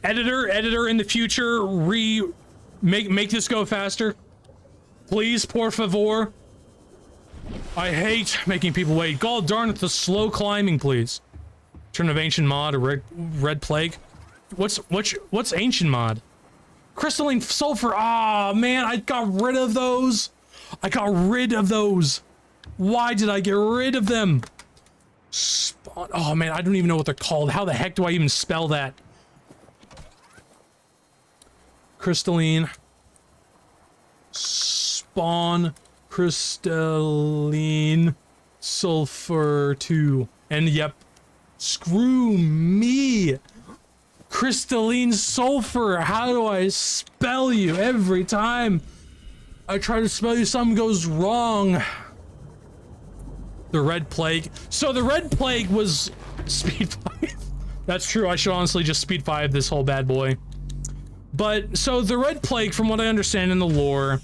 Editor in the future, make this go faster. Please, por favor. I hate making people wait. God darn it, the slow climbing, please. Turn of ancient mod or red plague. What's ancient mod? Crystalline sulfur. Ah, man, I got rid of those. Why did I get rid of them? Spawn. Oh man, I don't even know what they're called. How the heck do I even spell that? Crystalline. Spawn crystalline sulfur 2. And yep. Screw me. Crystalline sulfur. How do I spell you? Every time I try to spell you, something goes wrong. The red plague. So the red plague was speed 5. That's true. I should honestly just speed 5 this whole bad boy. But so the red plague, from what I understand in the lore,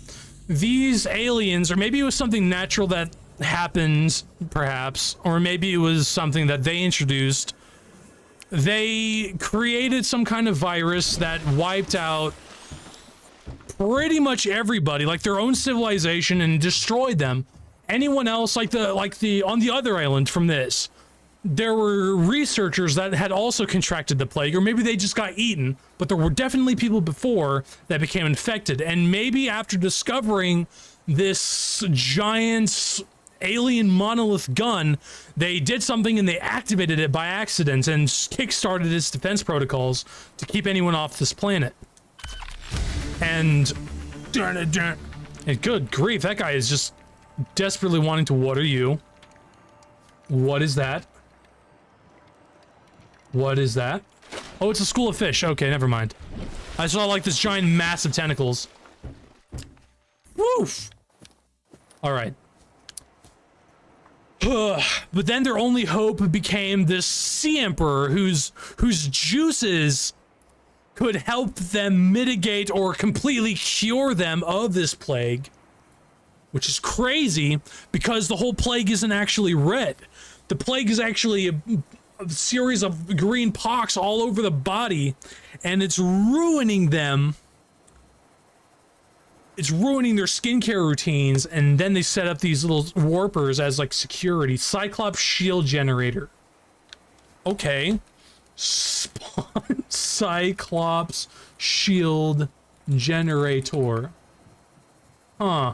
these aliens, or maybe it was something natural that happened, perhaps, or maybe it was something that they introduced. They created some kind of virus that wiped out pretty much everybody, like their own civilization, and destroyed them. Anyone else, like the on the other island from this, there were researchers that had also contracted the plague, or maybe they just got eaten, but there were definitely people before that became infected. And maybe after discovering this giant alien monolith gun, they did something and they activated it by accident and kickstarted its defense protocols to keep anyone off this planet. And good grief, that guy is just desperately wanting to water you. What is that? What is that? Oh, it's a school of fish. Okay, never mind. I saw like this giant mass of tentacles. Woof! Alright. But then their only hope became this sea emperor whose juices could help them mitigate or completely cure them of this plague. Which is crazy, because the whole plague isn't actually red. The plague is actually a series of green pox all over the body, and it's ruining them. It's ruining their skincare routines, and then they set up these little warpers as like security. Cyclops shield generator. Okay. Spawn Cyclops shield generator. Huh.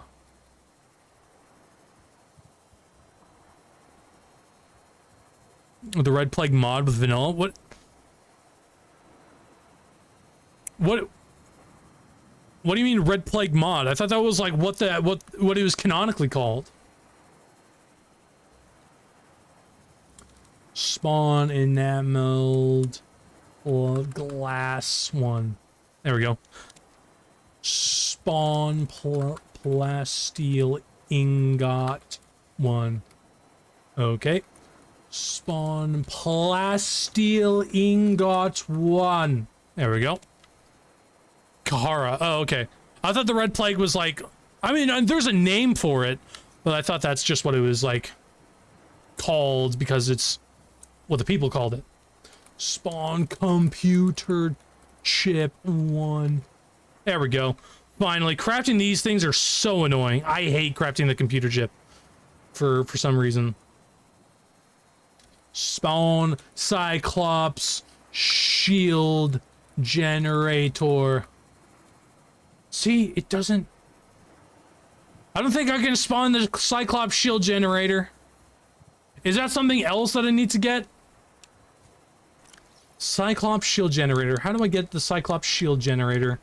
The Red Plague mod with vanilla? What? What do you mean Red Plague mod? I thought that was like what it was canonically called. Spawn enameled or glass one. There we go. Spawn plasteel ingot one. Okay. Spawn plasteel ingot one. There we go. Kahara. Oh, okay. I thought the Red Plague was like... I mean, there's a name for it, but I thought that's just what it was, like, called because it's what the people called it. Spawn computer chip 1. There we go. Finally. Crafting these things are so annoying. I hate crafting the computer chip for some reason. Spawn Cyclops shield generator. See, it doesn't... I don't think I can spawn the Cyclops shield generator. Is that something else that I need to get? Cyclops shield generator. How do I get the Cyclops shield generator?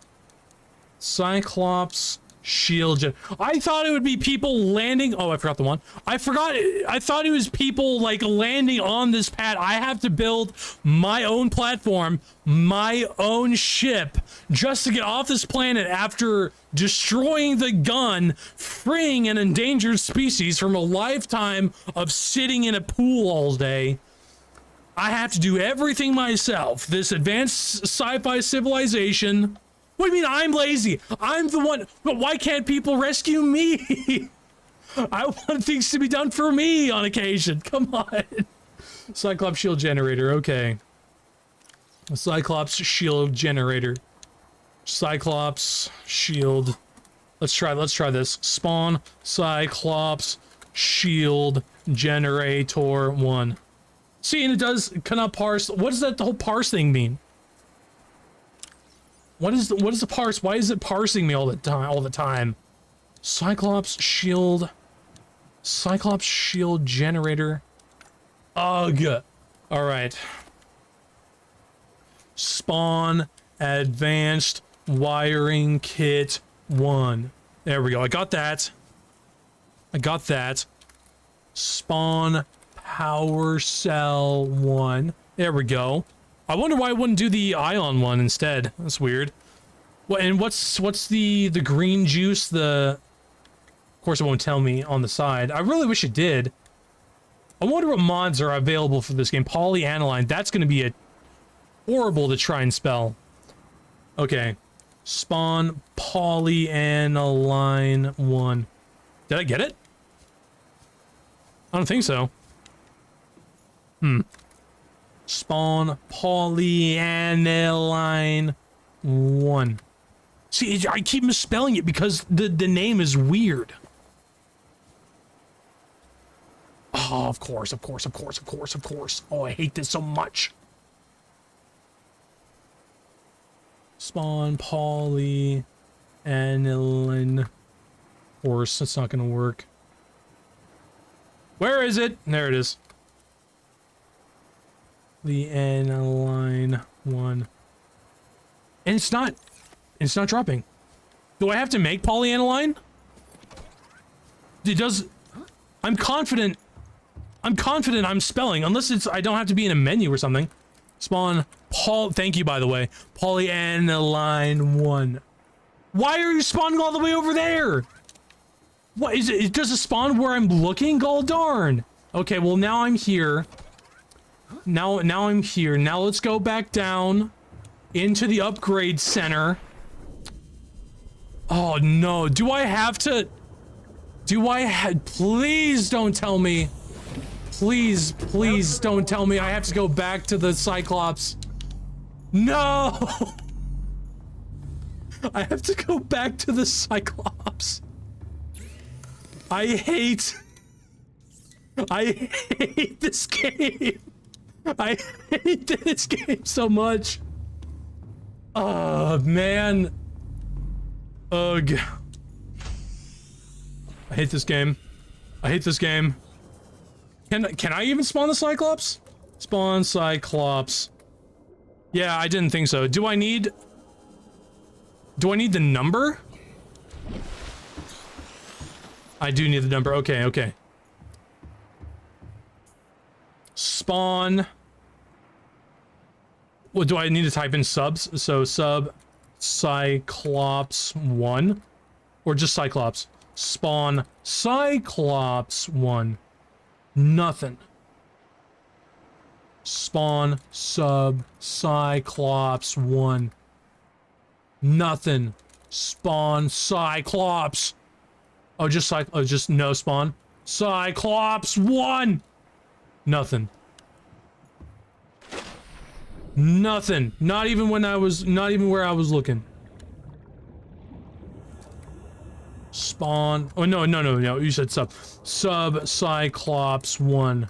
Cyclops shield I thought it would be people landing... Oh, I forgot the one. I thought it was people, like, landing on this pad. I have to build my own platform, my own ship, just to get off this planet after destroying the gun, freeing an endangered species from a lifetime of sitting in a pool all day. I have to do everything myself. This advanced sci-fi civilization... What do you mean I'm lazy? I'm the one... But why can't people rescue me? I want things to be done for me on occasion. Come on. Cyclops shield generator. Okay. Cyclops shield generator. Cyclops shield. Let's try this. Spawn Cyclops shield generator 1. See, and it cannot parse. What does that whole parse thing mean? What is the parse? Why is it parsing me all the time? Cyclops shield generator. Ugh. All right. Spawn advanced wiring kit 1. There we go. I got that. Spawn power cell 1. There we go. I wonder why I wouldn't do the ion one instead. That's weird. What and what's the green juice? Of course it won't tell me on the side. I really wish it did. I wonder what mods are available for this game. Polyaniline. That's going to be horrible to try and spell. Okay. Spawn polyaniline 1. Did I get it? I don't think so. Spawn polyaniline 1. See, I keep misspelling it because the name is weird. Oh, of course. Oh, I hate this so much. Spawn polyaniline. Of course, that's not gonna work. Where is it? There it is. The aniline one. And it's not dropping. Do I have to make polyaniline? It does. I'm confident I'm spelling, unless I don't have to be in a menu or something. Spawn thank you, by the way. Polyaniline 1. Why are you spawning all the way over there? What is it? Does it spawn where I'm looking? Gall darn. Okay, well now I'm here. Now I'm here. Now let's go back down into the upgrade center. Oh no, do I have to? Please don't tell me. Please don't tell me I have to go back to the Cyclops. No! I have to go back to the Cyclops. I hate this game. I hate this game so much. Oh, man. Ugh. I hate this game. I hate this game. Can I even spawn the Cyclops? Spawn Cyclops. Yeah, I didn't think so. Do I need the number? I do need the number. Okay, okay. Spawn. What do I need to type in subs? So sub Cyclops 1 or just Cyclops? Spawn Cyclops 1. Nothing. Spawn sub Cyclops 1. Nothing. Spawn Cyclops. Oh, just no spawn. Cyclops 1. Nothing. Nothing. Not even where I was looking. Spawn. Oh, no. You said sub. Sub Cyclops 1.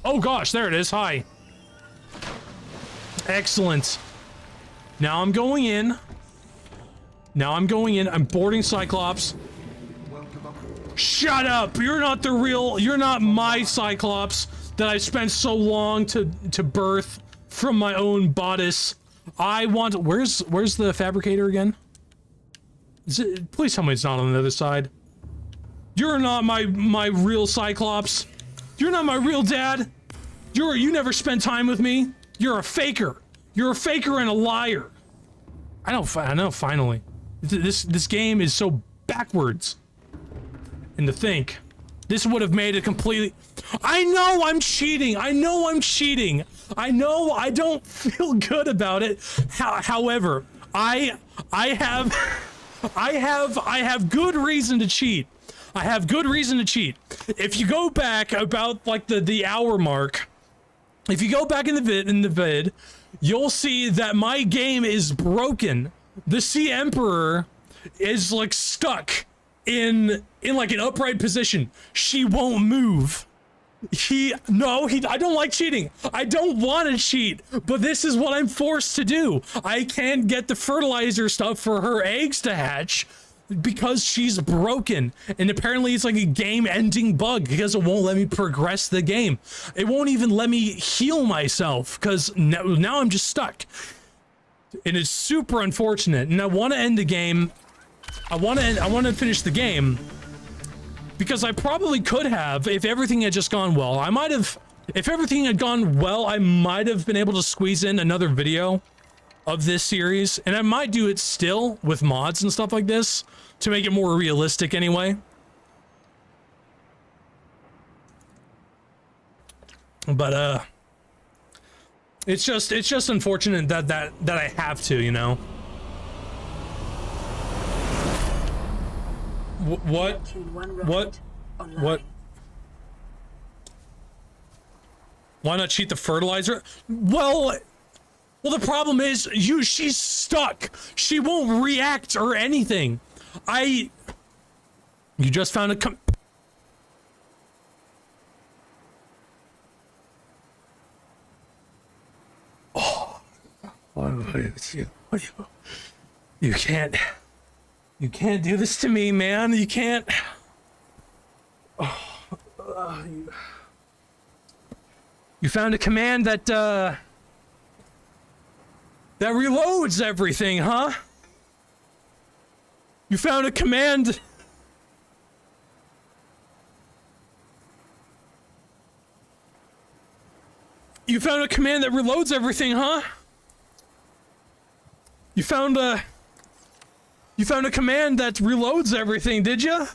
Oh gosh, there it is. Hi. Excellent. Now I'm going in. I'm boarding Cyclops. Shut up! You're not my Cyclops that I spent so long to birth from my own bodice. Where's the fabricator again? Please tell me it's not on the other side. You're not my real Cyclops. You're not my real dad. You never spent time with me. You're a faker. You're a faker and a liar. I know, finally. This game is so backwards. And to think, this would have made it completely... I know I'm cheating. I know I don't feel good about it. However, I have good reason to cheat. If you go back about like the hour mark, if you go back in the vid, you'll see that my game is broken. The Sea Emperor is like stuck in like an upright position. She won't move. I don't like cheating. I don't want to cheat, but this is what I'm forced to do. I can't get the fertilizer stuff for her eggs to hatch because she's broken. And apparently it's like a game-ending bug because it won't let me progress the game. It won't even let me heal myself because now I'm just stuck. And it's super unfortunate. And I want to end the game. I want to finish the game because I probably could have if everything had just gone well. If everything had gone well, I might have been able to squeeze in another video of this series, and I might do it still with mods and stuff like this to make it more realistic anyway. But it's just unfortunate that I have to, you know. What? Why not cheat the fertilizer? Well, the problem is she's stuck. She won't react or anything. You just found a You can't do this to me, man. You can't. You found a command that that reloads everything, huh? You found a command. You found a command that reloads everything, huh? You found a command that reloads everything, did you?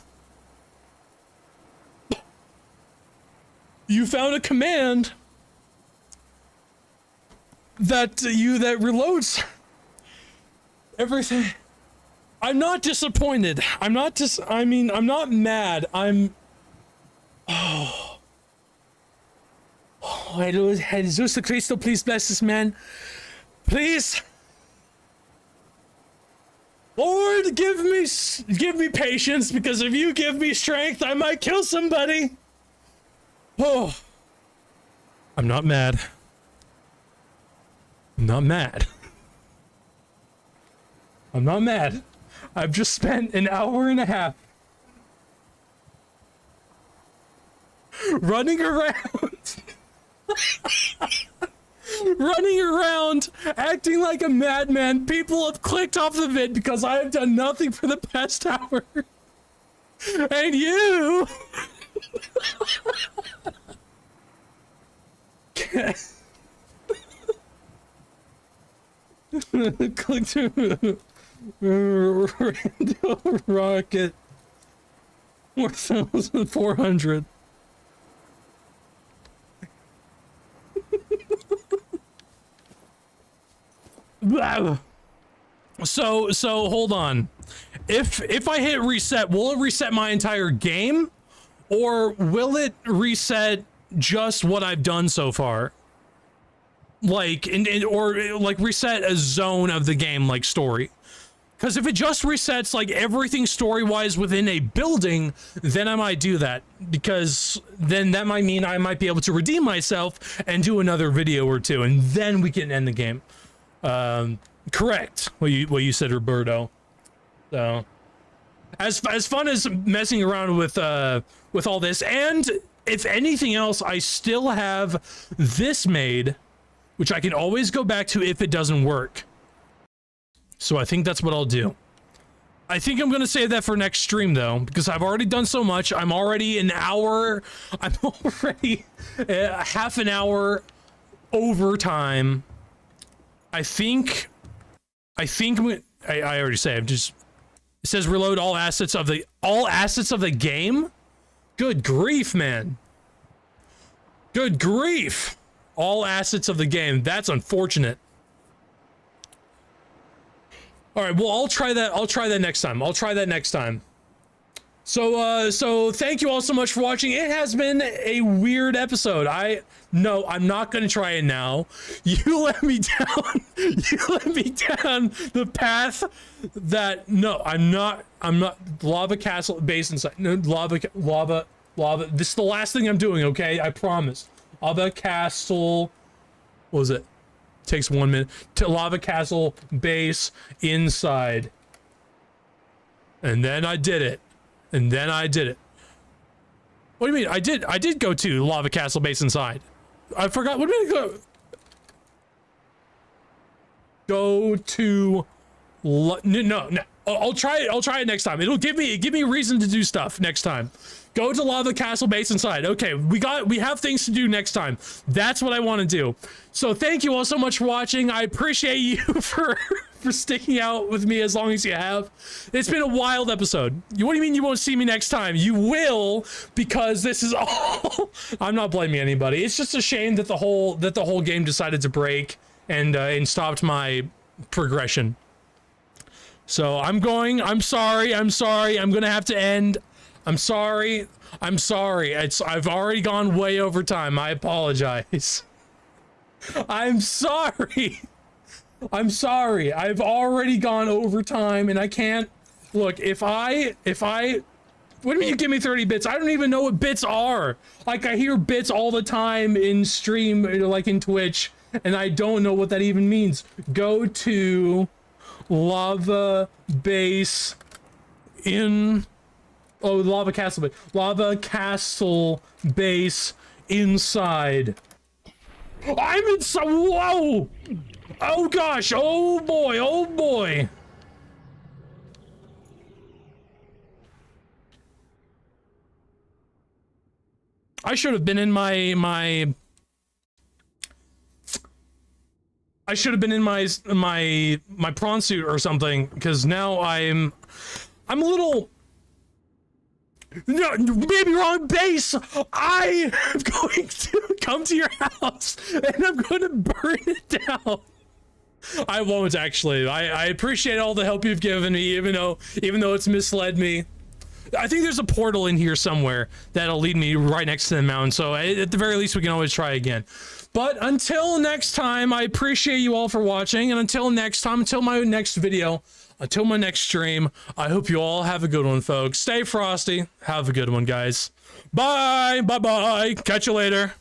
You found a command that reloads everything. I'm not disappointed. I'm not mad. Oh, Jesus Cristo, please bless this man. Please. Lord, give me patience, because if you give me strength, I might kill somebody. Oh. I'm not mad. I'm not mad. I'm not mad. I've just spent an hour and a half running around. Running around, acting like a madman. People have clicked off the vid because I have done nothing for the past hour. And you... Click to random rocket 4,400. So hold on. If I hit reset, will it reset my entire game, or will it reset just what I've done so far? Like, or like reset a zone of the game, like story. Because if it just resets like everything story-wise within a building, then I might do that. Because then that might mean I might be able to redeem myself and do another video or two, and then we can end the game. Correct. What you said, Roberto. So, as fun as messing around with all this, and if anything else, I still have this made, which I can always go back to if it doesn't work. So I think that's what I'll do. I think I'm gonna save that for next stream though, because I've already done so much. I'm already an hour. I'm already half an hour overtime. I think I already say I've just, it says reload all assets of the game. Good grief, man. Good grief. All assets of the game. That's unfortunate. All right, well, I'll try that next time. So thank you all so much for watching. It has been a weird episode. No, I'm not going to try it now. You let me down. You let me down the path that, no, I'm not lava castle base inside. No, lava. This is the last thing I'm doing, okay? I promise. Lava castle, what was it? Takes 1 minute to lava castle base inside. And then I did it. What do you mean? I did go to lava castle base inside. I forgot. What did I go? Go to no. I'll try it next time. It'll give me a reason to do stuff next time. Go to lava castle base inside. Okay, we have things to do next time. That's what I want to do. So thank you all so much for watching. I appreciate you for sticking out with me as long as you have. It's been a wild episode. What do you mean you won't see me next time? You will, because this is all I'm not blaming anybody. It's just a shame that the whole game decided to break and stopped my progression. So I'm sorry. I'm gonna have to end. I'm sorry. I've already gone way over time. I apologize. I'm sorry. I've already gone over time, and I can't look. If I what do you mean you give me 30 bits? I don't even know what bits are. Like, I hear bits all the time in stream, like in Twitch, and I don't know what that even means. Go to lava base in lava castle base inside. I'm in so. Whoa! Oh gosh! Oh boy! Oh boy! I should have been in my. I should have been in my prawn suit or something, because now I'm a little. No, maybe wrong base. I am going to come to your house and I'm going to burn it down. I won't actually. I appreciate all the help you've given me, even though it's misled me. I think there's a portal in here somewhere that'll lead me right next to the mountain. So at the very least, we can always try again. But until next time, I appreciate you all for watching. And until next time, until my next video, until my next stream, I hope you all have a good one, folks. Stay frosty. Have a good one, guys. Bye. Bye-bye. Catch you later.